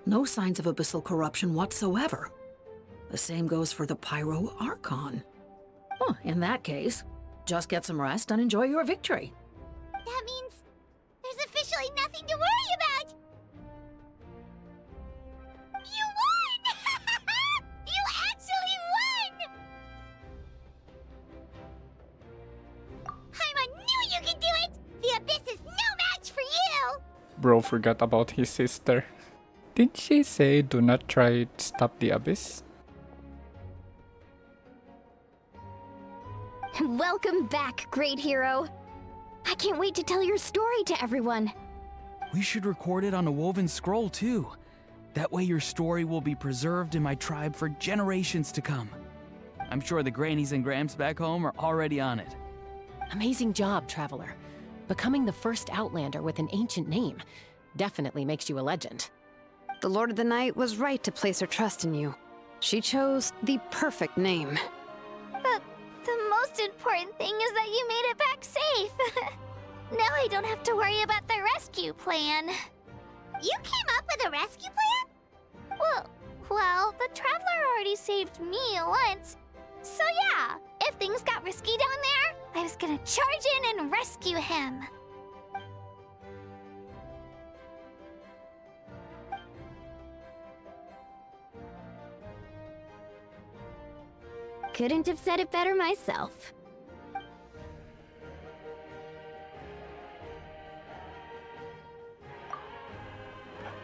No signs of abyssal corruption whatsoever. The same goes for the Pyro Archon. Well, in that case, just get some rest and enjoy your victory. That means there's officially nothing to worry about. You won! You actually won! Paimon knew you could do it! The Abyss is no match for you! Bro forgot about his sister. Didn't she say do not try to stop the abyss? Welcome back, great hero. I can't wait to tell your story to everyone. We should record it on a woven scroll too. That way your story will be preserved in my tribe for generations to come. I'm sure the grannies and gramps back home are already on it. Amazing job, Traveler. Becoming the first Outlander with an ancient name definitely makes you a legend. The Lord of the Night was right to place her trust in you. She chose the perfect name. But the most important thing is that you made it back safe. Now I don't have to worry about the rescue plan. You came up with a rescue plan? Well, the Traveler already saved me once. So yeah, if things got risky down there, I was gonna charge in and rescue him. Couldn't have said it better myself.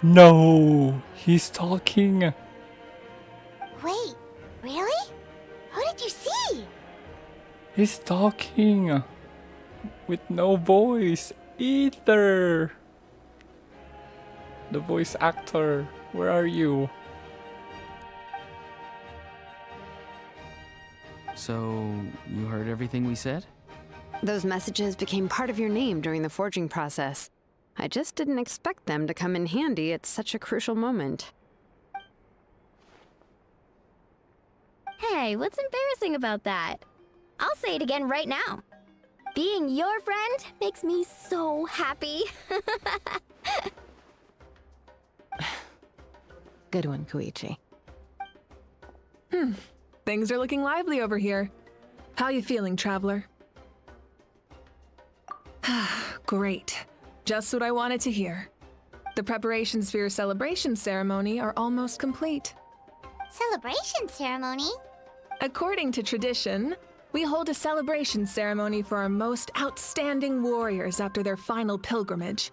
No, he's talking. Wait, really? Who did you see? He's talking with no voice either. The voice actor, where are you? So, you heard everything we said? Those messages became part of your name during the forging process. I just didn't expect them to come in handy at such a crucial moment. Hey, what's embarrassing about that? I'll say it again right now. Being your friend makes me so happy. Good one, Koichi. Things are looking lively over here. How you feeling, traveler? Great. Just what I wanted to hear. The preparations for your celebration ceremony are almost complete. Celebration ceremony? According to tradition, we hold a celebration ceremony for our most outstanding warriors after their final pilgrimage.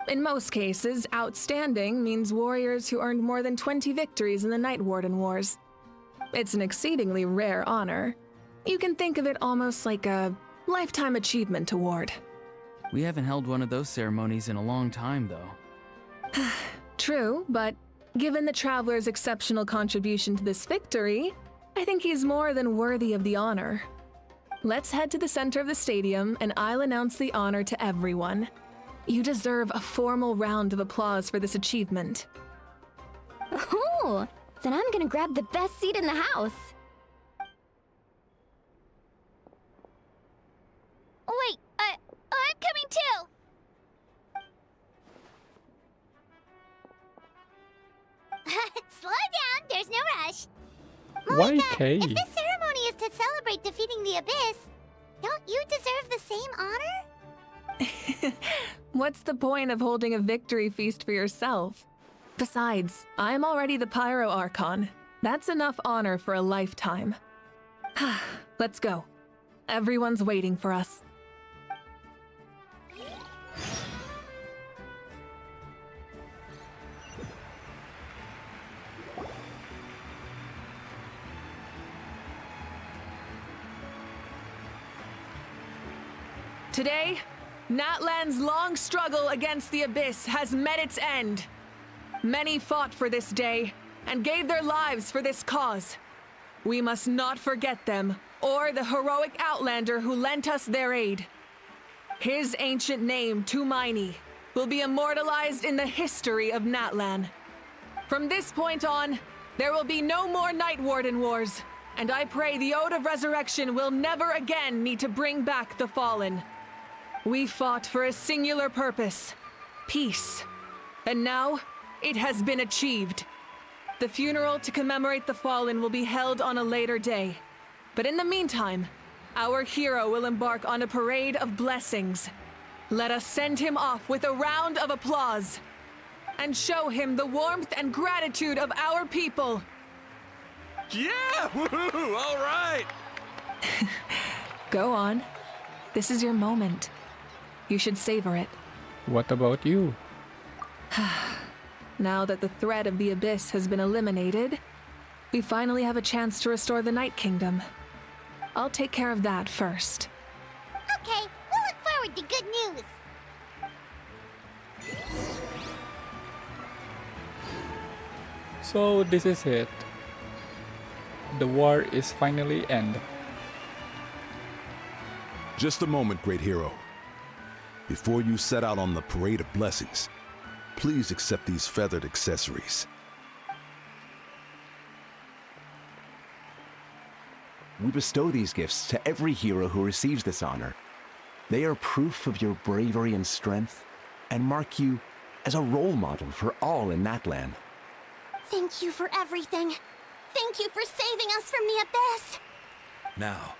In most cases, outstanding means warriors who earned more than 20 victories in the Night Warden Wars. It's an exceedingly rare honor. You can think of it almost like a lifetime achievement award. We haven't held one of those ceremonies in a long time, though. True, but given the traveler's exceptional contribution to this victory, I think he's more than worthy of the honor. Let's head to the center of the stadium and I'll announce the honor to everyone. You deserve a formal round of applause for this achievement. Ooh, then I'm gonna grab the best seat in the house. Wait, I'm coming too! Slow down, there's no rush. Why Malika, Kay? if this ceremony is to celebrate defeating the Abyss, don't you deserve the same honor? What's the point of holding a victory feast for yourself? Besides, I'm already the Pyro Archon. That's enough honor for a lifetime. Let's go. Everyone's waiting for us. Today, Natlan's long struggle against the Abyss has met its end. Many fought for this day and gave their lives for this cause. We must not forget them or the heroic Outlander who lent us their aid. His ancient name, Tumaini, will be immortalized in the history of Natlan. From this point on, there will be no more Night Warden Wars, and I pray the Ode of Resurrection will never again need to bring back the Fallen. We fought for a singular purpose, peace. And now, it has been achieved. The funeral to commemorate the Fallen will be held on a later day. But in the meantime, our hero will embark on a parade of blessings. Let us send him off with a round of applause and show him the warmth and gratitude of our people. Yeah! Woohoo! All right! Go on. This is your moment. You should savor it. What about you? Now that the threat of the Abyss has been eliminated, we finally have a chance to restore the Night Kingdom. I'll take care of that first. Okay, we'll look forward to good news. So this is it. The war is finally end. Just a moment, great hero. Before you set out on the parade of blessings, please accept these feathered accessories. We bestow these gifts to every hero who receives this honor. They are proof of your bravery and strength, and mark you as a role model for all in Natlan. Thank you for everything. Thank you for saving us from the Abyss. Now,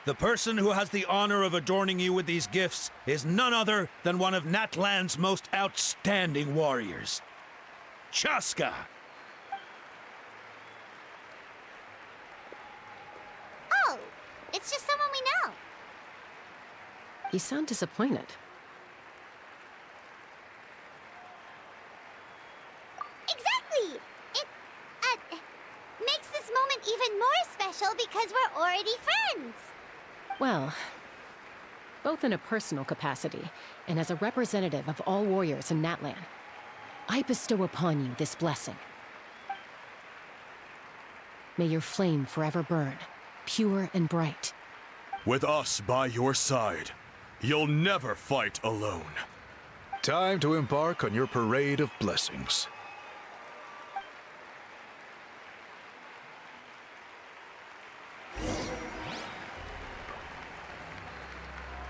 the person who has the honor of adorning you with these gifts is none other than one of Natlan's most outstanding warriors, Chaska. Oh, it's just someone we know. You sound disappointed. Exactly! It makes this moment even more special because we're already friends. Well, both in a personal capacity and as a representative of all warriors in Natlan, I bestow upon you this blessing. May your flame forever burn, pure and bright. With us by your side, you'll never fight alone. Time to embark on your parade of blessings.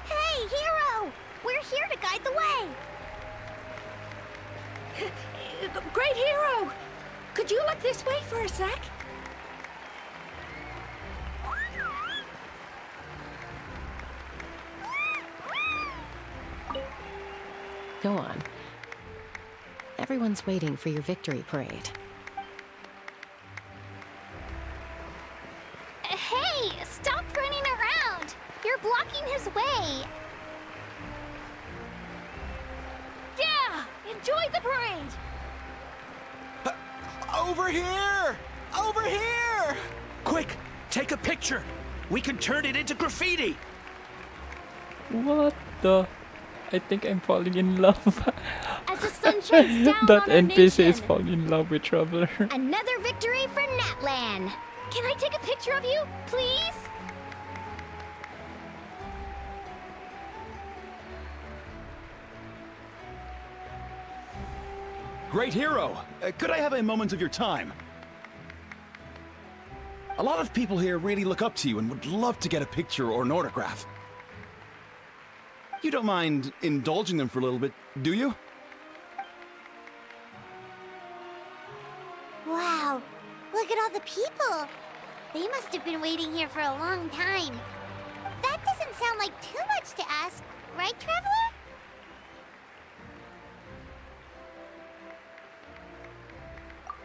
Hey, hero! We're here to guide the way. Great hero! Could you look this way for a sec? Go on. Everyone's waiting for your victory parade. Hey, stop running around! You're blocking his way! Yeah! Enjoy the parade! Over here! Over here! Quick, take a picture. We can turn it into graffiti. What the? I think I'm falling in love. As the sun shines down That on our NPC is nation. falling in love with Traveler. Another victory for Natlan. Can I take a picture of you, please? Great hero! Could I have a moment of your time? A lot of people here really look up to you and would love to get a picture or an autograph. You don't mind indulging them for a little bit, do you? Wow, look at all the people. They must have been waiting here for a long time. That doesn't sound like too much to ask, right, Traveler?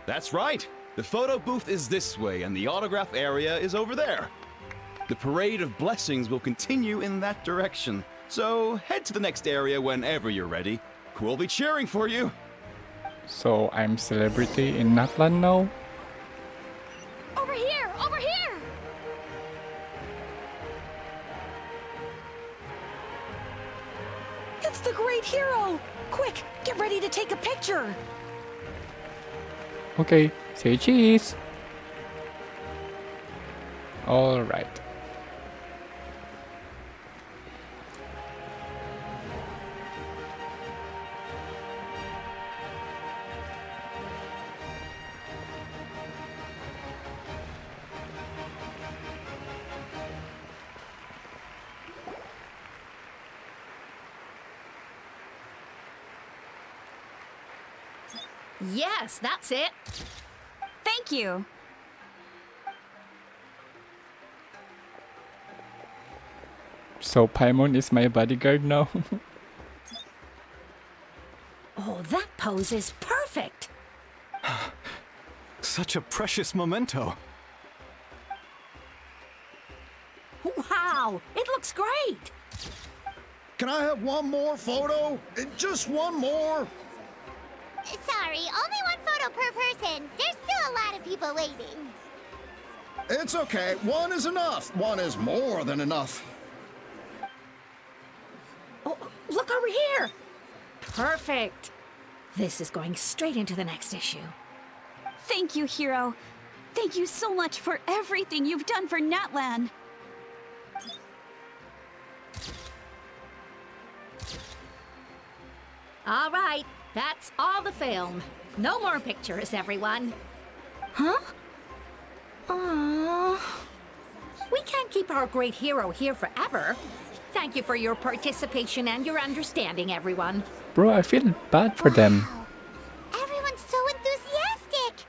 That's right. The photo booth is this way and the autograph area is over there. The Parade of Blessings will continue in that direction. So head to the next area whenever you're ready. We'll be cheering for you. So I'm celebrity in Natlan now? Over here! Over here! It's the great hero! Quick, get ready to take a picture! Okay, say cheese. Alright. Yes, that's it. Thank you. So Paimon is my bodyguard now. Oh, that pose is perfect! Such a precious memento. Wow, it looks great! Can I have one more photo? Just one more? Sorry, only one photo per person. There's still a lot of people waiting. It's okay. One is enough. One is more than enough. Oh, look over here! Perfect! This is going straight into the next issue. Thank you, Hero. Thank you so much for everything you've done for Natlan. All right, that's all the film. No more pictures, everyone. Huh? Aww. We can't keep our great hero here forever. Thank you for your participation and your understanding, everyone. Bro, I feel bad for them. Everyone's so enthusiastic.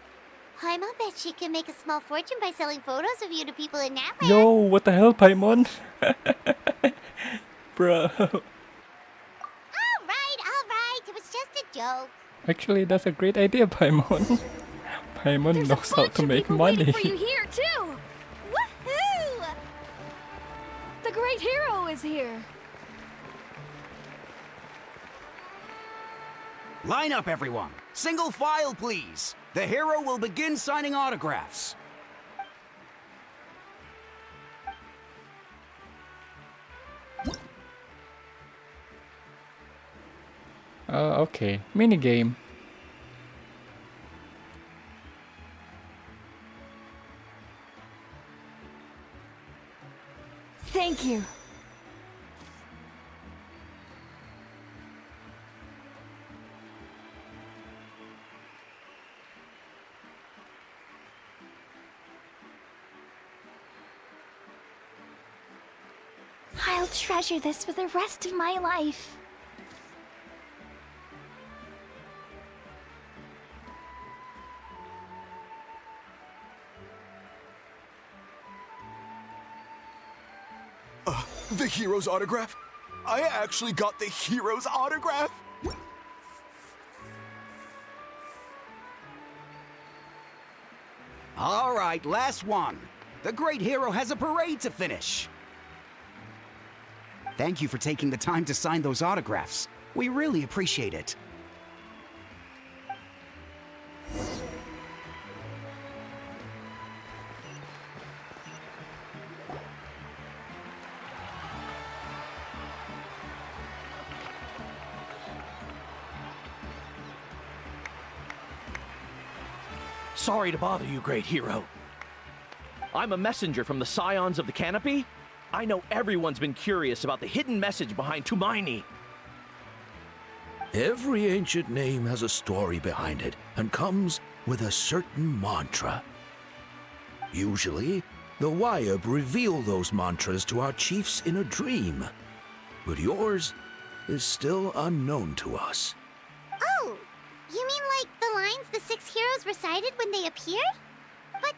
Paimon bet she can make a small fortune by selling photos of you to people in Natlan. Yo, what the hell, Paimon? Bro. All right. It was just a joke. Actually, that's a great idea, Paimon. Paimon knows how to make money. For you here too. Woohoo! The great hero is here. Line up, everyone. Single file, please. The hero will begin signing autographs. Okay. Minigame. Thank you. I'll treasure this for the rest of my life. The hero's autograph? I actually got the hero's autograph? All right, last one. The great hero has a parade to finish. Thank you for taking the time to sign those autographs. We really appreciate it. Sorry to bother you, great hero. I'm a messenger from the Scions of the Canopy. I know everyone's been curious about the hidden message behind Tumaini. Every ancient name has a story behind it and comes with a certain mantra. Usually, the Wayab reveal those mantras to our chiefs in a dream, but yours is still unknown to us. Oh, you mean like the lines the 6 heroes recited when they appeared? But,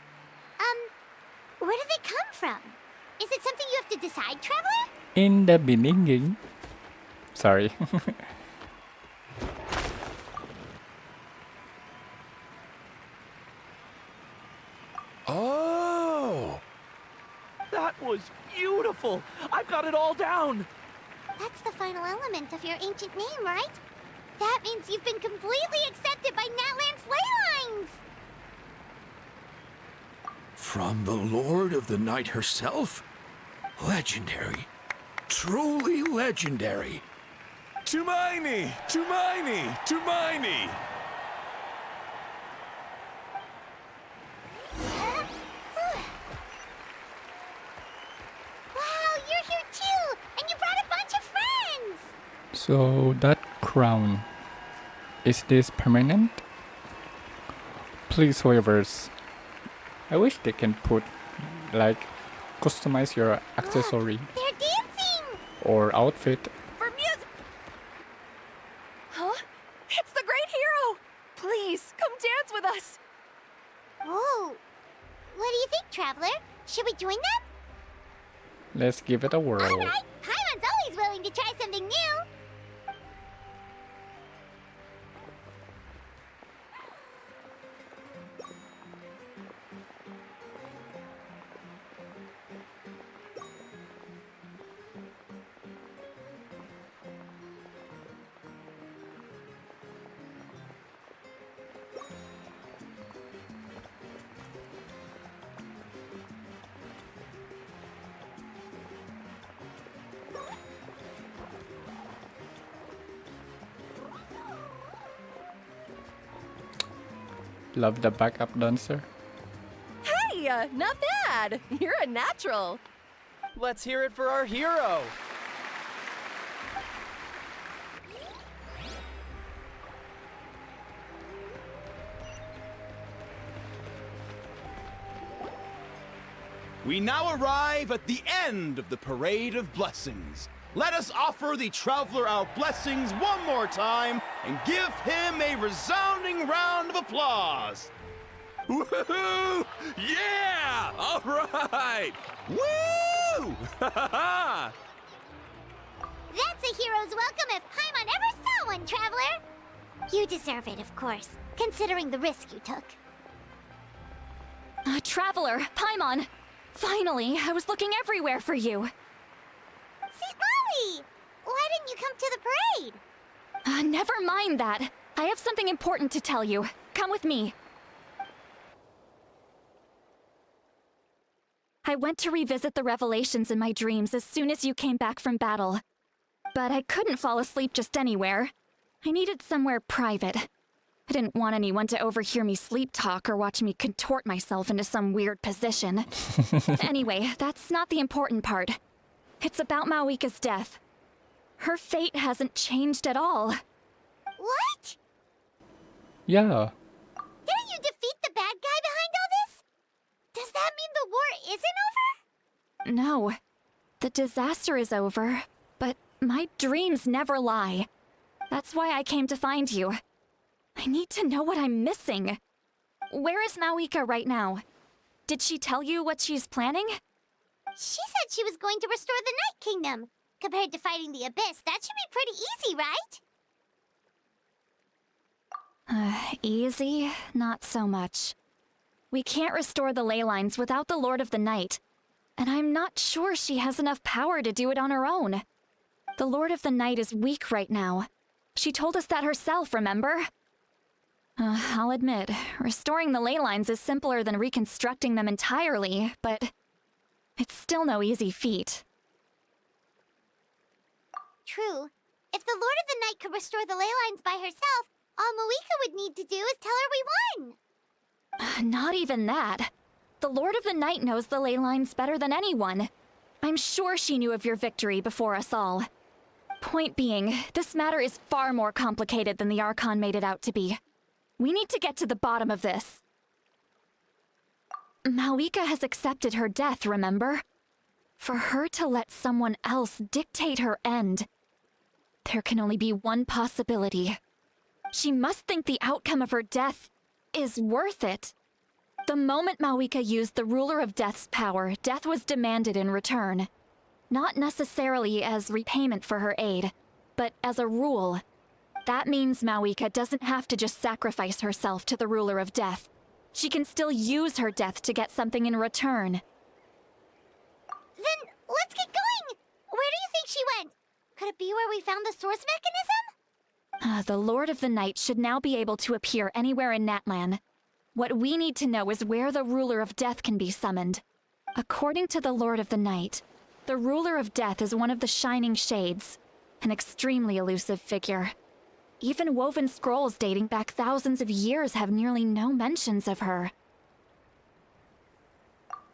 where do they come from? Is it something you have to decide, Traveler? In the beginning. Sorry. Oh! That was beautiful! I've got it all down! That's the final element of your ancient name, right? That means you've been completely accepted by Natlan's ley lines! From the Lord of the Night herself? Legendary. Truly legendary. Tumaini! Tumaini! Tumaini! Wow, you're here too! And you brought a bunch of friends! So that crown, is this permanent? Please, whoever's. I wish they can put, like, customize your accessory. They're dancing! Or outfit. For music! Huh? It's the great hero! Please, come dance with us! Whoa! What do you think, Traveler? Should we join them? Let's give it a whirl. Alright! Paimon's always willing to try something new! Love the backup dancer. Hey, not bad! You're a natural! Let's hear it for our hero! We now arrive at the end of the Parade of Blessings. Let us offer the Traveler our blessings one more time and give him a resounding round of applause. Woohoo! Yeah! All right! Woo! That's a hero's welcome if Paimon ever saw one, Traveler! You deserve it, of course, considering the risk you took. Traveler, Paimon! Finally, I was looking everywhere for you. St. Molly! Why didn't you come to the parade? Never mind that. I have something important to tell you. Come with me. I went to revisit the revelations in my dreams as soon as you came back from battle. But I couldn't fall asleep just anywhere. I needed somewhere private. I didn't want anyone to overhear me sleep talk or watch me contort myself into some weird position. Anyway, that's not the important part. It's about Mawika's death. Her fate hasn't changed at all. What? Yeah. Didn't you defeat the bad guy behind all this? Does that mean the war isn't over? No. The disaster is over, but my dreams never lie. That's why I came to find you. I need to know what I'm missing. Where is Mawika right now? Did she tell you what she's planning? She said she was going to restore the Night Kingdom. Compared to fighting the Abyss, that should be pretty easy, right? Easy? Not so much. We can't restore the ley lines without the Lord of the Night, and I'm not sure she has enough power to do it on her own. The Lord of the Night is weak right now. She told us that herself, remember? I'll admit, restoring the ley lines is simpler than reconstructing them entirely, but it's still no easy feat. True. If the Lord of the Night could restore the ley lines by herself, all Moika would need to do is tell her we won. Not even that. The Lord of the Night knows the ley lines better than anyone. I'm sure she knew of your victory before us all. Point being, this matter is far more complicated than the Archon made it out to be. We need to get to the bottom of this. Mawika has accepted her death, remember? For her to let someone else dictate her end, there can only be one possibility. She must think the outcome of her death is worth it. The moment Mawika used the Ruler of Death's power, death was demanded in return. Not necessarily as repayment for her aid, but as a rule. That means Mawika doesn't have to just sacrifice herself to the Ruler of Death. She can still use her death to get something in return. Then let's get going! Where do you think she went? Could it be where we found the source mechanism? The Lord of the Night should now be able to appear anywhere in Natlan. What we need to know is where the Ruler of Death can be summoned. According to the Lord of the Night, the Ruler of Death is one of the Shining Shades, an extremely elusive figure. Even woven scrolls dating back thousands of years have nearly no mentions of her.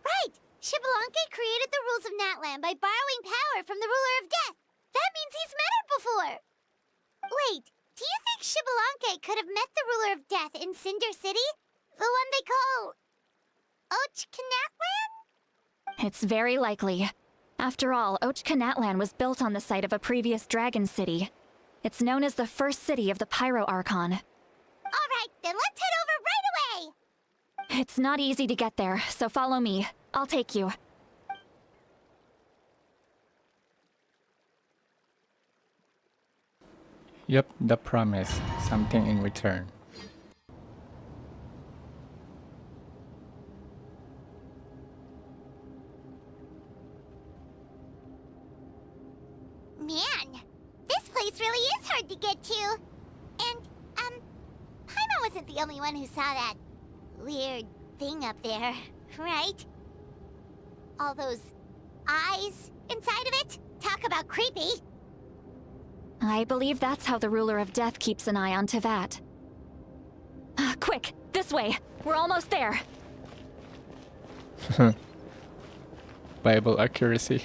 Right! Xbalanque created the rules of Natlan by borrowing power from the Ruler of Death. That means he's met her before! Wait, do you think Xbalanque could have met the Ruler of Death in Cinder City? The one they call... Ochkanatlan? It's very likely. After all, Ochkanatlan was built on the site of a previous dragon city. It's known as the first city of the Pyro Archon. Alright, then let's head over right away! It's not easy to get there, so follow me. I'll take you. Yep, the promise. Something in return. Man, this place really is hard to get to. And, Paimon wasn't the only one who saw that weird thing up there, right? All those eyes inside of it? Talk about creepy. I believe that's how the Ruler of Death keeps an eye on Tevat. Quick, this way! We're almost there! Bible accuracy.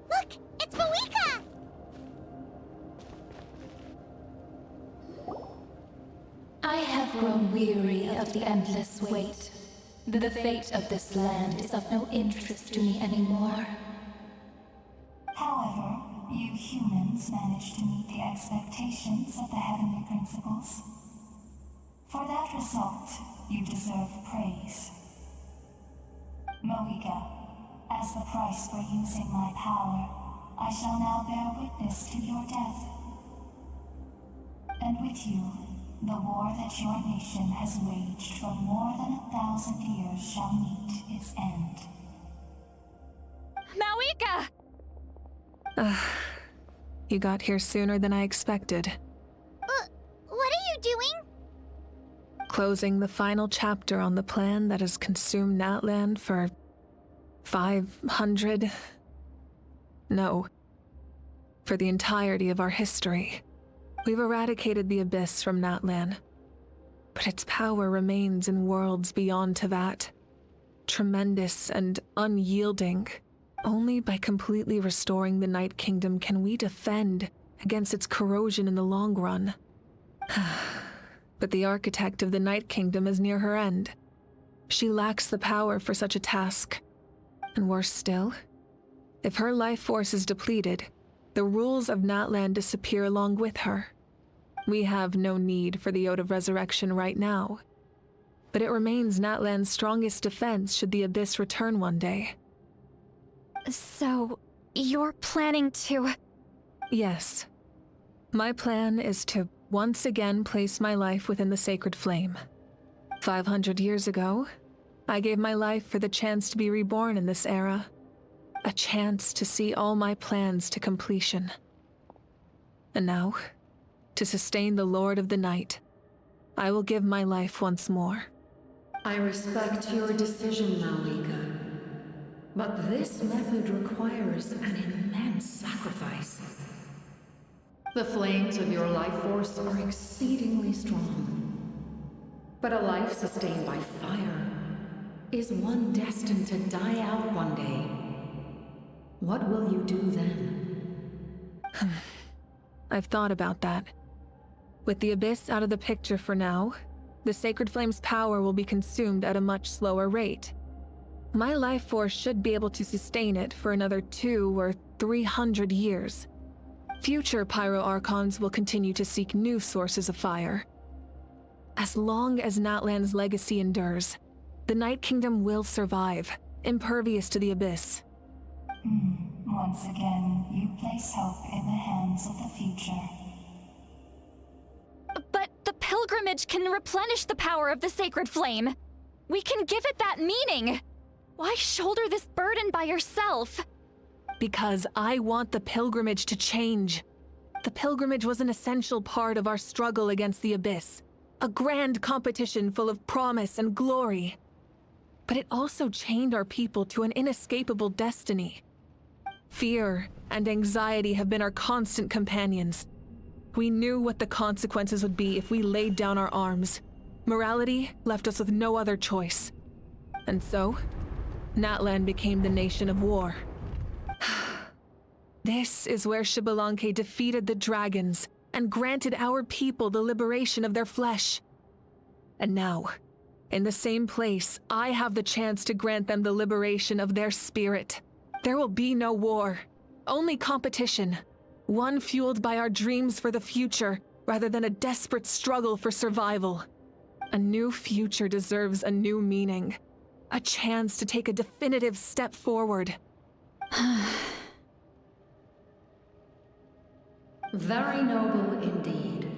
Look! It's Moika! I have grown weary of the endless wait. The fate of this land is of no interest to me anymore. However, you humans managed to meet the expectations of the heavenly principles. For that result, you deserve praise. Moika, as the price for using my power, I shall now bear witness to your death. And with you, the war that your nation has waged for more than 1,000 years shall meet its end. Mawika! You got here sooner than I expected. What are you doing? Closing the final chapter on the plan that has consumed Natlan for 500... No. For the entirety of our history. We've eradicated the Abyss from Natlan. But its power remains in worlds beyond Tevat. Tremendous and unyielding. Only by completely restoring the Night Kingdom can we defend against its corrosion in the long run. But the architect of the Night Kingdom is near her end. She lacks the power for such a task. And worse still, if her life force is depleted, the rules of Natlan disappear along with her. We have no need for the Ode of Resurrection right now. But it remains Natlan's strongest defense should the Abyss return one day. So, you're planning to... Yes. My plan is to once again place my life within the sacred flame. 500 years ago, I gave my life for the chance to be reborn in this era. A chance to see all my plans to completion. And now, to sustain the Lord of the Night, I will give my life once more. I respect your decision, Malika. But this method requires an immense sacrifice. The flames of your life force are exceedingly strong. But a life sustained by fire is one destined to die out one day. What will you do then? I've thought about that. With the Abyss out of the picture for now, the Sacred Flame's power will be consumed at a much slower rate. My life force should be able to sustain it for another 200 or 300 years. Future Pyro Archons will continue to seek new sources of fire. As long as Natlan's legacy endures, the Night Kingdom will survive, impervious to the Abyss. Once again, you place hope in the hands of the future. But the pilgrimage can replenish the power of the sacred flame. We can give it that meaning. Why shoulder this burden by yourself? Because I want the pilgrimage to change. The pilgrimage was an essential part of our struggle against the Abyss. A grand competition full of promise and glory. But it also chained our people to an inescapable destiny. Fear and anxiety have been our constant companions. We knew what the consequences would be if we laid down our arms. Morality left us with no other choice. And so, Natlan became the nation of war. This is where Xbalanque defeated the dragons and granted our people the liberation of their flesh. And now, in the same place, I have the chance to grant them the liberation of their spirit. There will be no war, only competition. One fueled by our dreams for the future, rather than a desperate struggle for survival. A new future deserves a new meaning. A chance to take a definitive step forward. Very noble indeed.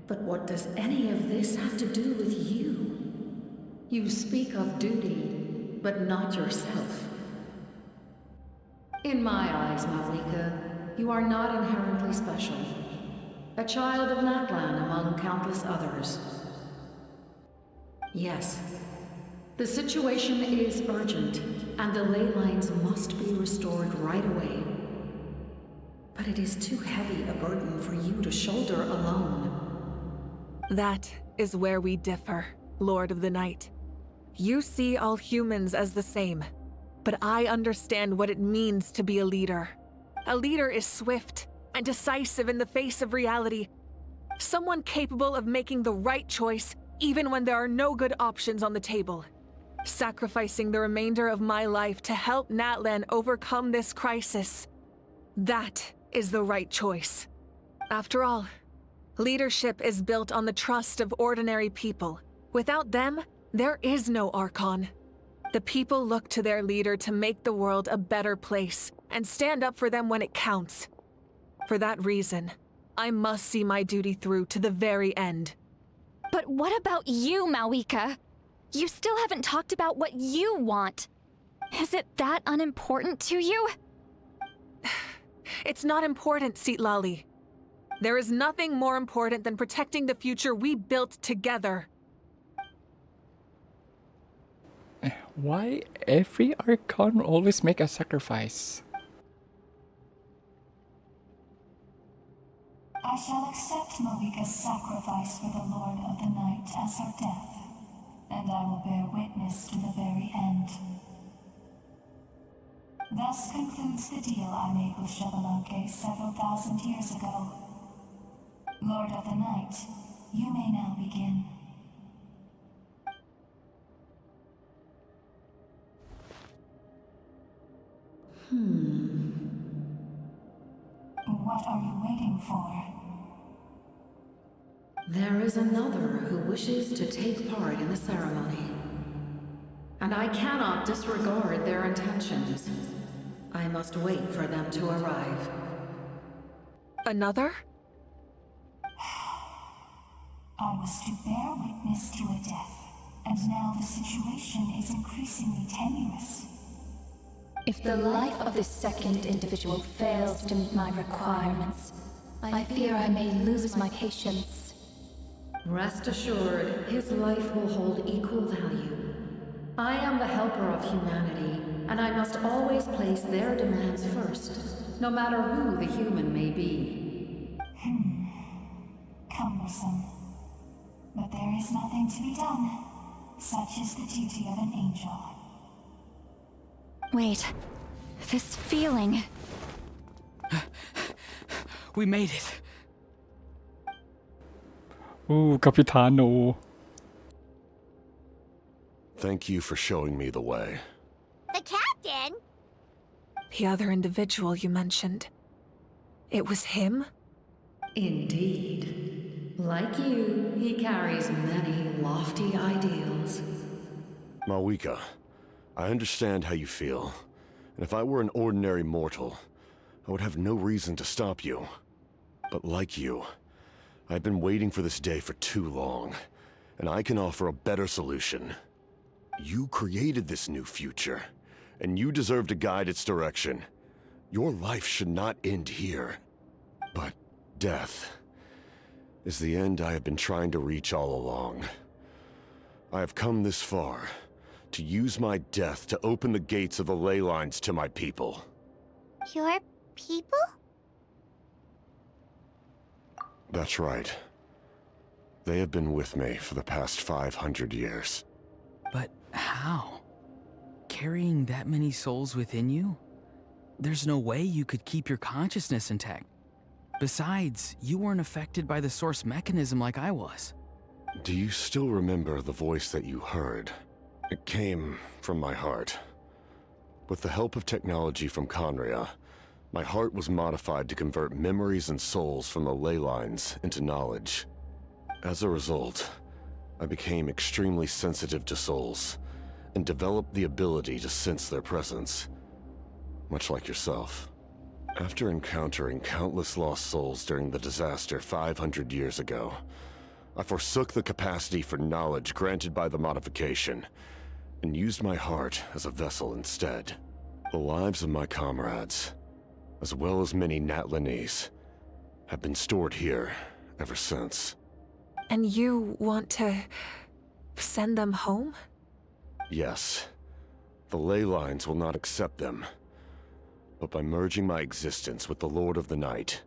But what does any of this have to do with you? You speak of duty, but not yourself. In my eyes, Malika, you are not inherently special. A child of Natlan among countless others. Yes, the situation is urgent, and the ley lines must be restored right away. But it is too heavy a burden for you to shoulder alone. That is where we differ, Lord of the Night. You see all humans as the same, but I understand what it means to be a leader. A leader is swift and decisive in the face of reality. Someone capable of making the right choice even when there are no good options on the table. Sacrificing the remainder of my life to help Natlan overcome this crisis. That is the right choice. After all, leadership is built on the trust of ordinary people. Without them, there is no Archon. The people look to their leader to make the world a better place and stand up for them when it counts. For that reason, I must see my duty through to the very end. But what about you, Malika? You still haven't talked about what you want. Is it that unimportant to you? It's not important, Citlali. There is nothing more important than protecting the future we built together. Why every Archon always make a sacrifice? I shall accept Malika's sacrifice for the Lord of the Night as her death, and I will bear witness to the very end. Thus concludes the deal I made with Xbalanque several thousand years ago. Lord of the Night, you may now begin. What are you waiting for? There is another who wishes to take part in the ceremony. And I cannot disregard their intentions. I must wait for them to arrive. Another? I was to bear witness to a death, and now the situation is increasingly tenuous. If the life of this second individual fails to meet my requirements, I fear I may lose my patience. Rest assured, his life will hold equal value. I am the helper of humanity, and I must always place their demands first, no matter who the human may be. Cumbersome. But there is nothing to be done. Such is the duty of an angel. Wait. This feeling. We made it. Ooh, Capitano. Thank you for showing me the way. The captain? The other individual you mentioned. It was him? Indeed. Like you, he carries many lofty ideals. Malwika, I understand how you feel. And if I were an ordinary mortal, I would have no reason to stop you. But like you, I've been waiting for this day for too long, and I can offer a better solution. You created this new future, and you deserve to guide its direction. Your life should not end here. But death is the end I have been trying to reach all along. I have come this far to use my death to open the gates of the ley lines to my people. Your people? That's right. They have been with me for the past 500 years. But how? Carrying that many souls within you? There's no way you could keep your consciousness intact. Besides, you weren't affected by the source mechanism like I was. Do you still remember the voice that you heard? It came from my heart. With the help of technology from Conria, my heart was modified to convert memories and souls from the ley lines into knowledge. As a result, I became extremely sensitive to souls, and developed the ability to sense their presence, much like yourself. After encountering countless lost souls during the disaster 500 years ago, I forsook the capacity for knowledge granted by the modification, and used my heart as a vessel instead. The lives of my comrades, as well as many natlanese, have been stored here ever since. And you want to send them home? Yes. The ley lines will not accept them. But by merging my existence with the Lord of the Night,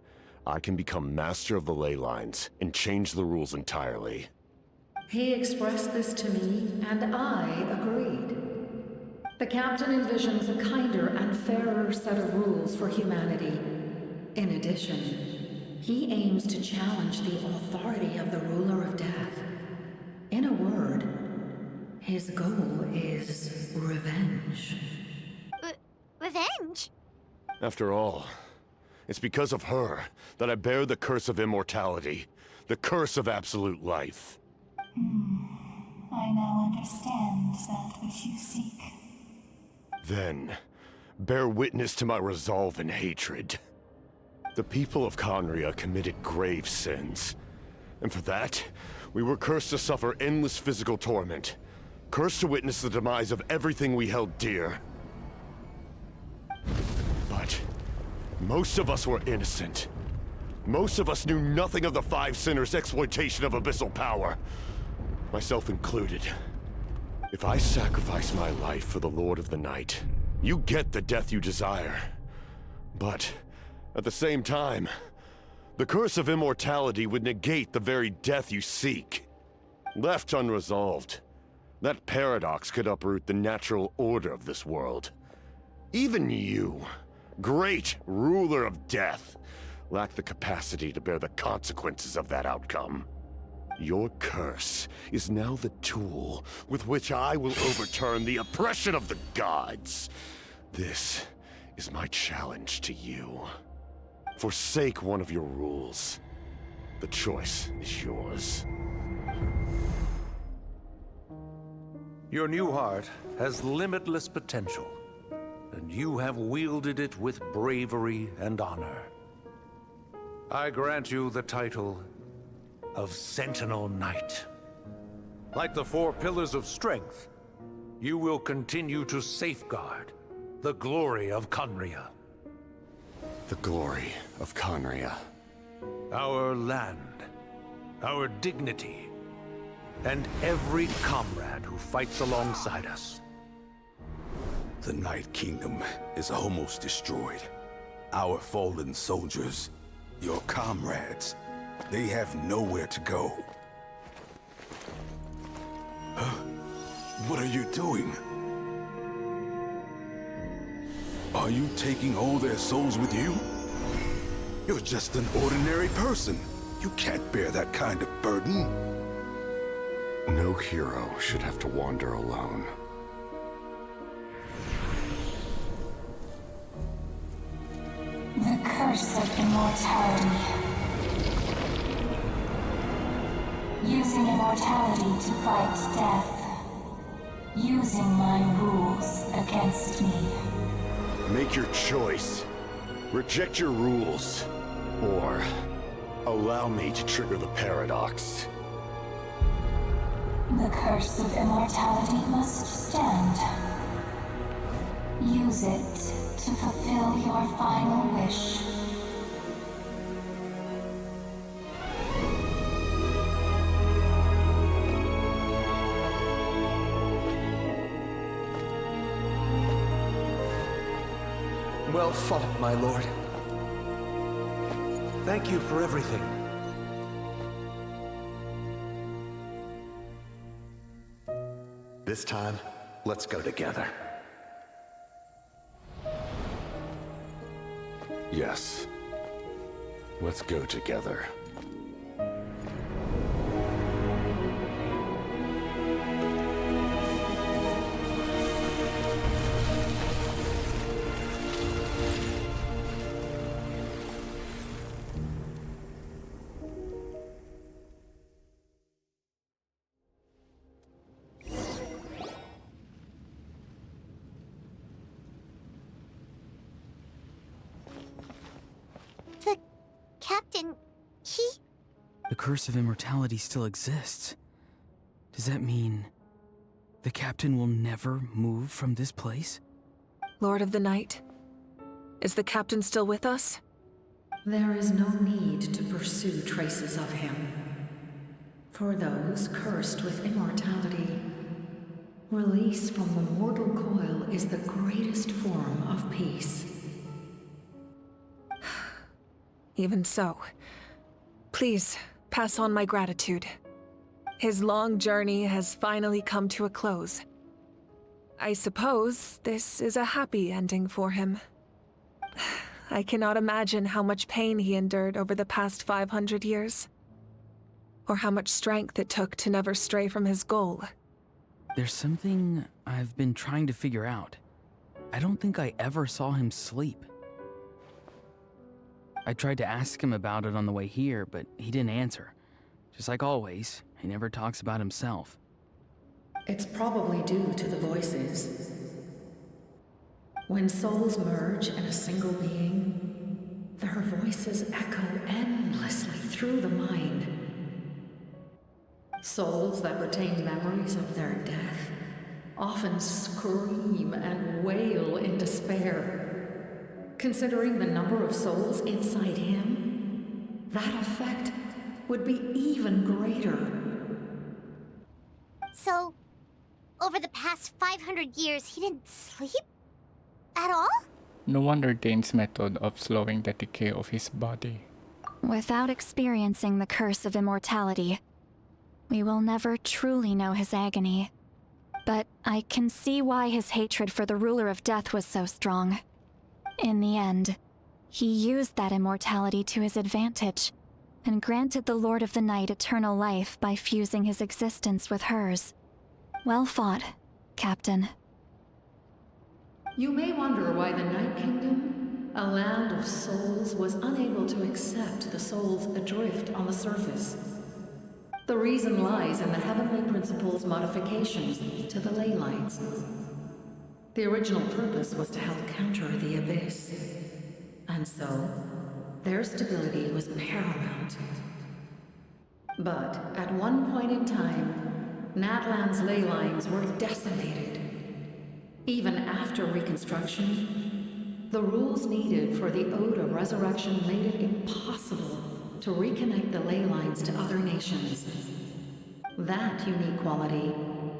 I can become master of the ley lines and change the rules entirely. He expressed this to me, and I agreed. The captain envisions a kinder and fairer set of rules for humanity. In addition, he aims to challenge the authority of the ruler of death. In a word, his goal is revenge. Revenge? After all, it's because of her that I bear the curse of immortality, the curse of absolute life. I now understand that which you seek. Then, bear witness to my resolve and hatred. The people of Conria committed grave sins, and for that, we were cursed to suffer endless physical torment, cursed to witness the demise of everything we held dear. But most of us were innocent. Most of us knew nothing of the Five Sinners' exploitation of abyssal power, myself included. If I sacrifice my life for the Lord of the Night, you get the death you desire. But at the same time, the curse of immortality would negate the very death you seek. Left unresolved, that paradox could uproot the natural order of this world. Even you, great ruler of death, lack the capacity to bear the consequences of that outcome. Your curse is now the tool with which I will overturn the oppression of the gods. This is my challenge to you. Forsake one of your rules. The choice is yours. Your new heart has limitless potential, and and you have wielded it with bravery and honor. I grant you the title of Sentinel Knight. Like the 4 pillars of strength, you will continue to safeguard the glory of Conria. The glory of Conria. Our land, our dignity, and every comrade who fights alongside us. The Night Kingdom is almost destroyed. Our fallen soldiers, your comrades, they have nowhere to go. Huh? What are you doing? Are you taking all their souls with you? You're just an ordinary person. You can't bear that kind of burden. No hero should have to wander alone. The curse of immortality. Using immortality to fight death. Using my rules against me. Make your choice. Reject your rules. Or allow me to trigger the paradox. The curse of immortality must stand. Use it to fulfill your final wish. Well fought, my lord. Thank you for everything. This time, let's go together. Yes. Let's go together. Captain, The curse of immortality still exists. Does that mean the captain will never move from this place? Lord of the Night, is the captain still with us? There is no need to pursue traces of him. For those cursed with immortality, release from the mortal coil is the greatest form of peace. Even so, please pass on my gratitude. His long journey has finally come to a close. I suppose this is a happy ending for him. I cannot imagine how much pain he endured over the past 500 years, or how much strength it took to never stray from his goal. There's something I've been trying to figure out. I don't think I ever saw him sleep. I tried to ask him about it on the way here, but he didn't answer. Just like always, he never talks about himself. It's probably due to the voices. When souls merge in a single being, their voices echo endlessly through the mind. Souls that retain memories of their death often scream and wail in despair. Considering the number of souls inside him, that effect would be even greater. So, over the past 500 years, he didn't sleep? At all? No wonder Dane's method of slowing the decay of his body. Without experiencing the curse of immortality, we will never truly know his agony. But I can see why his hatred for the ruler of death was so strong. In the end, he used that immortality to his advantage, and granted the Lord of the Night eternal life by fusing his existence with hers. Well fought, Captain. You may wonder why the Night Kingdom, a land of souls, was unable to accept the souls adrift on the surface. The reason lies in the Heavenly Principle's modifications to the ley lights. The original purpose was to help counter the Abyss. And so, their stability was paramount. But at one point in time, Natlan's ley lines were decimated. Even after reconstruction, the rules needed for the Ode of Resurrection made it impossible to reconnect the ley lines to other nations. That unique quality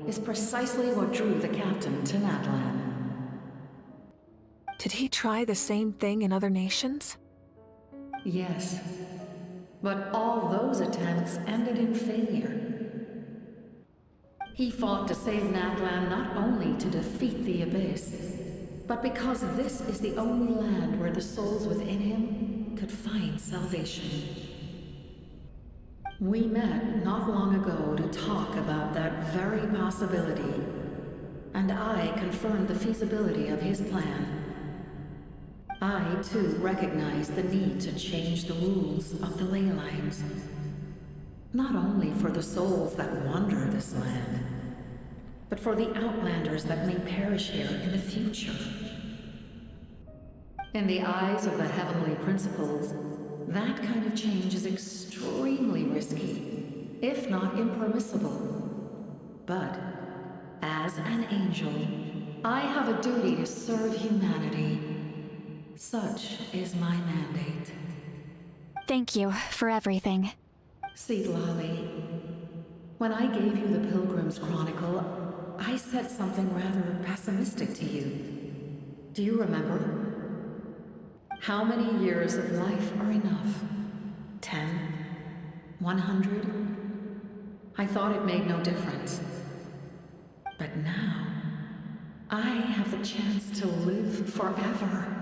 is precisely what drew the captain to Natlan. Did he try the same thing in other nations? Yes, but all those attempts ended in failure. He fought to save Natlan not only to defeat the Abyss, but because this is the only land where the souls within him could find salvation. We met not long ago to talk about that very possibility, and I confirmed the feasibility of his plan. I, too, recognize the need to change the rules of the ley lines. Not only for the souls that wander this land, but for the outlanders that may perish here in the future. In the eyes of the heavenly principles, that kind of change is extremely risky, if not impermissible. But, as an angel, I have a duty to serve humanity. Such is my mandate. Thank you for everything. Lali, when I gave you the Pilgrim's Chronicle, I said something rather pessimistic to you. Do you remember? How many years of life are enough? 10? 100? I thought it made no difference. But now, I have the chance to live forever.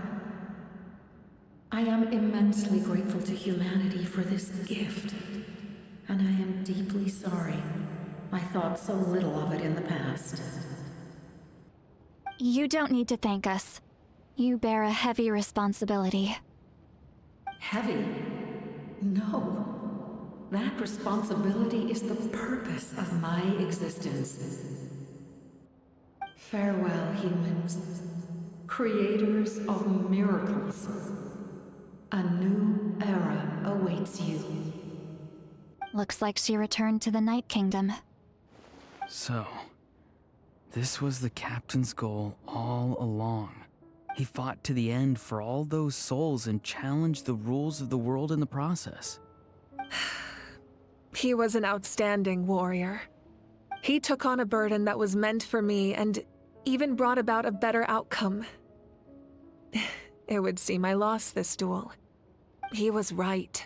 I am immensely grateful to humanity for this gift, and I am deeply sorry I thought so little of it in the past. You don't need to thank us. You bear a heavy responsibility. Heavy? No. That responsibility is the purpose of my existence. Farewell, humans. Creators of miracles. A new era awaits you. Looks like she returned to the Night Kingdom. So, this was the captain's goal all along. He fought to the end for all those souls and challenged the rules of the world in the process. He was an outstanding warrior. He took on a burden that was meant for me and even brought about a better outcome. It would seem I lost this duel. He was right.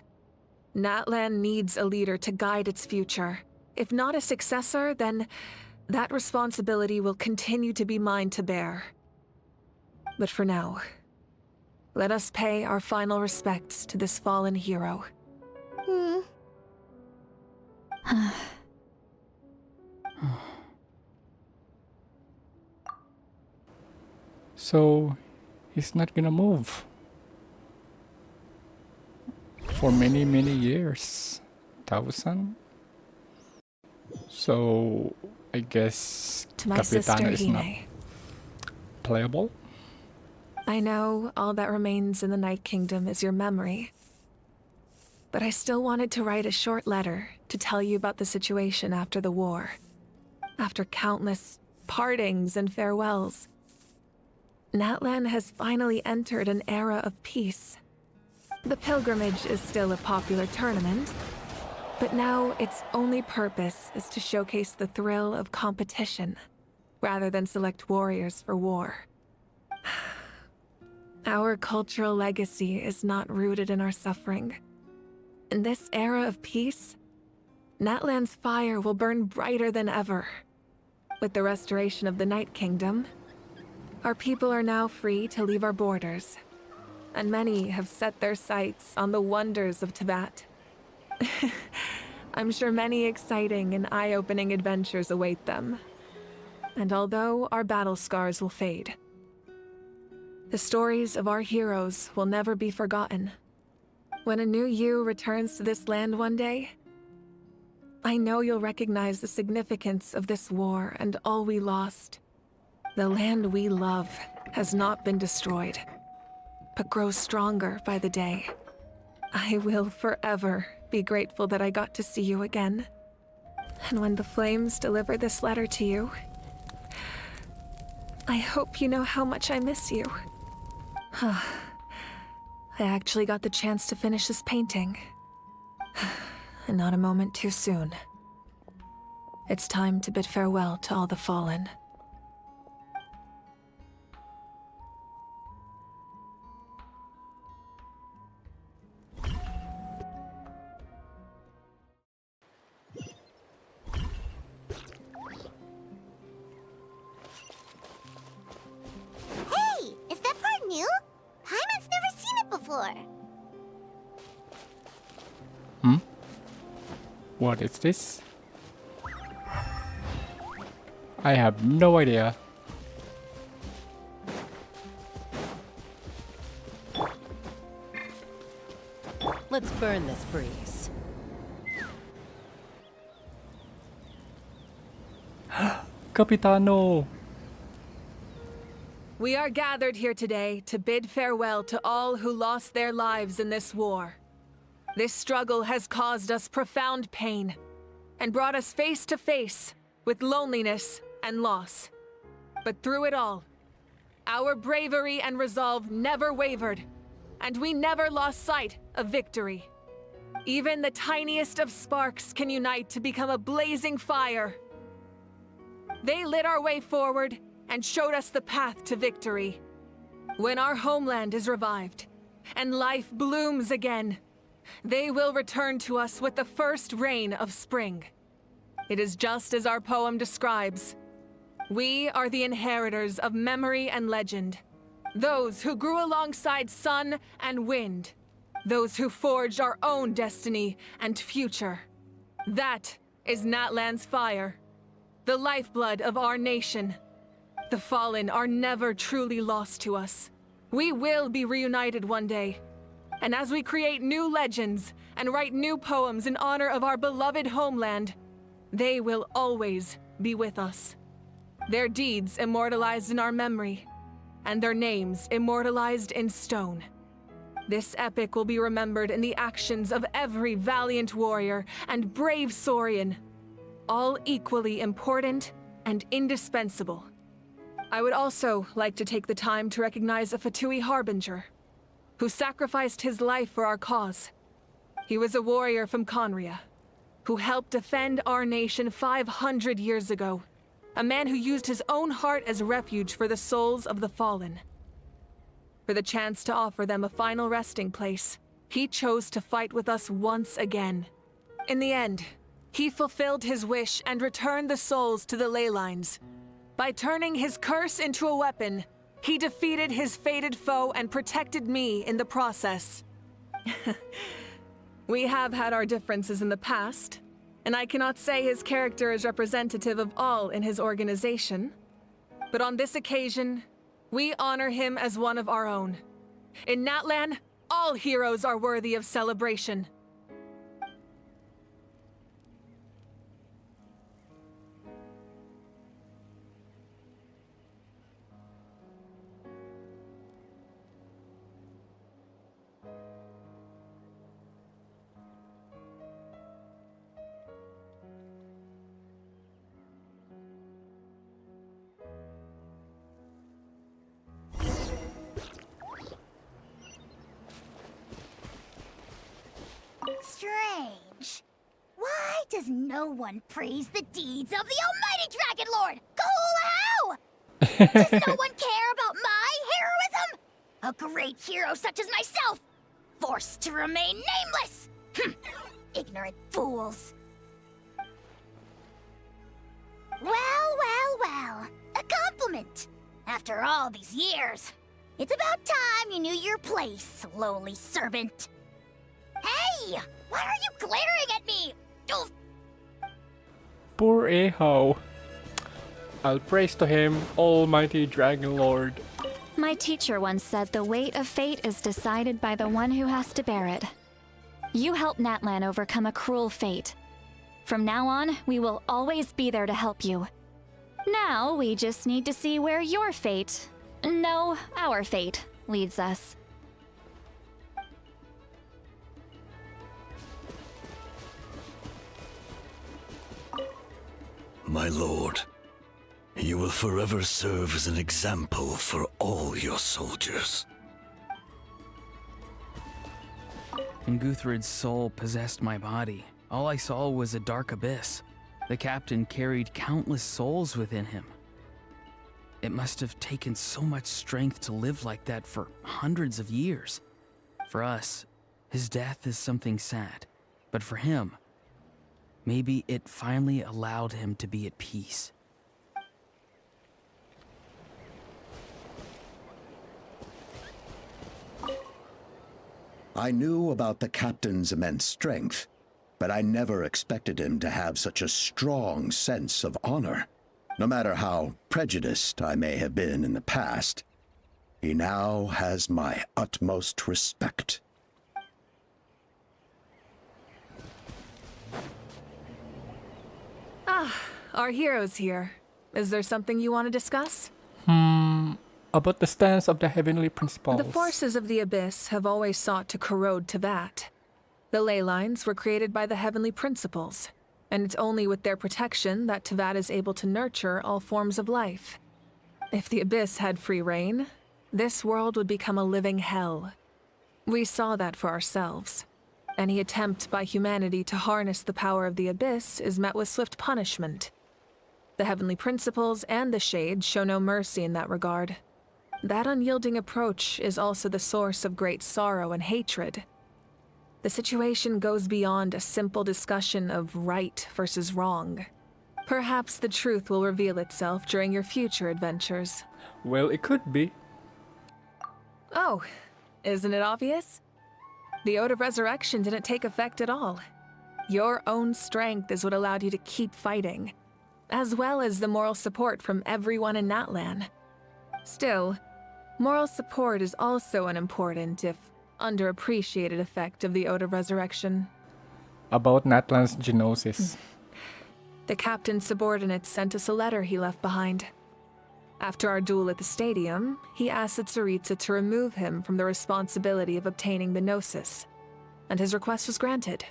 Natlan needs a leader to guide its future. If not a successor, then that responsibility will continue to be mine to bear. But for now, let us pay our final respects to this fallen hero. So, he's not gonna move for many, many years. 1,000? So, I guess To my sister, Capitana is not Hine. playable. I know all that remains in the Night Kingdom is your memory. But I still wanted to write a short letter to tell you about the situation after the war. After countless partings and farewells, Natlan has finally entered an era of peace. The pilgrimage is still a popular tournament, but now its only purpose is to showcase the thrill of competition, rather than select warriors for war. Our cultural legacy is not rooted in our suffering. In this era of peace, Natlan's fire will burn brighter than ever. With the restoration of the Night Kingdom, our people are now free to leave our borders, and many have set their sights on the wonders of Tibet. I'm sure many exciting and eye-opening adventures await them. And although our battle scars will fade, the stories of our heroes will never be forgotten. When a new you returns to this land one day, I know you'll recognize the significance of this war and all we lost. The land we love has not been destroyed, but grows stronger by the day. I will forever be grateful that I got to see you again. And when the flames deliver this letter to you, I hope you know how much I miss you. I actually got the chance to finish this painting. And not a moment too soon. It's time to bid farewell to all the fallen. Hey, is that part new? Paimon's never seen it before. What is this? I have no idea. Let's burn this breeze. Capitano! We are gathered here today to bid farewell to all who lost their lives in this war. This struggle has caused us profound pain and brought us face to face with loneliness and loss. But through it all, our bravery and resolve never wavered, and we never lost sight of victory. Even the tiniest of sparks can unite to become a blazing fire. They lit our way forward and showed us the path to victory. When our homeland is revived and life blooms again, they will return to us with the first rain of spring. It is just as our poem describes. We are the inheritors of memory and legend. Those who grew alongside sun and wind. Those who forged our own destiny and future. That is Natlan's fire. The lifeblood of our nation. The fallen are never truly lost to us. We will be reunited one day. And as we create new legends and write new poems in honor of our beloved homeland, they will always be with us. Their deeds immortalized in our memory, and their names immortalized in stone. This epic will be remembered in the actions of every valiant warrior and brave Saurian, all equally important and indispensable. I would also like to take the time to recognize a Fatui Harbinger, who sacrificed his life for our cause. He was a warrior from Conria, who helped defend our nation 500 years ago. A man who used his own heart as refuge for the souls of the fallen. For the chance to offer them a final resting place, he chose to fight with us once again. In the end, he fulfilled his wish and returned the souls to the ley lines. By turning his curse into a weapon, he defeated his fated foe and protected me in the process. We have had our differences in the past, and I cannot say his character is representative of all in his organization. But on this occasion, we honor him as one of our own. In Natlan, all heroes are worthy of celebration. Strange. Why does no one praise the deeds of the almighty Dragon Lord? Cool how? Does no one care about my heroism? A great hero such as myself, forced to remain nameless. Ignorant fools. Well. A compliment. After all these years, it's about time you knew your place, lowly servant. Hey! Why are you glaring at me? Oof. Poor Aho. I'll praise to him, almighty Dragon Lord. My teacher once said the weight of fate is decided by the one who has to bear it. You helped Natlan overcome a cruel fate. From now on, we will always be there to help you. Now we just need to see where your fate, no, our fate, leads us. My lord, you will forever serve as an example for all your soldiers. When Guthred's soul possessed my body, all I saw was a dark abyss. The captain carried countless souls within him. It must have taken so much strength to live like that for hundreds of years. For us, his death is something sad, but for him, maybe it finally allowed him to be at peace. I knew about the captain's immense strength, but I never expected him to have such a strong sense of honor. No matter how prejudiced I may have been in the past, he now has my utmost respect. Ah, our hero's here. Is there something you want to discuss? About the stance of the heavenly principles. The forces of the Abyss have always sought to corrode Teyvat. The ley lines were created by the heavenly principles, and it's only with their protection that Teyvat is able to nurture all forms of life. If the Abyss had free reign, this world would become a living hell. We saw that for ourselves. Any attempt by humanity to harness the power of the Abyss is met with swift punishment. The heavenly principles and the Shades show no mercy in that regard. That unyielding approach is also the source of great sorrow and hatred. The situation goes beyond a simple discussion of right versus wrong. Perhaps the truth will reveal itself during your future adventures. Well, it could be. Oh, isn't it obvious? The Ode of Resurrection didn't take effect at all. Your own strength is what allowed you to keep fighting, as well as the moral support from everyone in Natlan. Still, moral support is also an important, if underappreciated, effect of the Ode of Resurrection. About Natlan's genosis. The captain's subordinates sent us a letter he left behind. After our duel at the stadium, he asked Tsaritsa to remove him from the responsibility of obtaining the Gnosis, and his request was granted.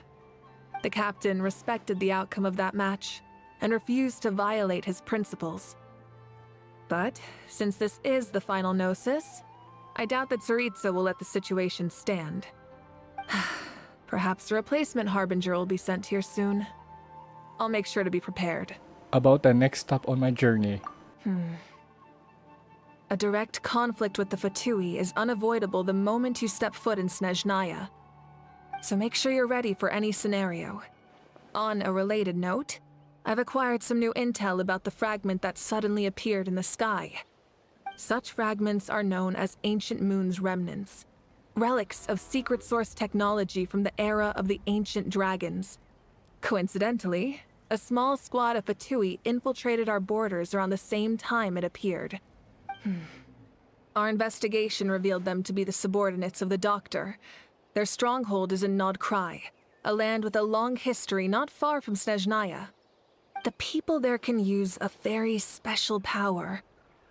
The captain respected the outcome of that match and refused to violate his principles. But since this is the final Gnosis, I doubt that Tsaritsa will let the situation stand. Perhaps a replacement Harbinger will be sent here soon. I'll make sure to be prepared. About the next stop on my journey. A direct conflict with the Fatui is unavoidable the moment you step foot in Snezhnaya. So make sure you're ready for any scenario. On a related note, I've acquired some new intel about the fragment that suddenly appeared in the sky. Such fragments are known as Ancient Moon's remnants, relics of secret source technology from the era of the ancient dragons. Coincidentally, a small squad of Fatui infiltrated our borders around the same time it appeared. Our investigation revealed them to be the subordinates of the Doctor. Their stronghold is in Nod Krai, a land with a long history not far from Snezhnaya. The people there can use a very special power.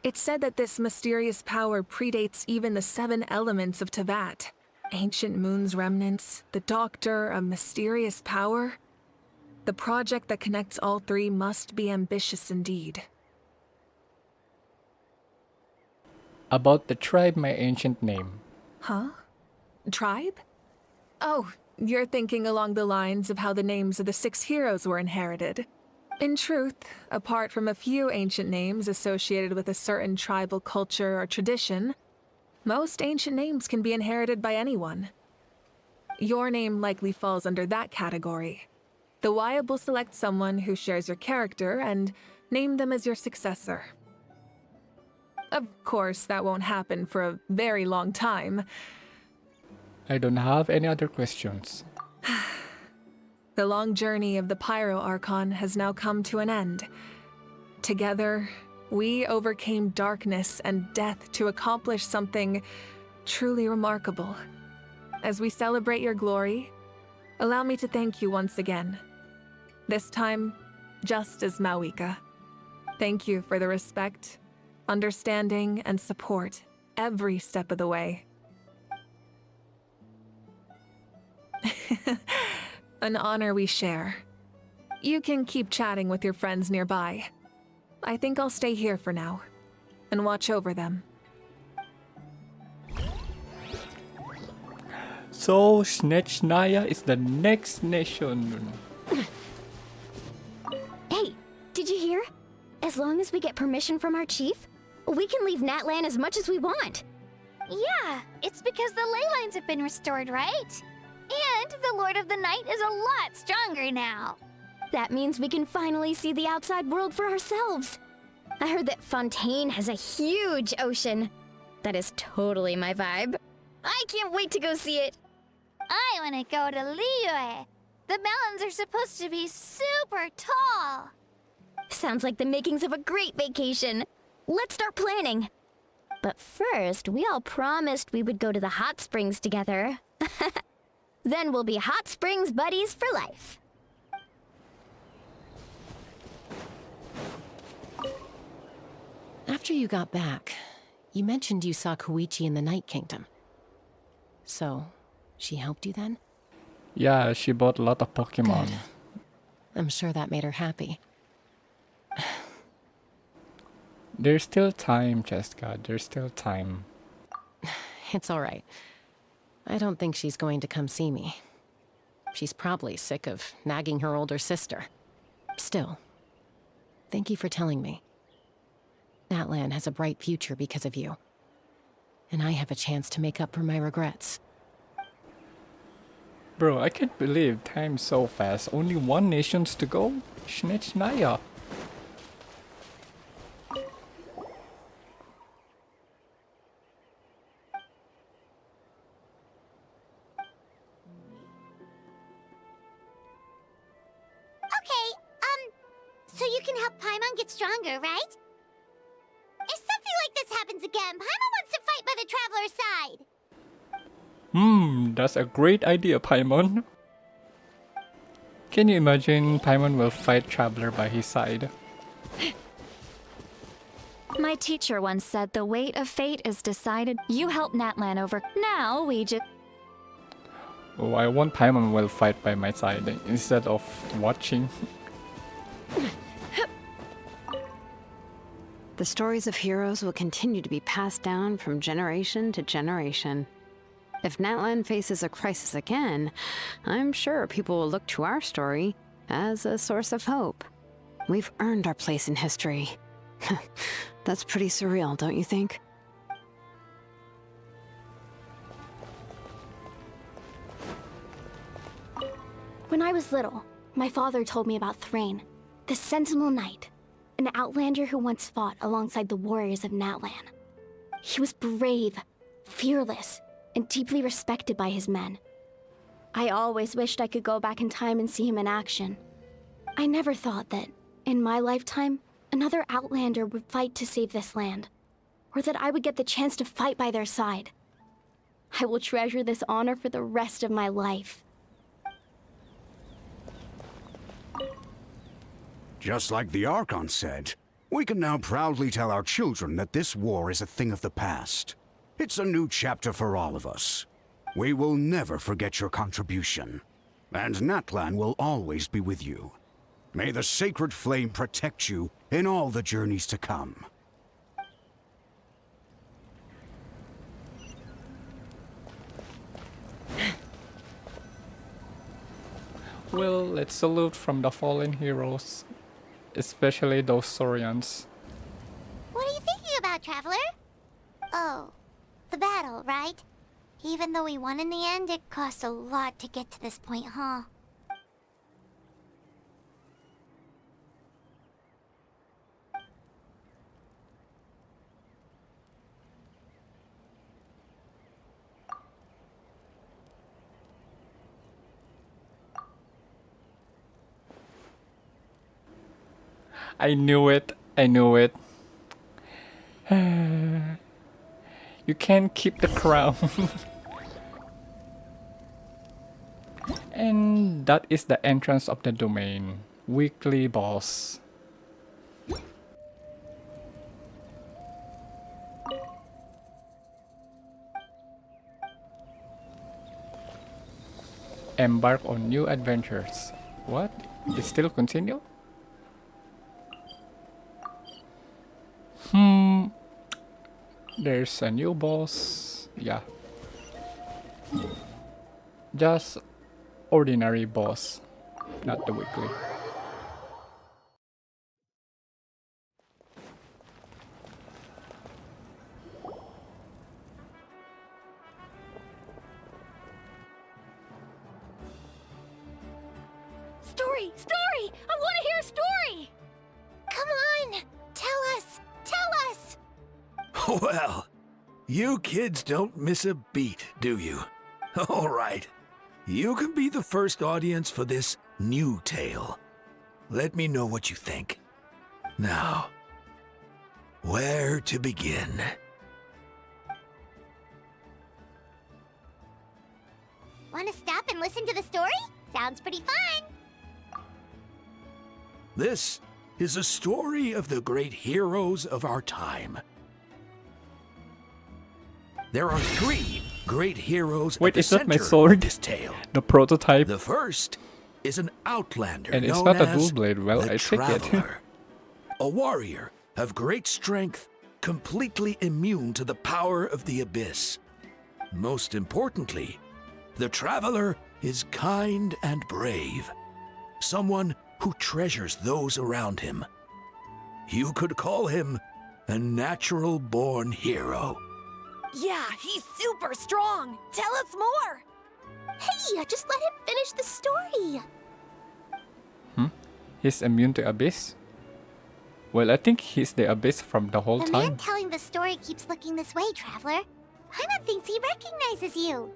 It's said that this mysterious power predates even the 7 elements of Teyvat. Ancient Moon's remnants, the Doctor, a mysterious power. The project that connects all three must be ambitious indeed. About the tribe, my ancient name. Huh? Tribe? Oh, you're thinking along the lines of how the names of the 6 heroes were inherited. In truth, apart from a few ancient names associated with a certain tribal culture or tradition, most ancient names can be inherited by anyone. Your name likely falls under that category. The Wyatt will select someone who shares your character and name them as your successor. Of course, that won't happen for a very long time. I don't have any other questions. The long journey of the Pyro Archon has now come to an end. Together, we overcame darkness and death to accomplish something truly remarkable. As we celebrate your glory, allow me to thank you once again. This time, just as Mawika. Thank you for the respect, understanding, and support every step of the way. An honor we share. You can keep chatting with your friends nearby. I think I'll stay here for now and watch over them. So Snechnaya is the next nation. Hey, did you hear? As long as we get permission from our chief, we can leave Natlan as much as we want. Yeah, it's because the ley lines have been restored, right? And the Lord of the Night is a lot stronger now. That means we can finally see the outside world for ourselves. I heard that Fontaine has a huge ocean. That is totally my vibe. I can't wait to go see it. I want to go to Liyue. The mountains are supposed to be super tall. Sounds like the makings of a great vacation. Let's start planning. But first, we all promised we would go to the hot springs together. Then we'll be hot springs buddies for life. After you got back, you mentioned you saw Koichi in the Night Kingdom. So, she helped you then? Yeah, she bought a lot of Pokemon. Good. I'm sure that made her happy. There's still time, Jessica. There's still time. It's alright. I don't think she's going to come see me. She's probably sick of nagging her older sister. Still, thank you for telling me. Natlan has a bright future because of you. And I have a chance to make up for my regrets. Bro, I can't believe time's so fast. Only one nation's to go? Snechnaya. So you can help Paimon get stronger, right? If something like this happens again, Paimon wants to fight by the Traveler's side. That's a great idea, Paimon. Can you imagine Paimon will fight Traveler by his side? My teacher once said the weight of fate is decided. You help Natlan over. Now we just... Oh, I want Paimon will fight by my side instead of watching. The stories of heroes will continue to be passed down from generation to generation. If Natlan faces a crisis again, I'm sure people will look to our story as a source of hope. We've earned our place in history. That's pretty surreal, don't you think? When I was little, my father told me about Thrain, the Sentinel Knight, an outlander who once fought alongside the warriors of Natlan. He was brave, fearless, and deeply respected by his men. I always wished I could go back in time and see him in action. I never thought that, in my lifetime, another outlander would fight to save this land, or that I would get the chance to fight by their side. I will treasure this honor for the rest of my life. Just like the Archon said, we can now proudly tell our children that this war is a thing of the past. It's a new chapter for all of us. We will never forget your contribution. And Natlan will always be with you. May the sacred flame protect you in all the journeys to come. Well, let's salute from the fallen heroes. Especially those Saurians. What are you thinking about, Traveler? Oh, the battle, right? Even though we won in the end, it cost a lot to get to this point, huh? I knew it. I knew it. You can't keep the crown. And that is the entrance of the domain. Weekly boss. Embark on new adventures. What? It still continue? There's a new boss. Yeah. Just ordinary boss, not the weekly. Story! Story! I want to hear a story! Come on! Tell us! Tell us! Well, you kids don't miss a beat, do you? All right. You can be the first audience for this new tale. Let me know what you think. Now, where to begin? Want to stop and listen to the story? Sounds pretty fun! This is a story of the great heroes of our time. There are 3 great heroes Wait, at the is that my center sword? of this tale. The prototype? The first is an outlander And it's known not a as dual blade. Well, the I take it. Traveler. A warrior of great strength, completely immune to the power of the abyss. Most importantly, the Traveler is kind and brave. Someone who treasures those around him. You could call him a natural-born hero. Yeah, he's super strong! Tell us more! Hey, just let him finish the story! He's immune to abyss? Well, I think he's the abyss from the whole The time. man telling the story keeps looking this way, Traveler. Paimon thinks he recognizes you.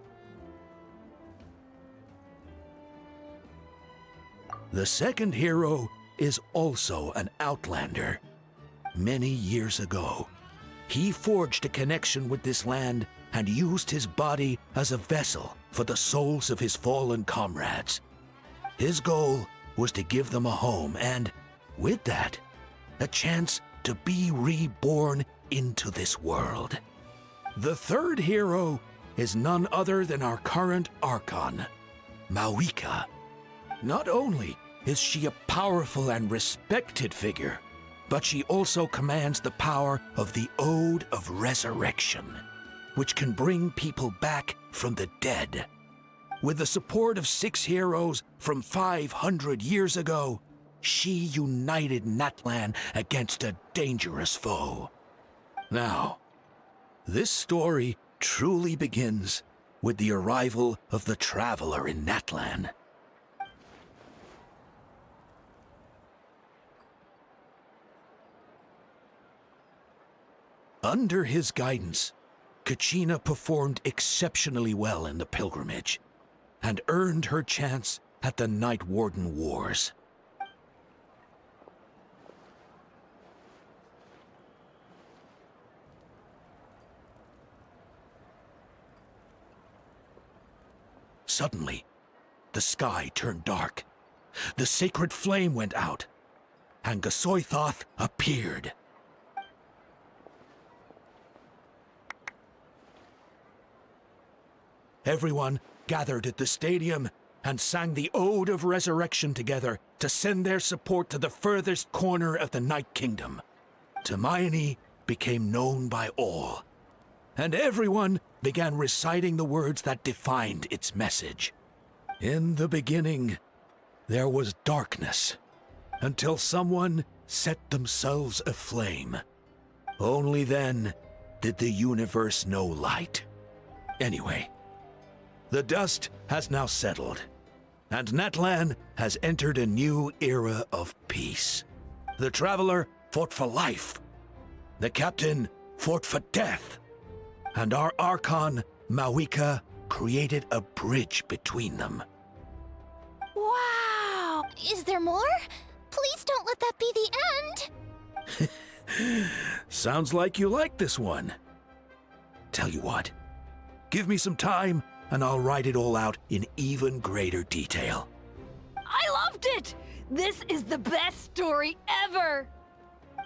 The second hero is also an outlander. Many years ago, he forged a connection with this land and used his body as a vessel for the souls of his fallen comrades. His goal was to give them a home and, with that, a chance to be reborn into this world. The third hero is none other than our current Archon, Mawika. Not only is she a powerful and respected figure, but she also commands the power of the Ode of Resurrection, which can bring people back from the dead. With the support of 6 heroes from 500 years ago, she united Natlan against a dangerous foe. Now, this story truly begins with the arrival of the Traveler in Natlan. Under his guidance, Kachina performed exceptionally well in the pilgrimage and earned her chance at the Night Warden Wars. Suddenly, the sky turned dark. The sacred flame went out, and Gasoithoth appeared. Everyone gathered at the stadium and sang the Ode of Resurrection together to send their support to the furthest corner of the Night Kingdom. Hermione became known by all, and everyone began reciting the words that defined its message. In the beginning, there was darkness, until someone set themselves aflame. Only then did the universe know light. Anyway, the dust has now settled, and Natlan has entered a new era of peace. The Traveler fought for life, the Captain fought for death, and our Archon, Mawika, created a bridge between them. Wow! Is there more? Please don't let that be the end! Sounds like you like this one. Tell you what, give me some time and I'll write it all out in even greater detail. I loved it! This is the best story ever!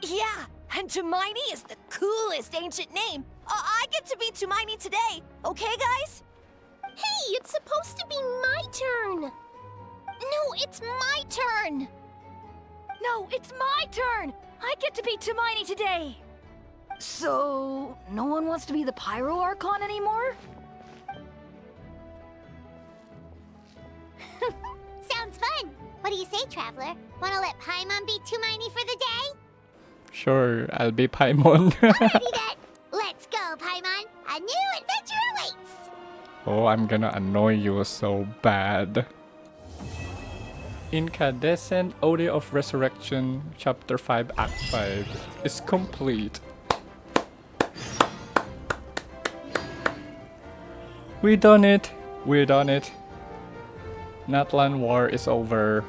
Yeah, and Hermione is the coolest ancient name. I get to be Hermione today, okay, guys? Hey, it's supposed to be my turn! No, it's my turn! No, it's my turn! I get to be Hermione today! So, no one wants to be the Pyro Archon anymore? Sounds fun! What do you say, Traveler? Wanna let Paimon be Hermione for the day? Sure, I'll be Paimon. Alrighty then! Let's go, Paimon! A new adventure awaits! Oh, I'm gonna annoy you so bad. Incandescent Ode of Resurrection, Chapter 5, Act 5 is complete. We done it! We done it! Natlan War is over.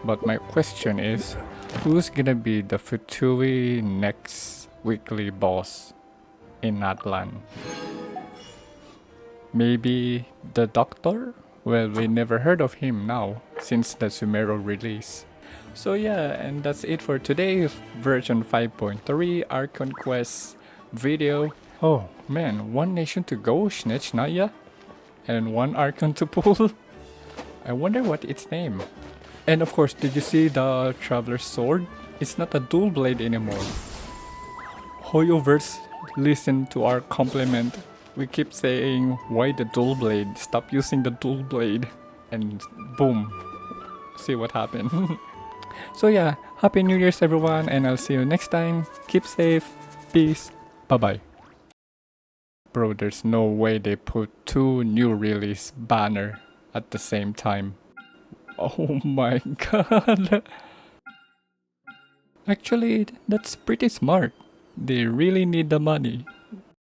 But my question is, who's gonna be the Futui next weekly boss in Natlan? Maybe the Doctor? Well, we never heard of him now, since the Sumero release. So yeah, and that's it for today, version 5.3 Archon Quest video. Oh man, one nation to go, Schnechnaya, and one Archon to pull. I wonder what its name. And of course, did you see the Traveler's Sword? It's not a dual blade anymore. Hoyoverse, listen to our compliment. We keep saying, why the dual blade? Stop using the dual blade. And boom. See what happened. So yeah, Happy New Year's everyone, and I'll see you next time. Keep safe. Peace. Bye-bye. Bro, there's no way they put two new release banner at the same time. Oh my god. Actually, that's pretty smart. They really need the money.